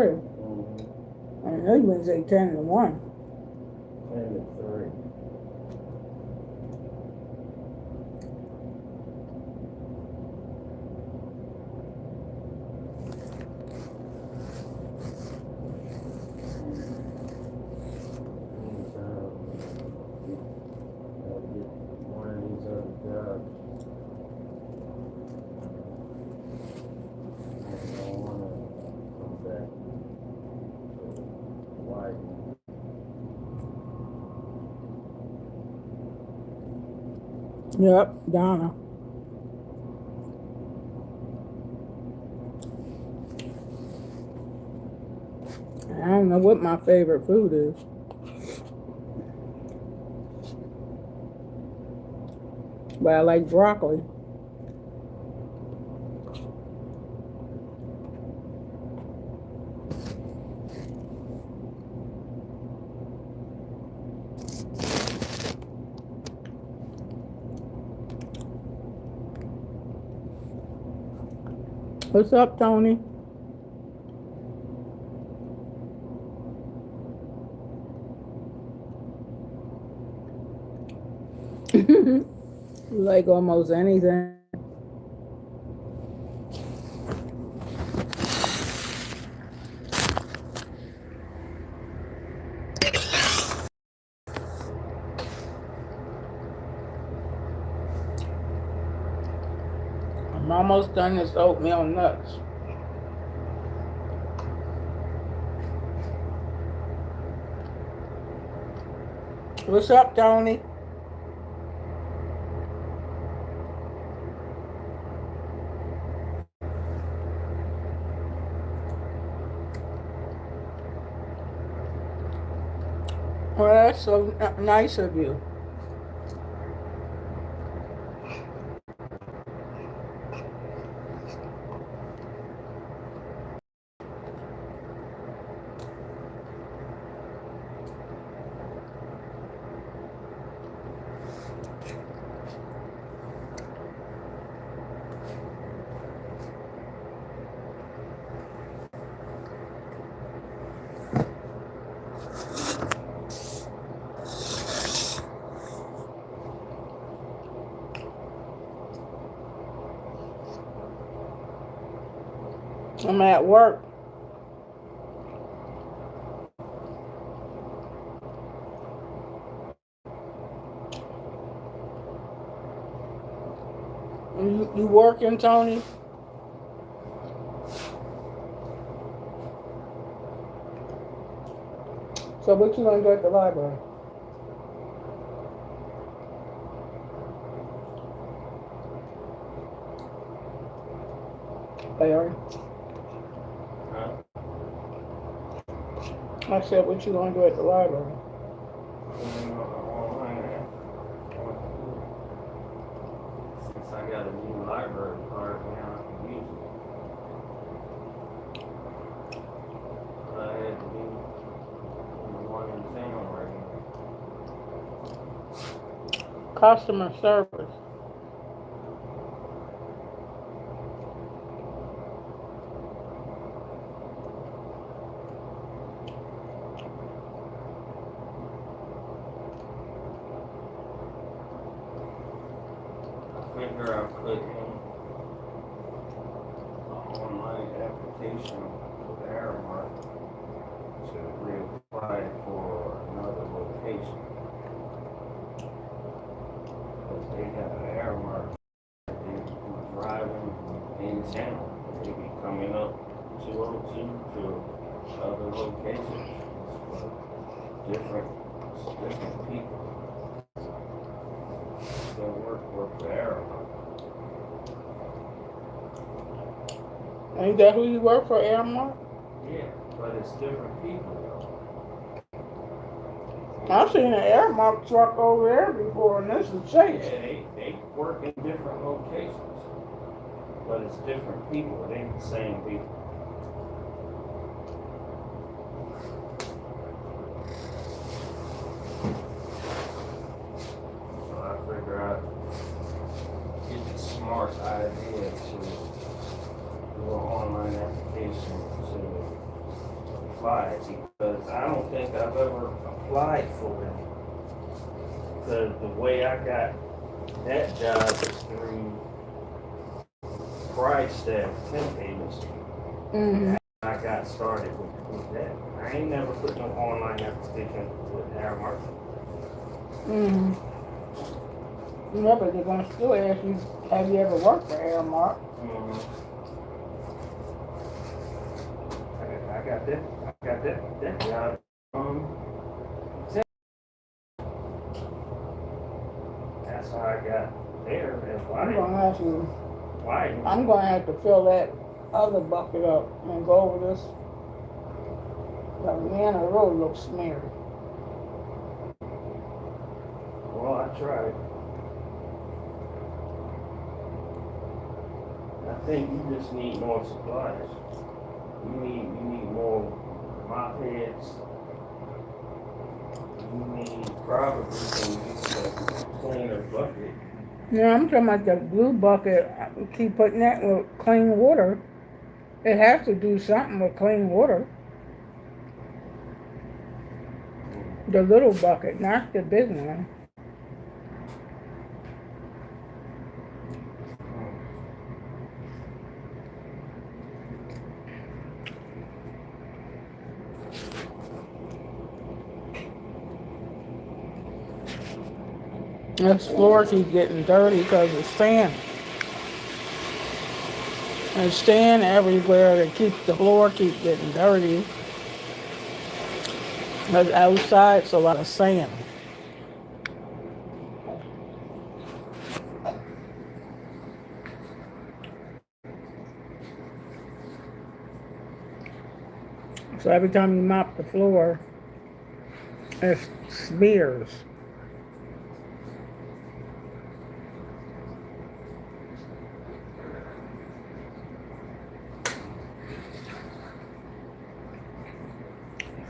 I know you wouldn't say 10 to 1. 10 to 3. One of these other jobs. I don't want to come back to Wyden. Yep, Donna. I don't know what my favorite food is. But I like broccoli. What's up, Tony? You like almost anything. I'm almost done this oatmeal nuts. What's up, Tony? Well, that's so nice of you. I'm at work. You working, Tony? So what you gonna do at the library? Larry? Huh? I said, what you gonna do at the library? Online app. Since I got a new library card now, I can use it. But I had to do the one in town right now. Customer service. I figure I'll put in an online application with Aramark to reapply for another location. Because they got an Aramark that they be driving in town. They be coming up 202 to other locations for different people. Still work for Aramark. Ain't that who you work for, Airmark? Yeah, but it's different people though. I've seen an Airmark truck over there before, and this is Yeah, Chase. they work in different locations, but it's different people. It ain't the same people. So I figure out it's a smart idea to do an online application to apply, because I don't think I've ever applied for it. Because the way I got that job is through Price Staff Temp Agency. Mm-hmm. I got started with that. I ain't never put no online application with Aramark. Mm-hmm. Yeah, but they're gonna still ask you, have you ever worked for Airmark? I got that job. That's how I got there. And I'm gonna ask you, why? I'm gonna have to fill that other bucket up and go over this. The man of the road looks smeary. Well, I tried. I think you just need more supplies. You need more mop heads. You need probably some cleaner bucket. Yeah, I'm talking about the blue bucket. I keep putting that with clean water. It has to do something with clean water. The little bucket, not the big one. This floor keeps getting dirty because of sand. There's sand everywhere that keeps the floor keep getting dirty. But outside, it's a lot of sand. So every time you mop the floor, It's smears.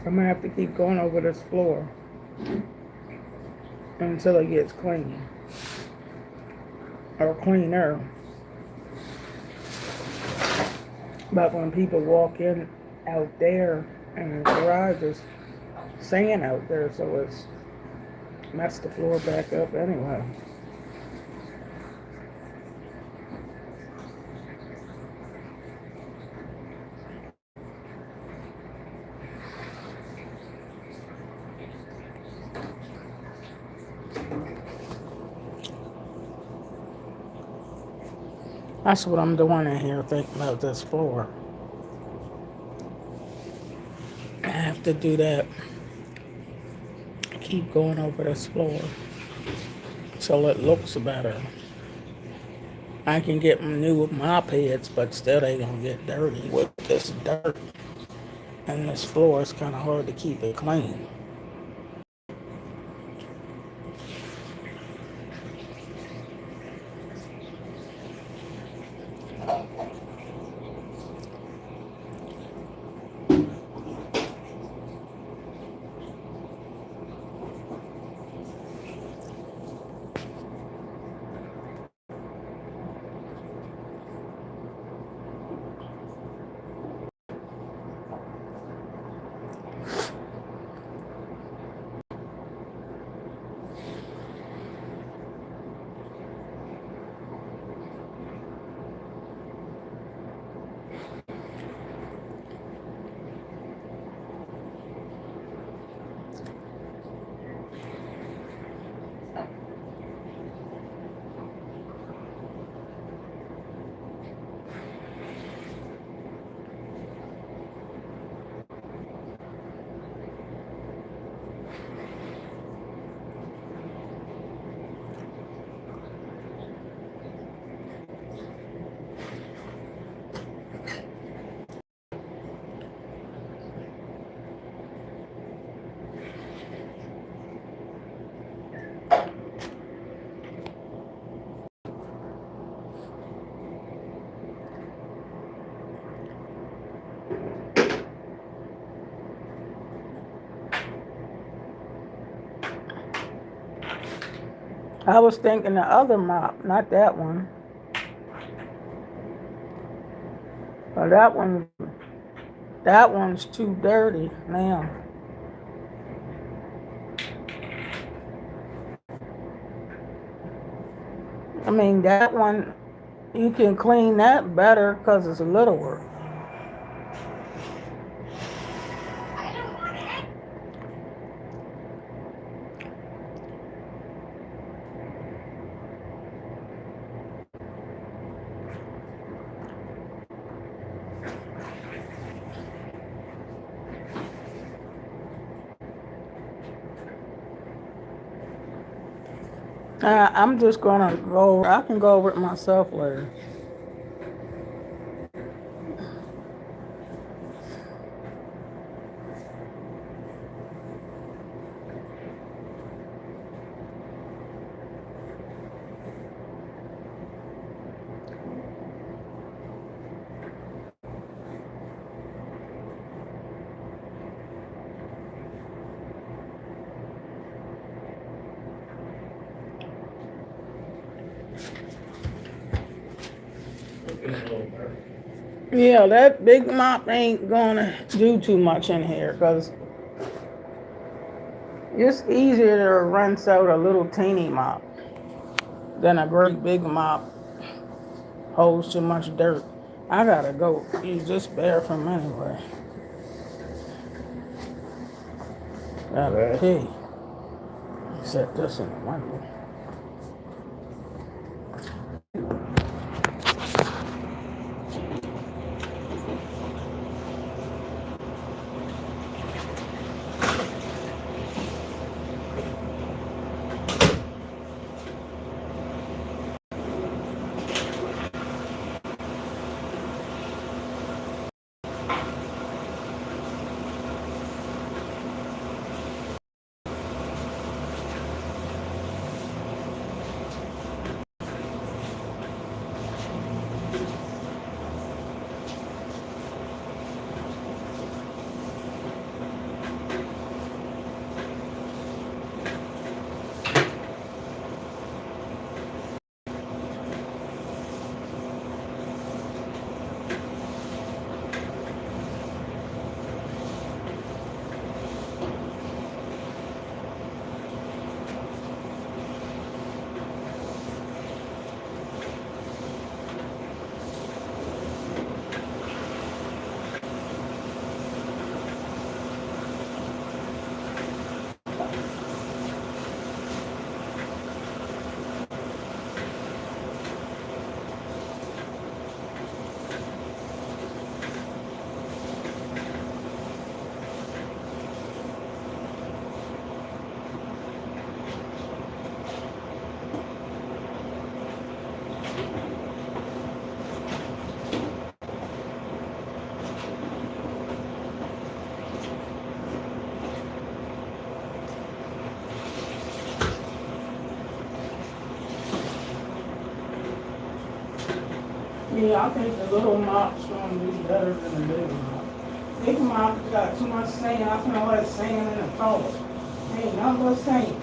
I'm gonna have to keep going over this floor until it gets clean. Or cleaner. But when people walk in out there and the garage is sand out there, so it's messed the floor back up anyway. That's what I'm doing in here, thinking about this floor. I have to do that. Keep going over this floor till it looks better. I can get new mop heads, but still they gonna get dirty with this dirt. And this floor is kind of hard to keep it clean. I was thinking the other mop, not that one. But that one's too dirty now. I mean, that one, you can clean that better because it's littler. I'm just gonna go. I can go over it myself later. Yeah, that big mop ain't gonna do too much in here because it's easier to rinse out a little teeny mop than a great big mop holds too much dirt. I gotta go use this bathroom anyway. Gotta pee. Set this in the window. Yeah, I think the little mop's gonna be better than the big mop. Big mop got too much sand. I smell like sand in the toilet. Ain't nothing but sand.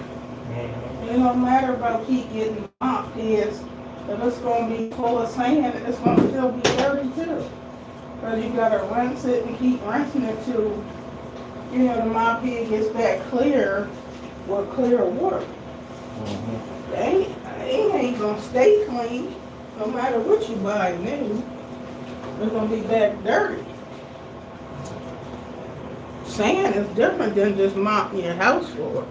Mhm. It don't matter about keep getting mop heads. If it's gonna be full of sand, it's gonna still be dirty too. Cause you gotta rinse it and keep rinsing it till, you know, the mop head gets back clear with clear water. Mhm. It ain't gonna stay clean, no matter what you buy new. It's gonna be back dirty. Sand is different than just mopping your house floor.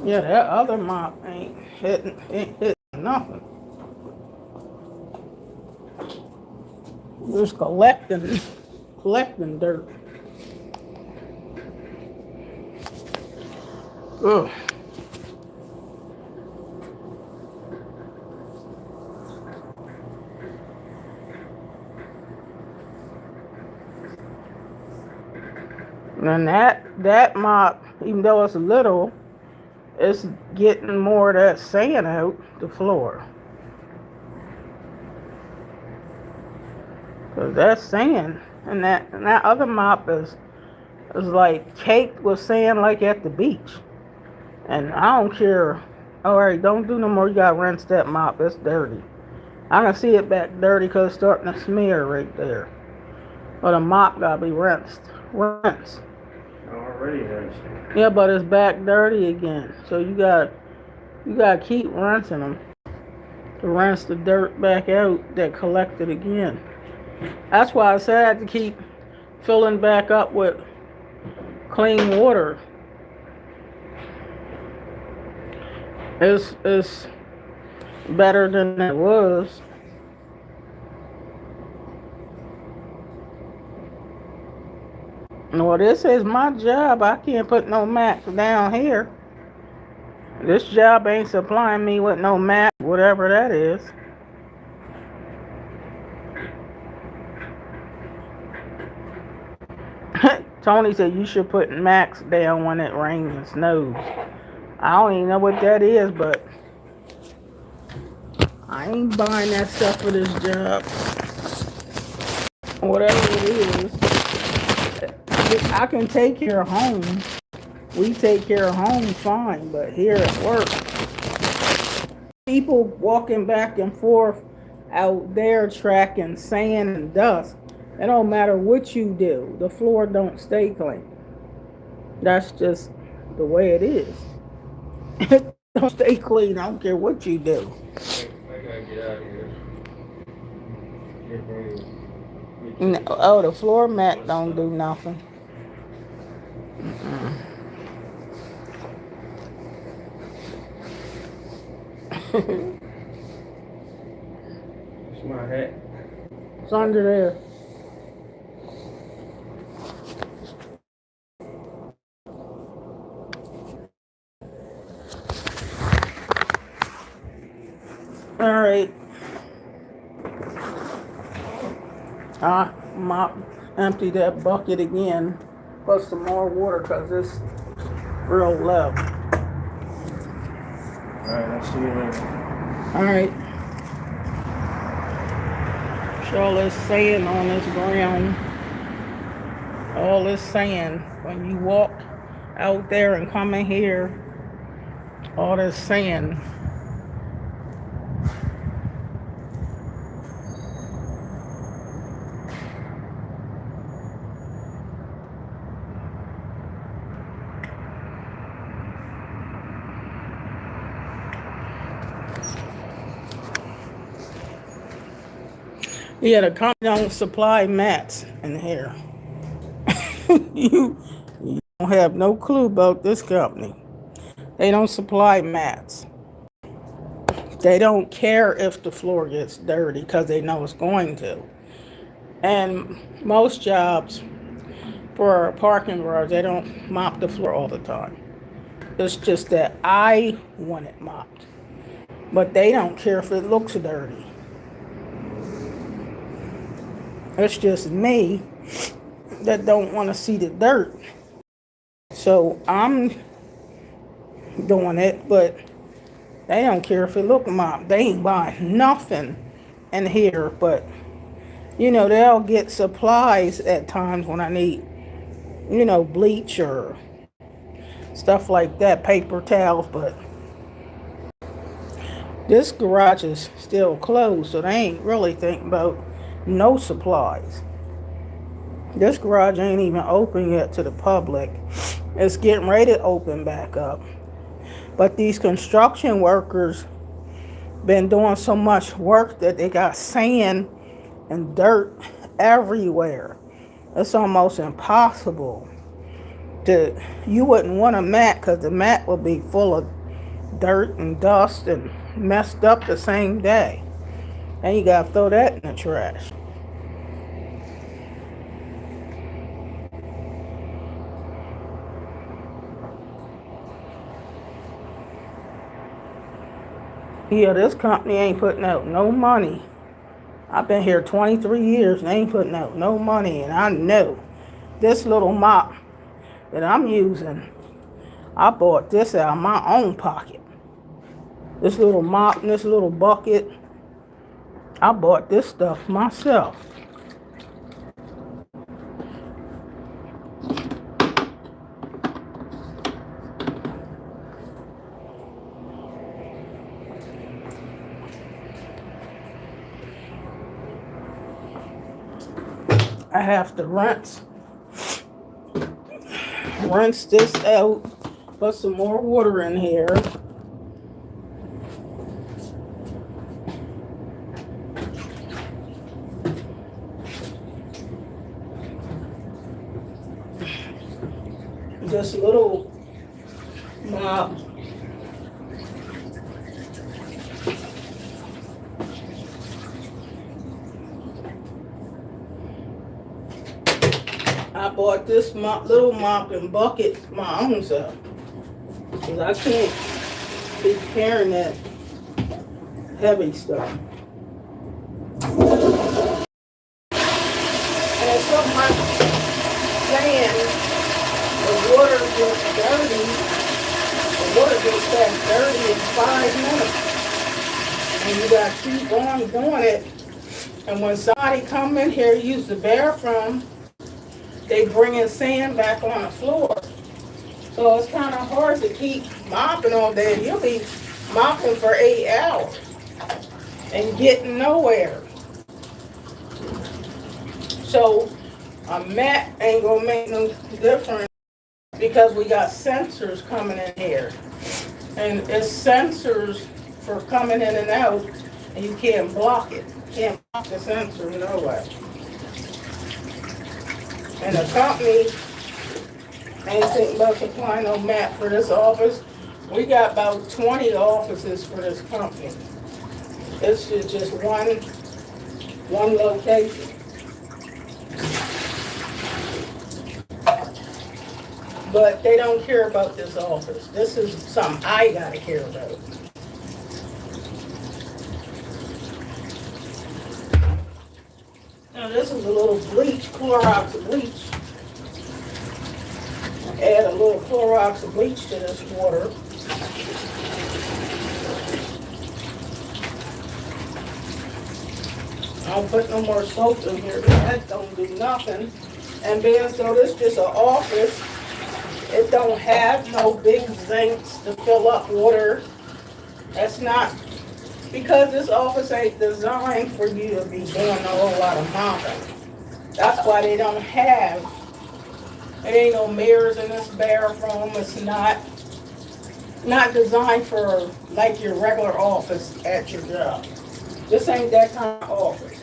Yeah, that other mop ain't hitting nothing. Just collecting dirt. Ugh. And that mop, even though it's little, it's getting more of that sand out the floor. Cause that's sand, and that other mop is like caked with sand, like at the beach. And I don't care. All right, don't do no more. You gotta rinse that mop. It's dirty. I can see it back dirty because it's starting to smear right there. But the mop gotta be rinsed. Rinse. Already rinsed it. Yeah, but it's back dirty again. So you gotta keep rinsing them to rinse the dirt back out that collected again. That's why I said I had to keep filling back up with clean water. It's better than it was. Well, this is my job. I can't put no max down here. This job ain't supplying me with no max, whatever that is. Tony said you should put max down when it rains and snows. I don't even know what that is, but I ain't buying that stuff for this job. Whatever it is, I can take care of home. We take care of home fine, but here at work, people walking back and forth out there tracking sand and dust. It don't matter what you do, the floor don't stay clean. That's just the way it is. It don't stay clean. I don't care what you do. I gotta get out of here. Get ready. Oh, the floor mat don't do nothing. It's my hat. It's under there. All right. Mop, empty that bucket again. Put some more water because it's real low. Alright, I'll see you later. All right. Show all this sand on this ground. All this sand. When you walk out there and come in here, all this sand. Yeah, the company don't supply mats in here. you don't have no clue about this company. They don't supply mats. They don't care if the floor gets dirty because they know it's going to. And most jobs for a parking garage, they don't mop the floor all the time. It's just that I want it mopped. But they don't care if it looks dirty. It's just me that don't want to see the dirt. So I'm doing it, but they don't care if it look mop. They ain't buying nothing in here, but you know, they'll get supplies at times when I need, you know, bleach or stuff like that, paper towels, but this garage is still closed, so they ain't really thinking about no supplies. This garage ain't even open yet to the public. It's getting ready to open back up. But these construction workers been doing so much work that they got sand and dirt everywhere. It's almost impossible to, you wouldn't want a mat because the mat will be full of dirt and dust and messed up the same day. And you gotta throw that in the trash. Yeah, this company ain't putting out no money. I've been here 23 years and they ain't putting out no money. And I know this little mop that I'm using, I bought this out of my own pocket. This little mop and this little bucket, I bought this stuff myself. I have to rinse this out, put some more water in here. This little mop I bought this little mop and bucket my own self. Because I can't be carrying that heavy stuff. And it's so much sand, the water gets dirty. The water gets that dirty in 5 minutes. And you gotta keep on doing it. And when somebody come in here use the bathroom, they bringing sand back on the floor. So it's kind of hard to keep mopping all day. You'll be mopping for 8 hours and getting nowhere. So a mat ain't gonna make no difference because we got sensors coming in here. And it's sensors for coming in and out, and you can't block it. You can't block the sensor no way. And the company ain't thinking about supplying no mat for this office. We got about 20 offices for this company. This is just one location. But they don't care about this office. This is something I gotta care about. Now this is a little bleach, Clorox bleach. Add a little Clorox bleach to this water. I don't put no more soap in here, but that don't do nothing. And being as though this is just an office, it don't have no big sinks to fill up water. That's not, because this office ain't designed for you to be doing a whole lot of mopping. That's why they don't have, there ain't no mirrors in this bathroom. It's not designed for like your regular office at your job. This ain't that kind of office.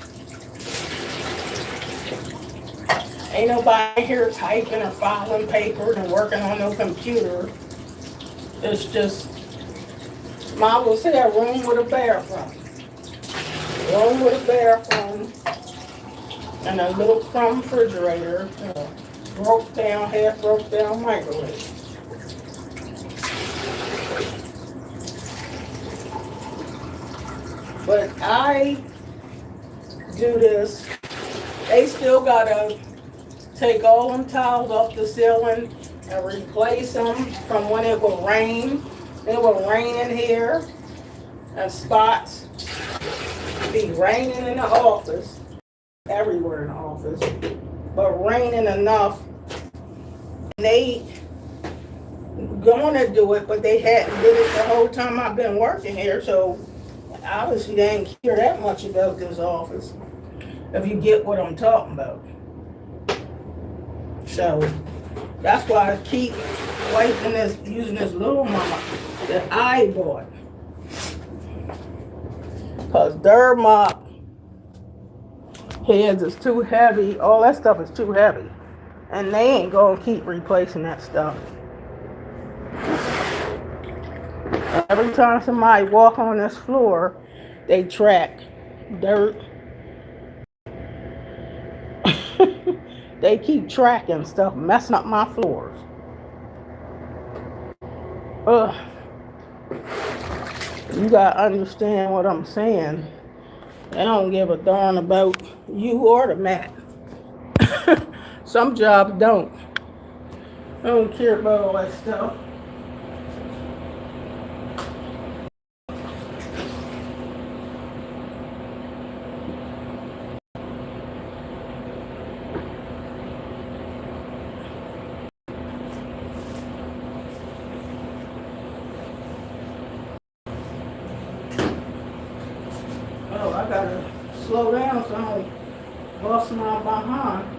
Ain't nobody here typing or filing papers and working on no computer. It's just, might as well say a room with a bathroom. Room with a bathroom and a little crumb refrigerator, half broke down microwave. But I do this. They still gotta take all them tiles off the ceiling and replace them from when it would rain. It would rain in here and spots. Be raining in the office, everywhere in the office, but raining enough. And they going to do it, but they hadn't did it the whole time I've been working here, so obviously they didn't care that much about this office, if you get what I'm talking about. So that's why I keep wiping this, using this little mop that I bought. Because their mop heads is too heavy. All that stuff is too heavy. And they ain't gonna keep replacing that stuff. Every time somebody walk on this floor, they track dirt. They keep tracking stuff, messing up my floors. Ugh. You gotta understand what I'm saying. They don't give a darn about you or the mat. Some jobs don't. I don't care about all that stuff. Oh, I gotta slow down so I don't bust my behind.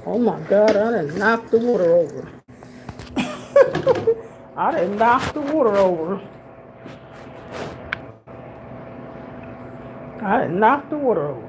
Oh my God, I done knocked the water over. I done knocked the water over. I done knocked the water over.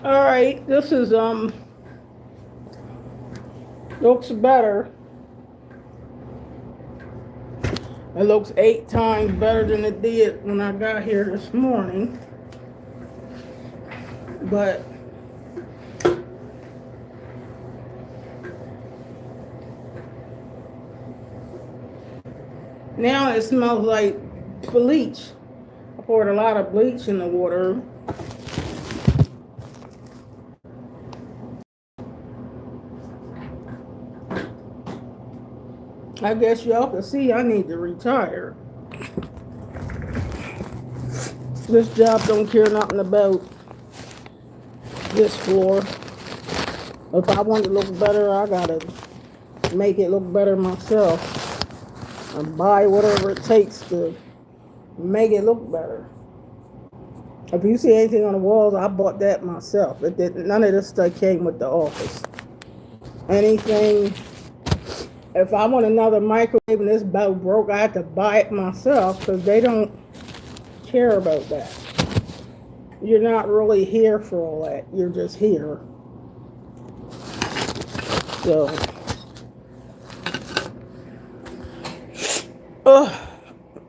All right, this is looks better. It looks 8 times better than it did when I got here this morning. But now it smells like bleach. I poured a lot of bleach in the water. I guess y'all can see I need to retire. This job don't care nothing about this floor. If I want to look better, I gotta make it look better myself and buy whatever it takes to make it look better. If you see anything on the walls, I bought that myself. None of this stuff came with the office. Anything, if I want another microwave and this about broke, I have to buy it myself because they don't care about that. You're not really here for all that. You're just here. So,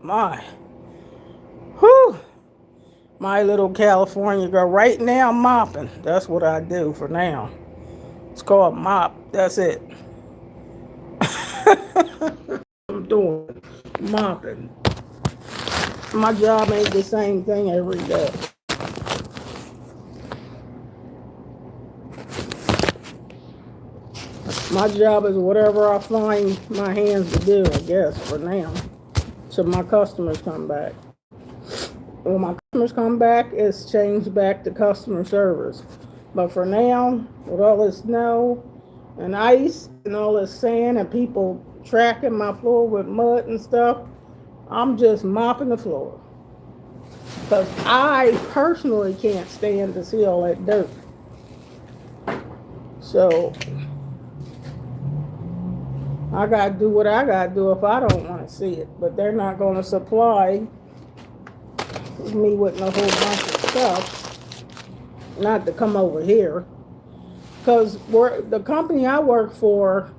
my. Whew. My little California girl. Right now, mopping. That's what I do for now. It's called mop. That's it. I'm doing mopping. My job ain't the same thing every day. My job is whatever I find my hands to do, I guess, for now. Till my customers come back. When my customers come back, it's changed back to customer service. But for now, with all this snow and ice and all this sand and people tracking my floor with mud and stuff, I'm just mopping the floor. Because I personally can't stand to see all that dirt. So I gotta do what I gotta do if I don't want to see it. But they're not gonna supply me with a whole bunch of stuff. Not to come over here. Because the company I work for,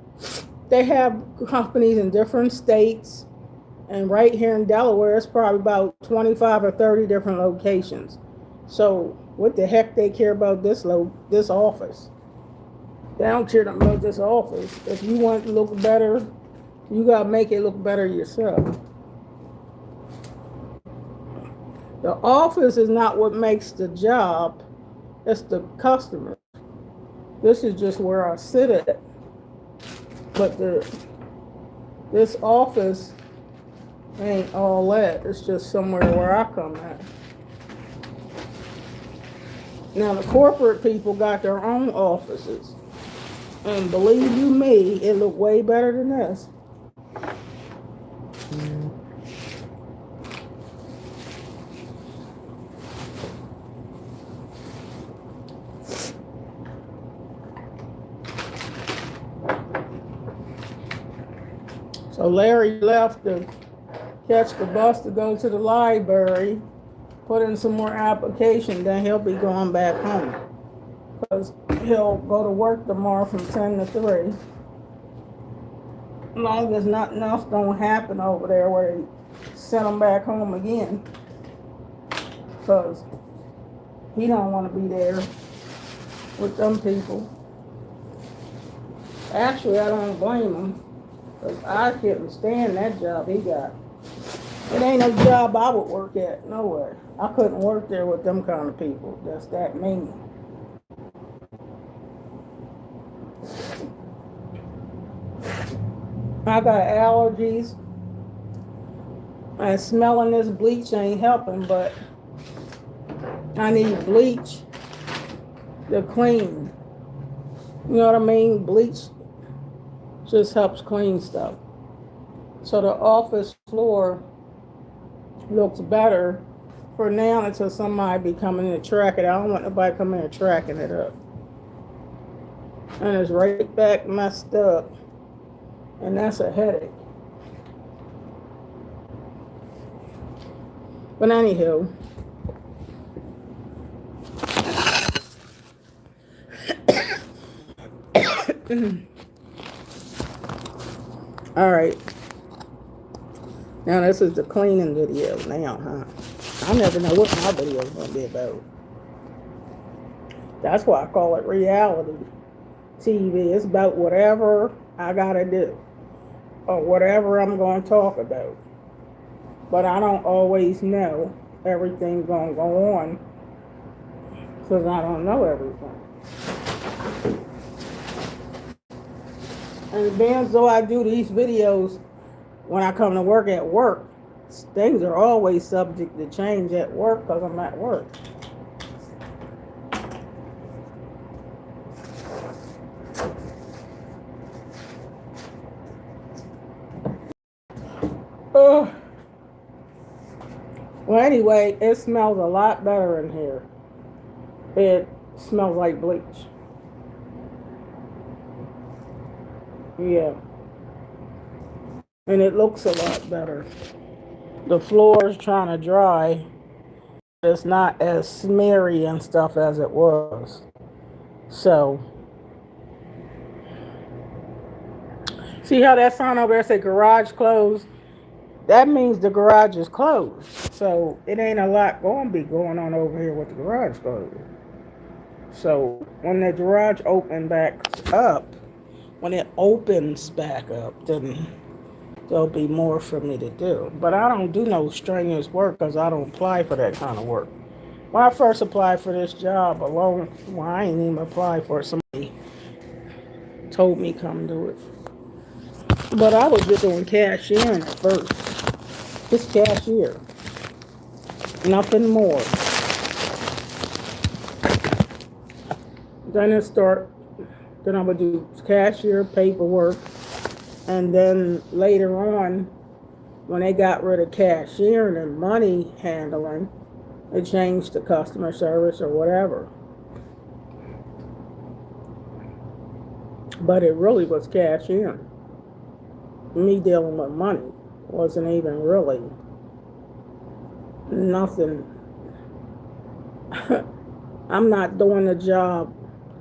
they have companies in different states. And right here in Delaware, it's probably about 25 or 30 different locations. So what the heck they care about this office? They don't care about this office. If you want to look better, you gotta make it look better yourself. The office is not what makes the job, it's the customer. This is just where I sit at. But this office ain't all that. It's just somewhere where I come at. Now the corporate people got their own offices. And believe you me, it looked way better than this. So Larry left to catch the bus to go to the library, put in some more application, then he'll be going back home. Because he'll go to work tomorrow from 10 to 3. As long as nothing else don't happen over there where they send him back home again. Because he don't want to be there with them people. Actually, I don't blame him. Because I couldn't stand that job he got. It ain't a job I would work at, nowhere. I couldn't work there with them kind of people. That's that mean. I got allergies. And smelling this bleach ain't helping, but I need bleach to clean. You know what I mean? Bleach just helps clean stuff. So the office floor looks better for now until somebody be coming in to track it. I don't want nobody coming in and tracking it up. And it's right back messed up. And that's a headache. But anywho, All right. Now this is the cleaning video now, huh? I never know what my video is gonna be about. That's why I call it reality TV. It's about whatever I gotta do or whatever I'm gonna talk about. But I don't always know everything's gonna go on because I don't know everything. And being so I do these videos when I come to work at work, things are always subject to change at work because I'm at work. Well, anyway, it smells a lot better in here. It smells like bleach. Yeah. And it looks a lot better. The floor is trying to dry. It's not as smeary and stuff as it was. So, see how that sign over there say garage closed? That means the garage is closed. So it ain't a lot going to be going on over here with the garage closed. So when the garage opens back up, then there'll be more for me to do. But I don't do no strenuous work because I don't apply for that kind of work. When I first applied for this job I ain't even applied for it. Somebody told me come do it. But I was just doing cashiering at first. Just cashier. Nothing more. Then I would do cashier paperwork. And then later on, when they got rid of cashiering and money handling, it changed to customer service or whatever. But it really was cashiering. Me dealing with money wasn't even really nothing. I'm not doing the job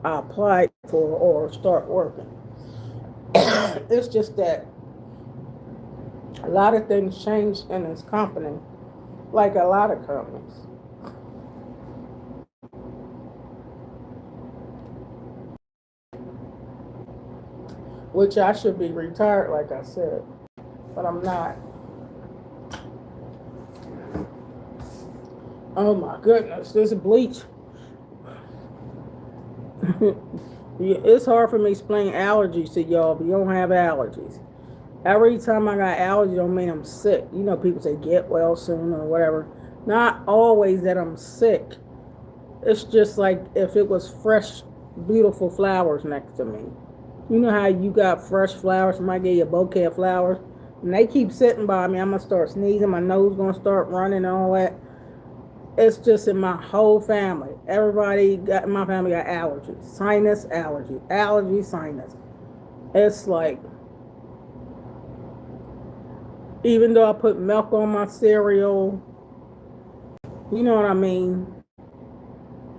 I applied for or start working. It's just that a lot of things changed in this company, like a lot of companies. Which I should be retired, like I said, but I'm not. Oh my goodness, this bleach. It's hard for me to explain allergies to y'all, but you don't have allergies. Every time I got allergies, don't mean I'm sick. You know, people say get well soon or whatever. Not always that I'm sick. It's just like if it was fresh, beautiful flowers next to me. You know how you got fresh flowers, somebody gave you a bouquet of flowers, and they keep sitting by me, I'm going to start sneezing, my nose going to start running and all that. It's just in my whole family. Everybody in my family got allergies. Sinus allergy. Allergy, sinus. It's like, even though I put milk on my cereal, you know what I mean?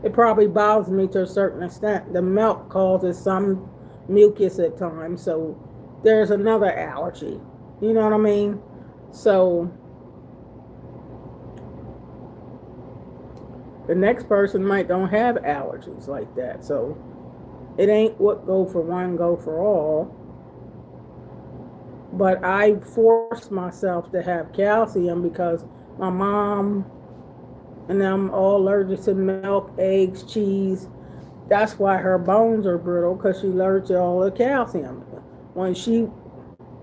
It probably bothers me to a certain extent. The milk causes some mucus at times, so there's another allergy. You know what I mean? So the next person might don't have allergies like that. So it ain't what go for one, go for all. But I forced myself to have calcium because my mom and I'm all allergic to milk, eggs, cheese. That's why her bones are brittle, because she's allergic to all the calcium. When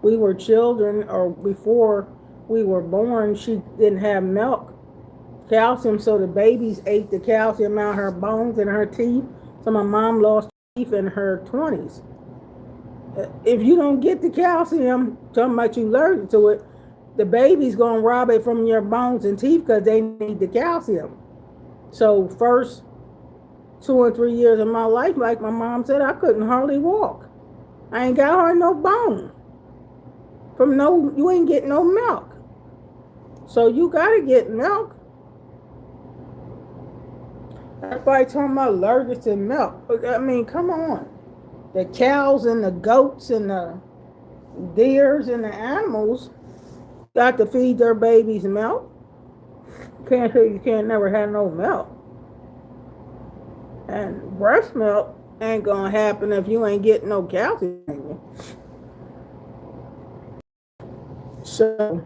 we were children, or before we were born, she didn't have milk calcium, so the babies ate the calcium out of her bones and her teeth. So my mom lost teeth in her 20s. If you don't get the calcium, talking about you allergic to it, the baby's gonna rob it from your bones and teeth because they need the calcium. So first 2 or 3 years of my life, like my mom said, I couldn't hardly walk. I ain't got hardly no bone. You ain't getting no milk. So you gotta get milk. Everybody talking about allergic to milk. I mean, come on. the cows and the goats and the deers and the animals got to feed their babies milk. Can't say you can't never have no milk. And breast milk ain't gonna happen if you ain't getting no calcium in you. So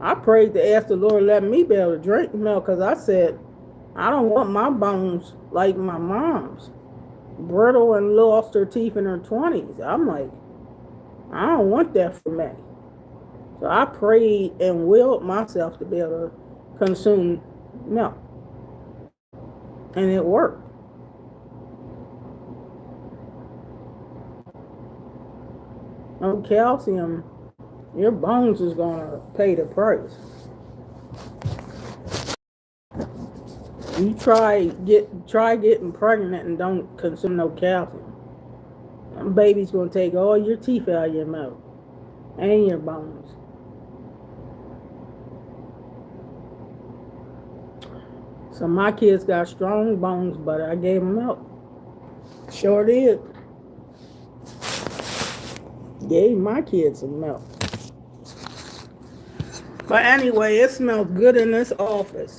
I prayed to ask the Lord let me be able to drink milk, because I said I don't want my bones like my mom's, brittle and lost her teeth in her 20s. I'm like, I don't want that for me. So I prayed and willed myself to be able to consume milk. And it worked. No calcium, your bones is gonna pay the price. You try getting pregnant and don't consume no calcium. And baby's gonna take all your teeth out of your mouth and your bones. So my kids got strong bones, but I gave them milk. Sure did. Gave my kids some milk. But anyway, it smells good in this office.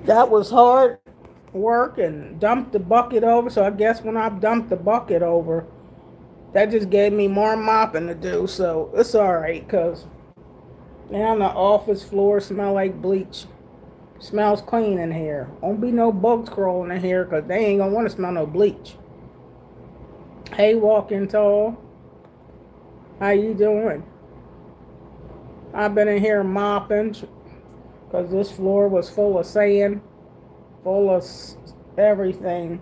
That was hard work and dumped the bucket over. So I guess when I dumped the bucket over, that just gave me more mopping to do. So it's all right, because now the office floor smell like bleach. Smells clean in here. Won't be no bugs crawling in here, because they ain't gonna want to smell no bleach. Hey, Walking Tall. How you doing? I've been in here mopping because this floor was full of sand, full of everything.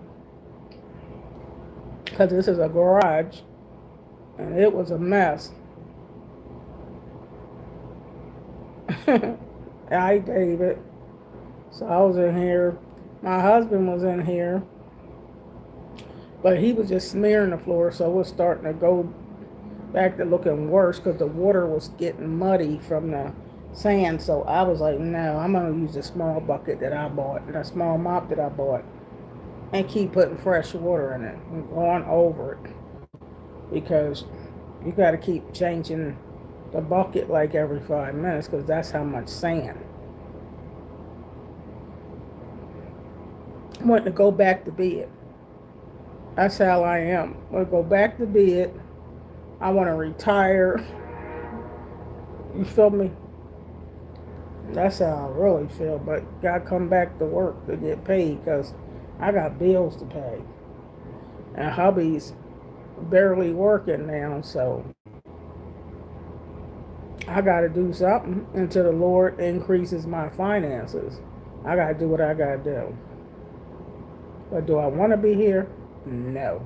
Because this is a garage, and it was a mess. Hi, David. So I was in here. My husband was in here, but he was just smearing the floor, so it was starting to go back to looking worse because the water was getting muddy from the sand. So I was like, no, I'm going to use the small bucket that I bought and a small mop that I bought and keep putting fresh water in it and going over it, because you got to keep changing the bucket like every 5 minutes, because that's how much sand. I want to go back to bed. That's how I am. I want to go back to bed. I want to retire. You feel me? That's how I really feel. But gotta come back to work to get paid, because I got bills to pay. And hubby's barely working now, so I gotta do something until the Lord increases my finances. I gotta do what I gotta do. But do I want to be here? No.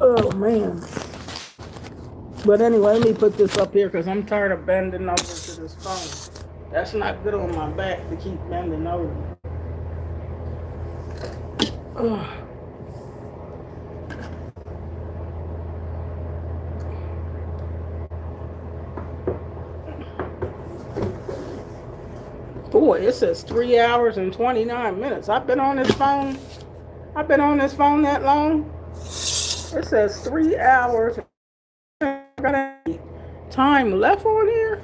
Oh man. But anyway, let me put this up here, because I'm tired of bending over to this phone. That's not good on my back to keep bending over. Ugh. Boy, it says 3 hours and 29 minutes. I've been on this phone that long. It says 3 hours. I got any time left on here?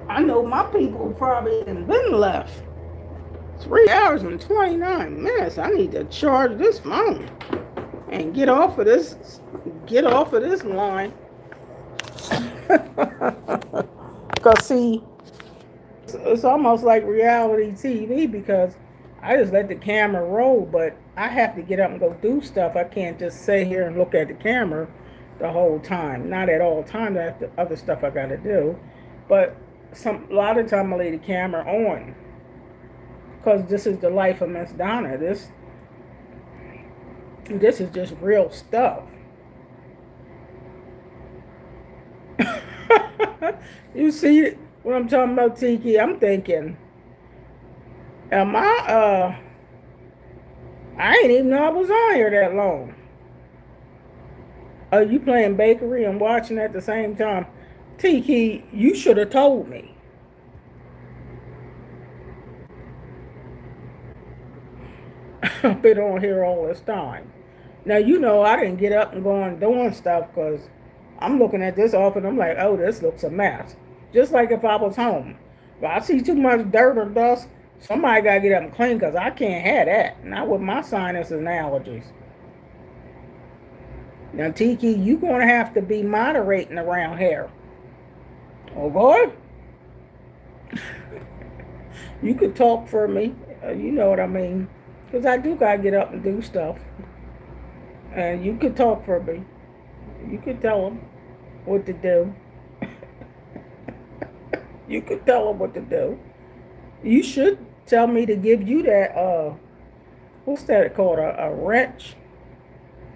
I know my people probably haven't been left. 3 hours and 29 minutes. I need to charge this phone and get off of this line. Because see, it's almost like reality TV, because I just let the camera roll, but I have to get up and go do stuff. I can't just sit here and look at the camera the whole time. Not at all times. I have the other stuff I got to do. But a lot of time I leave the camera on, because this is the life of Miss Donna. This is just real stuff. You see what I'm talking about, Tiki? I'm thinking, I ain't even know I was on here that long. Oh, you playing bakery and watching at the same time. Tiki, you should have told me. I've been on here all this time. Now, you know, I didn't get up and go on doing stuff because I'm looking at this often. I'm like, oh, this looks a mess. Just like if I was home. If I see too much dirt or dust, somebody got to get up and clean because I can't have that. Not with my sinuses and allergies. Now, Tiki, you're going to have to be moderating around here. Oh, boy. You could talk for me. You know what I mean. Because I do got to get up and do stuff. And you could talk for me. You could tell them what to do. You could tell them what to do. You should tell me to give you that, what's that called, a wrench?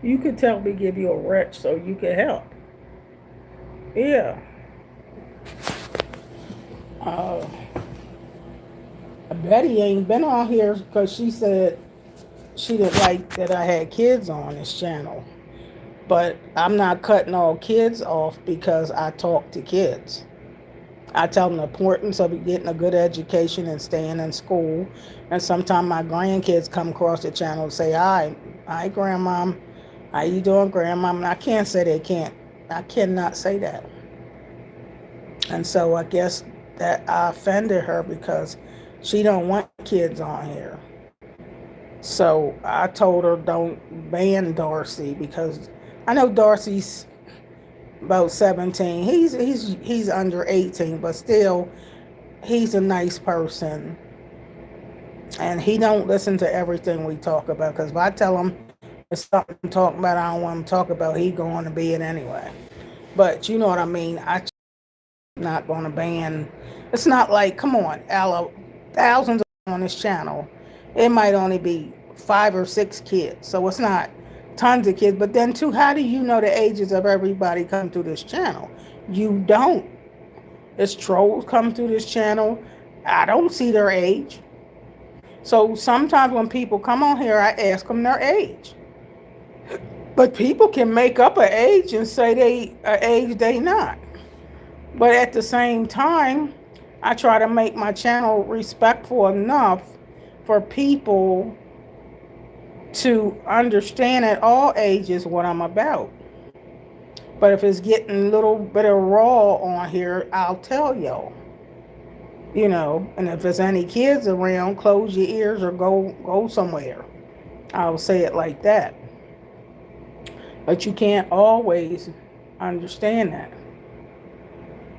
You could tell me give you a wrench so you can help. Yeah. Betty ain't been on here because she said she didn't like that I had kids on this channel. But I'm not cutting all kids off because I talk to kids. I tell them the importance of getting a good education and staying in school. And sometimes my grandkids come across the channel and say, hi, grandmom. How you doing, grandmom? And I can't say they can't. I cannot say that. And so I guess that I offended her because she don't want kids on here. So I told her don't ban Darcy because I know Darcy's about 17. He's under 18, but still he's a nice person. And he don't listen to everything we talk about because if I tell him it's something to talk about I don't want him to talk about, he going to be it anyway. But you know what I mean? I'm not going to ban. It's not like, come on, Ella, thousands on this channel. It might only be 5 or 6 kids. So it's not tons of kids. But then too, how do you know the ages of everybody come through this channel? You don't. It's trolls come through this channel. I don't see their age. So sometimes when people come on here, I ask them their age. But people can make up an age and say they an age they not. But at the same time, I try to make my channel respectful enough for people to understand at all ages what I'm about. But if it's getting a little bit of raw on here, I'll tell y'all. You know, and if there's any kids around, close your ears or go somewhere. I'll say it like that. But you can't always understand that.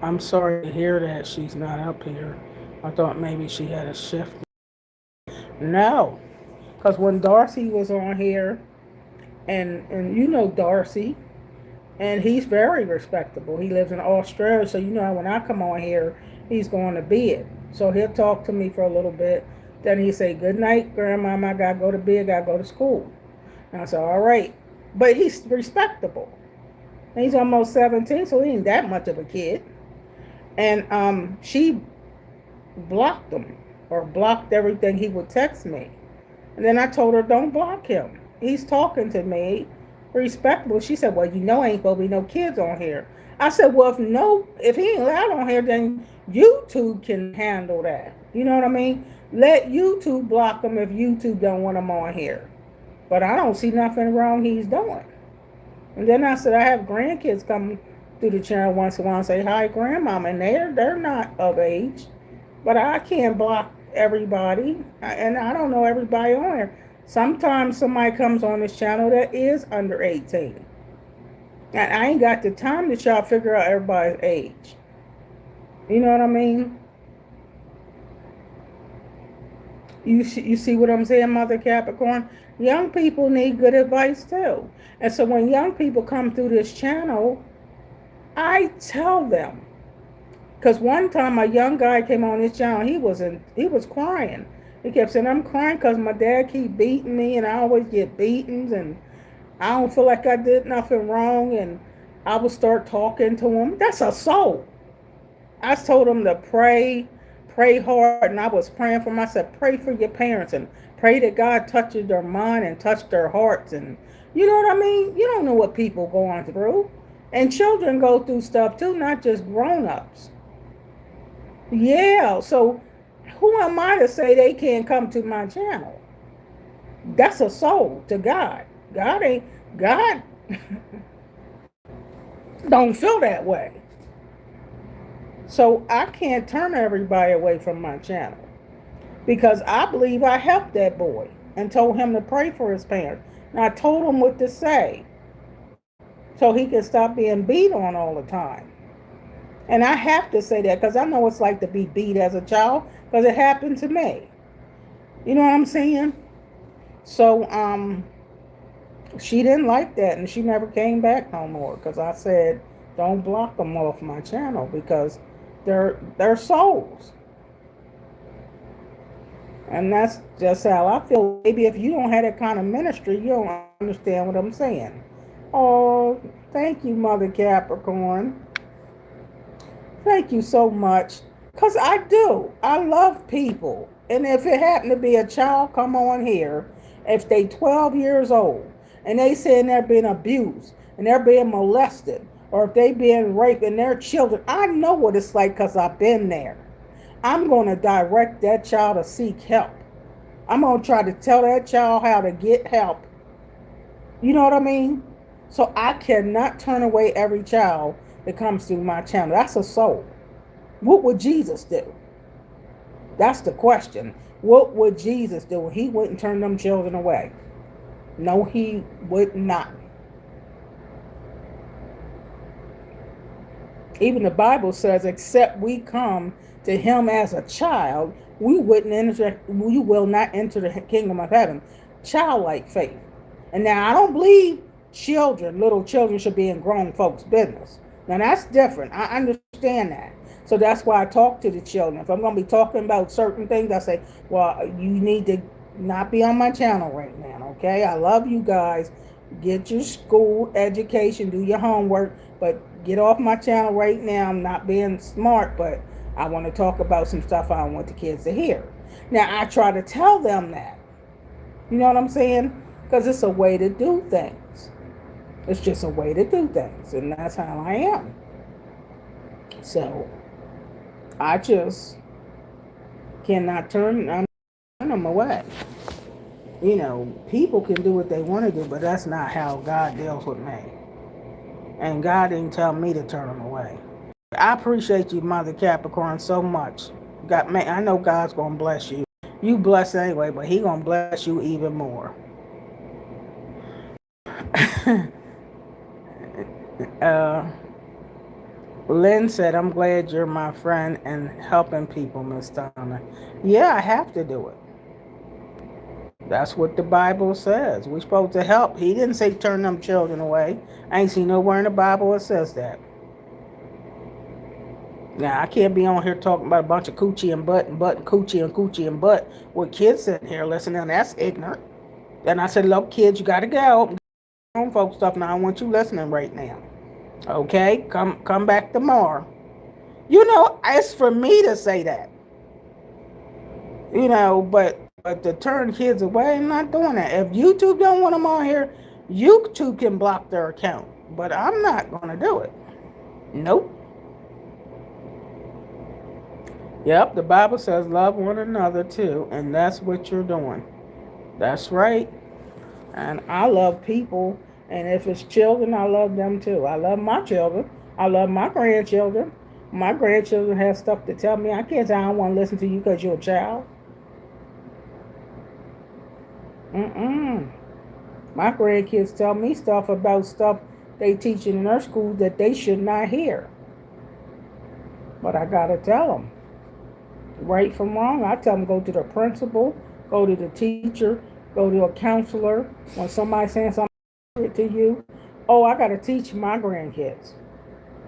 I'm sorry to hear that she's not up here. I thought maybe she had a shift. No. Because when Darcy was on here, and you know Darcy, and he's very respectable. He lives in Australia, so you know when I come on here, he's going to bed. So he'll talk to me for a little bit. Then he say, good night, grandmama, I got to go to bed, got to go to school. And I said, all right. But he's respectable. And he's almost 17, so he ain't that much of a kid. And she blocked him or blocked everything he would text me. And then I told her, don't block him. He's talking to me, respectable. She said, well, you know ain't supposed to be no kids on here. I said, well, if he ain't allowed on here, then YouTube can handle that. You know what I mean? Let YouTube block him if YouTube don't want him on here. But I don't see nothing wrong he's doing. And then I said, I have grandkids come through the channel once in a while and say, hi, grandmama. And they're not of age. But I can't block everybody. And I don't know everybody on here. Sometimes somebody comes on this channel that is under 18. And I ain't got the time to try to figure out everybody's age. You know what I mean? You see what I'm saying, Mother Capricorn? Young people need good advice too. And so when young people come through this channel, I tell them. Because one time a young guy came on this channel, he was crying. He kept saying, I'm crying because my dad keep beating me and I always get beatings and I don't feel like I did nothing wrong. And I would start talking to him. That's assault. I told him to pray hard, and I was praying for him. I said, pray for your parents and pray that God touches their mind and touch their hearts. And you know what I mean? You don't know what people going through. And children go through stuff too, not just grown-ups. Yeah, so who am I to say they can't come to my channel? That's a soul to God. God don't feel that way. So I can't turn everybody away from my channel because I believe I helped that boy and told him to pray for his parents. And I told him what to say so he can stop being beat on all the time. And I have to say that because I know what it's like to be beat as a child because it happened to me. You know what I'm saying? So she didn't like that and she never came back no more because I said don't block them off my channel because they're souls. And that's just how I feel. Maybe if you don't have that kind of ministry, you don't understand what I'm saying. Oh, thank you, Mother Capricorn. Thank you so much. Because I do. I love people. And if it happened to be a child come on here, if they 12 years old, and they saying they're being abused, and they're being molested, or if they being raped and they're children, I know what it's like because I've been there. I'm going to direct that child to seek help. I'm going to try to tell that child how to get help. You know what I mean? So I cannot turn away every child that comes through my channel. That's a soul. What would Jesus do? That's the question. What would Jesus do? He wouldn't turn them children away. No, he would not. Even the Bible says, except we come to him as a child, we will not enter the kingdom of heaven. Childlike faith. And now I don't believe little children should be in grown folks' business. Now that's different. I understand that. So that's why I talk to the children. If I'm going to be talking about certain things, I say, well, you need to not be on my channel right now, okay? I love you guys. Get your school education, do your homework, but get off my channel right now. I'm not being smart, but I want to talk about some stuff I don't want the kids to hear. Now, I try to tell them that. You know what I'm saying? Because it's a way to do things. It's just a way to do things, and that's how I am. So, I just cannot turn them away. You know, people can do what they want to do, but that's not how God deals with me. And God didn't tell me to turn them away. I appreciate you, Mother Capricorn, so much. I know God's going to bless you. You blessed anyway, but He going to bless you even more. Lynn said, I'm glad you're my friend and helping people, Miss Donna. Yeah, I have to do it. That's what the Bible says. We're supposed to help. He didn't say turn them children away. I ain't seen nowhere in the Bible it says that. Now, I can't be on here talking about a bunch of coochie and butt and butt and coochie and butt with kids sitting here listening. That's ignorant. Then I said, look, kids, you got to go. Grown folk stuff now. I want you listening right now. Okay? Come back tomorrow. You know, it's for me to say that. You know, but to turn kids away, I'm not doing that. If YouTube don't want them on here, YouTube can block their account. But I'm not going to do it. Nope. Yep, the Bible says love one another too, and that's what you're doing. That's right. And I love people, and if it's children, I love them too. I love my children. I love my grandchildren. My grandchildren have stuff to tell me. I can't say I don't want to listen to you because you're a child. My grandkids tell me stuff about stuff they teach in their schools that they should not hear. But I gotta tell them. Right from wrong, I tell them go to the principal, go to the teacher, go to a counselor. When somebody's saying something to you, oh, I got to teach my grandkids.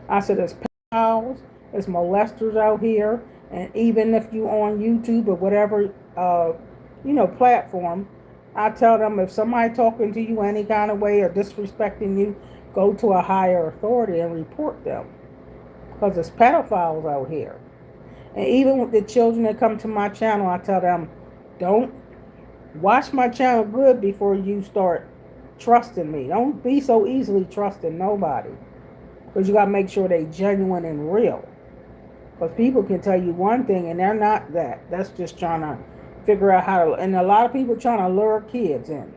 I said there's pedophiles, there's molesters out here, and even if you on YouTube or whatever, platform, I tell them if somebody talking to you any kind of way or disrespecting you, go to a higher authority and report them. Because there's pedophiles out here. And even with the children that come to my channel, I tell them, don't watch my channel good before you start trusting me. Don't be so easily trusting nobody. Because you got to make sure they genuine and real. Because people can tell you one thing and they're not that. That's just trying to figure out how to. And a lot of people trying to lure kids in.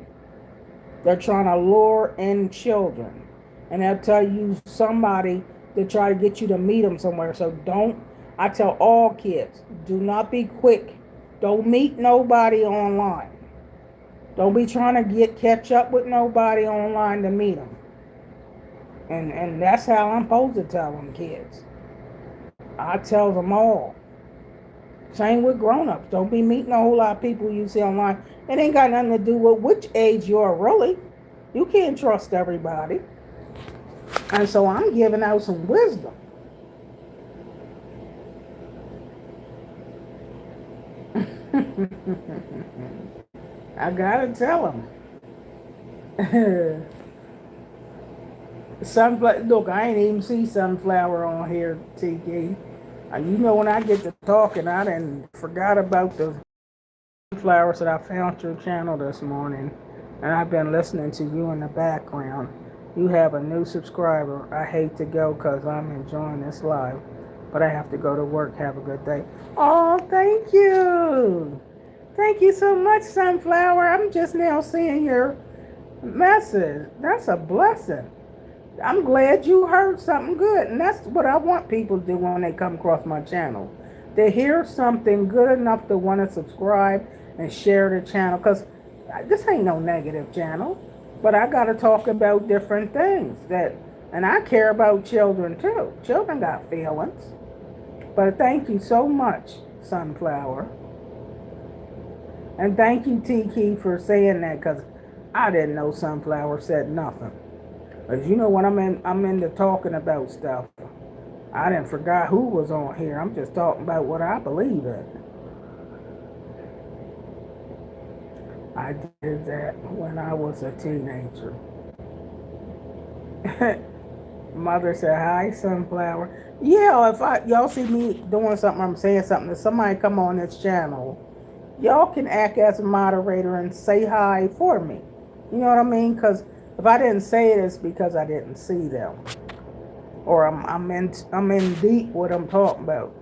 They're trying to lure in children. And they'll tell you somebody to try to get you to meet them somewhere. So I tell all kids, do not be quick. Don't meet nobody online. Don't be trying to catch up with nobody online to meet them. And that's how I'm supposed to tell them kids. I tell them all. Same with grown-ups. Don't be meeting a whole lot of people you see online. It ain't got nothing to do with which age you are really. You can't trust everybody. And so I'm giving out some wisdom. I gotta tell them. Sunflower. Look, I ain't even see Sunflower on here, TK. You know, when I get to talking, I done forgot about the Sunflowers that I found your channel this morning. And I've been listening to you in the background. You have a new subscriber. I hate to go because I'm enjoying this live. But I have to go to work. Have a good day. Oh, thank you. Thank you so much, Sunflower. I'm just now seeing your message. That's a blessing. I'm glad you heard something good. And that's what I want people to do when they come across my channel. They hear something good enough to want to subscribe and share the channel. Because this ain't no negative channel. But I got to talk about different things. And I care about children too. Children got feelings. But thank you so much, Sunflower. And thank you, Tiki, for saying that. Because I didn't know Sunflower said nothing. As you know, when I'm into talking about stuff, I didn't forgot who was on here. I'm just talking about what I believe in. I did that when I was a teenager. Mother said, hi, Sunflower. Yeah, if y'all see me doing something, I'm saying something, if somebody come on this channel, y'all can act as a moderator and say hi for me. You know what I mean? Because if I didn't say it, it's because I didn't see them, or I'm in deep what I'm talking about.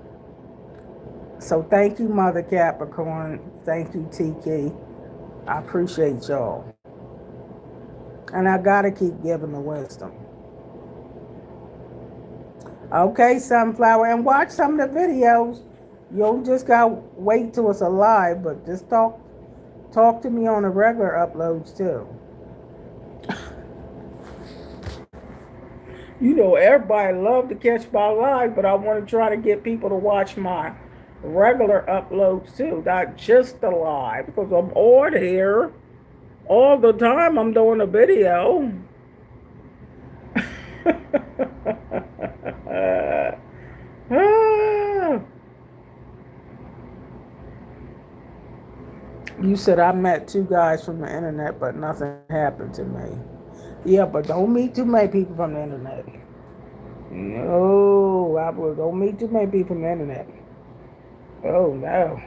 So thank you, Mother Capricorn. Thank you, TK. I appreciate y'all, and I gotta keep giving the wisdom. Okay, Sunflower, and watch some of the videos. You don't just gotta wait till it's alive, but just talk to me on the regular uploads too. You know, everybody love to catch my live, but I want to try to get people to watch my regular uploads too, not just the live, because I'm on here all the time. I'm doing a video. You said I met two guys from the internet, but nothing happened to me. Yeah, but don't meet too many people from the internet. No, don't meet too many people from the internet. Oh, no.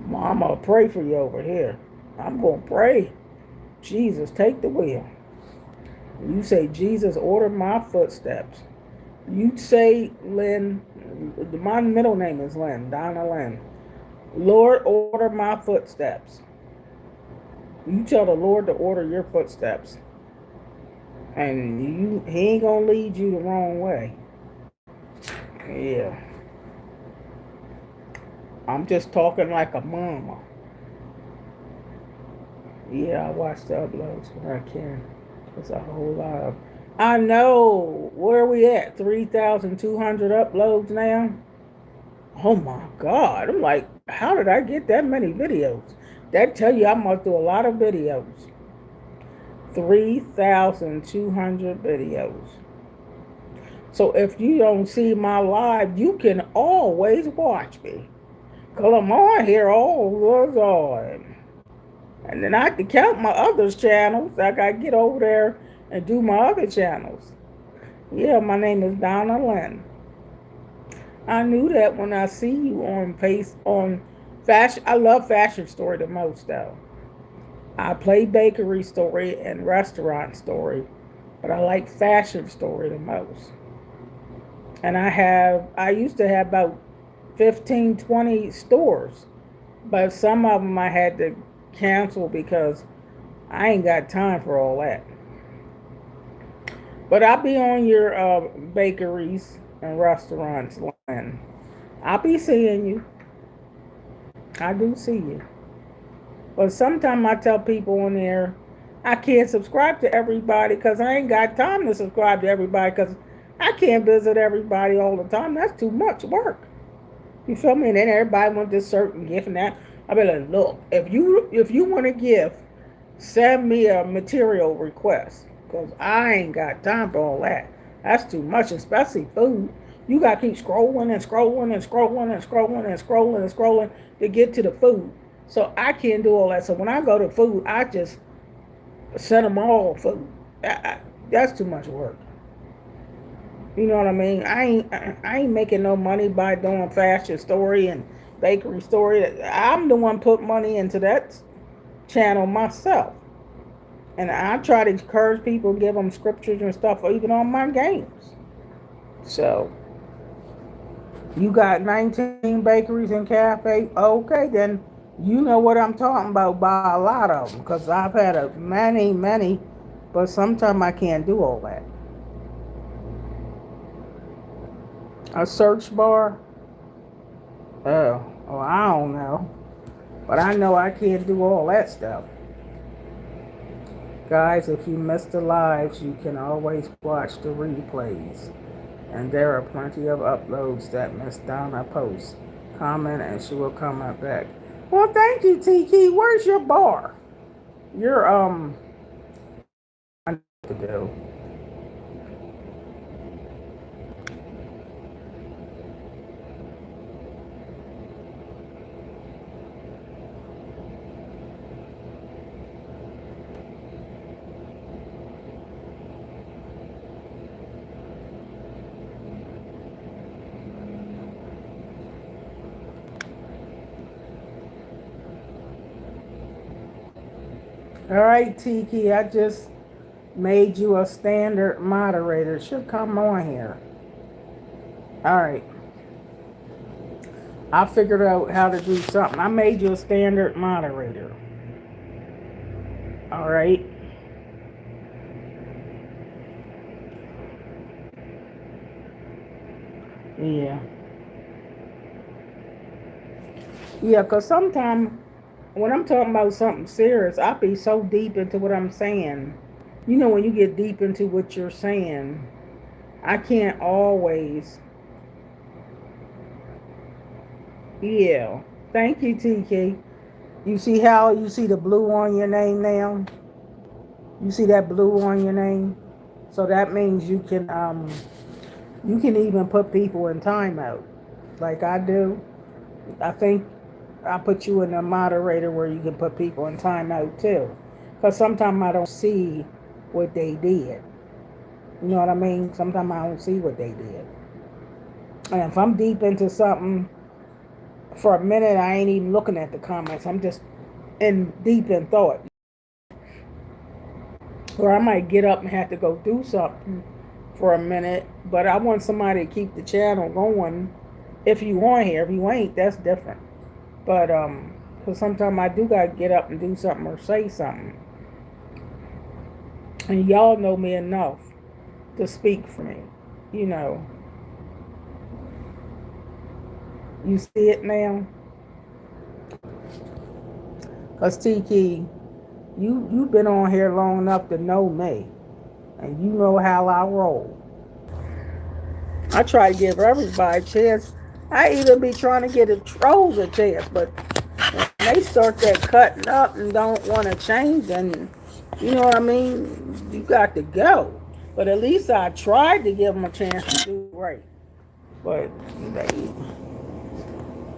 Mama, I'll pray for you over here. I'm going to pray. Jesus, take the wheel. You say, Jesus, order my footsteps. You say, Lynn, my middle name is Lynn, Donna Lynn. Lord, order my footsteps. You tell the Lord to order your footsteps. And he ain't going to lead you the wrong way. Yeah. I'm just talking like a mama. Yeah, I watch the uploads when I can. There's a whole lot of... I know. Where are we at? 3,200 uploads now? Oh my God. I'm like, how did I get that many videos? That tell you I must do a lot of videos. 3,200 videos. So if you don't see my live, you can always watch me. Because I'm on here all the time. And then I have to count my other channels. I got to get over there and do my other channels. Yeah, my name is Donna Lynn. I knew that when I see you on fashion. I love Fashion Story the most, though. I play Bakery Story and Restaurant Story. but I like Fashion Story the most. And I used to have about 15, 20 stores, but some of them I had to cancel because I ain't got time for all that. But I'll be on your bakeries and restaurants, Lynn. I'll be seeing you. I do see you. But sometimes I tell people on there, I can't subscribe to everybody because I ain't got time to subscribe to everybody because I can't visit everybody all the time. That's too much work. You feel me? And then everybody wants this certain gift and that. I be like, look, if you want a gift, send me a material request because I ain't got time for all that. That's too much, especially food. You got to keep scrolling and scrolling and scrolling and scrolling and scrolling and scrolling to get to the food. So I can't do all that. So when I go to food, I just send them all food. That's too much work. You know what I mean? I ain't making no money by doing Fashion Story and Bakery Story. I'm the one put money into that channel myself. And I try to encourage people, give them scriptures and stuff, or even on my games. So, you got 19 bakeries and cafes. Okay, then you know what I'm talking about by a lot of them. Because I've had many, but sometimes I can't do all that. A search bar? Oh, I don't know. But I know I can't do all that stuff. Guys, if you missed the lives, you can always watch the replays. And there are plenty of uploads that Miss Donna posts. Comment and she will comment back. Well, thank you, Tiki. Where's your bar? Your, I know what to do. All right, Tiki, I just made you a standard moderator. It should come on here. All right. I figured out how to do something. I made you a standard moderator. All right. Yeah. Yeah, because sometimes when I'm talking about something serious, I be so deep into what I'm saying. You know, when you get deep into what you're saying, I can't always. Yeah. Thank you, TK. You see how you see the blue on your name now? You see that blue on your name? So that means you can even put people in timeout. Like I do. I think I put you in a moderator where you can put people in timeout too. Because sometimes I don't see what they did. You know what I mean? Sometimes I don't see what they did. And if I'm deep into something, for a minute I ain't even looking at the comments. I'm just deep in thought. Or I might get up and have to go do something for a minute. But I want somebody to keep the channel going. If you on here, if you ain't, that's different. But because sometimes I do gotta get up and do something or say something. And y'all know me enough to speak for me. You know. You see it now? Because Tiki, you've been on here long enough to know me. And you know how I roll. I try to give everybody a chance. I even be trying to get the trolls a chance, but when they start that cutting up and don't want to change, then you know what I mean? You got to go. But at least I tried to give them a chance to do right. But they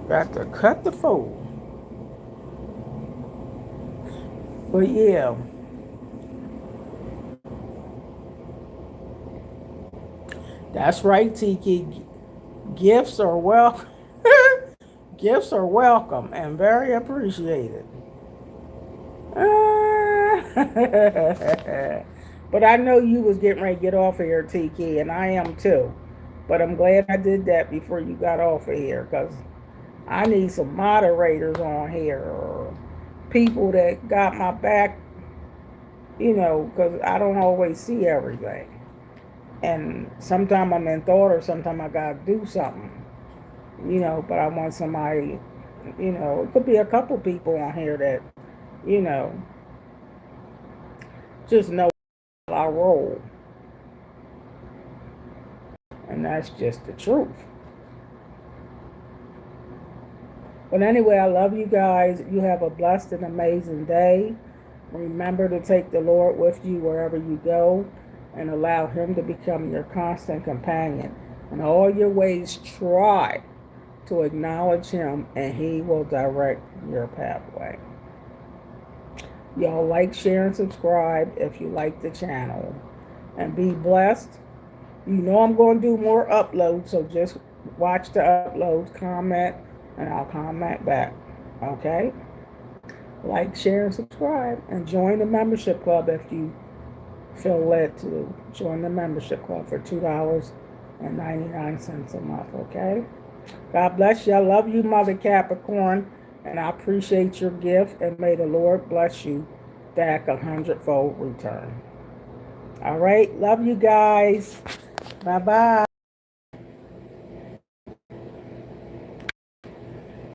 got to cut the fool. But yeah. That's right, Tiki. Gifts are welcome. Gifts are welcome and very appreciated. But I know you was getting ready to get off of here, Tiki, and I am too. But I'm glad I did that before you got off of here, because I need some moderators on here, or people that got my back, because I don't always see everything. And sometimes I'm in thought, or sometimes I got to do something, but I want somebody, it could be a couple people on here that, you know, just know I roll. And that's just the truth. But anyway, I love you guys. You have a blessed and amazing day. Remember to take the Lord with you wherever you go and allow Him to become your constant companion. In all your ways, try to acknowledge Him, and He will direct your pathway. Y'all like, share, and subscribe if you like the channel. And be blessed. You know I'm going to do more uploads, so just watch the uploads, comment, and I'll comment back. Okay? Like, share, and subscribe. And join the membership club if you feel led to. Join the membership club for $2.99 a month. Okay? God bless you. I love you, Mother Capricorn. And I appreciate your gift. And may the Lord bless you back 100-fold return. All right? Love you guys. Bye-bye.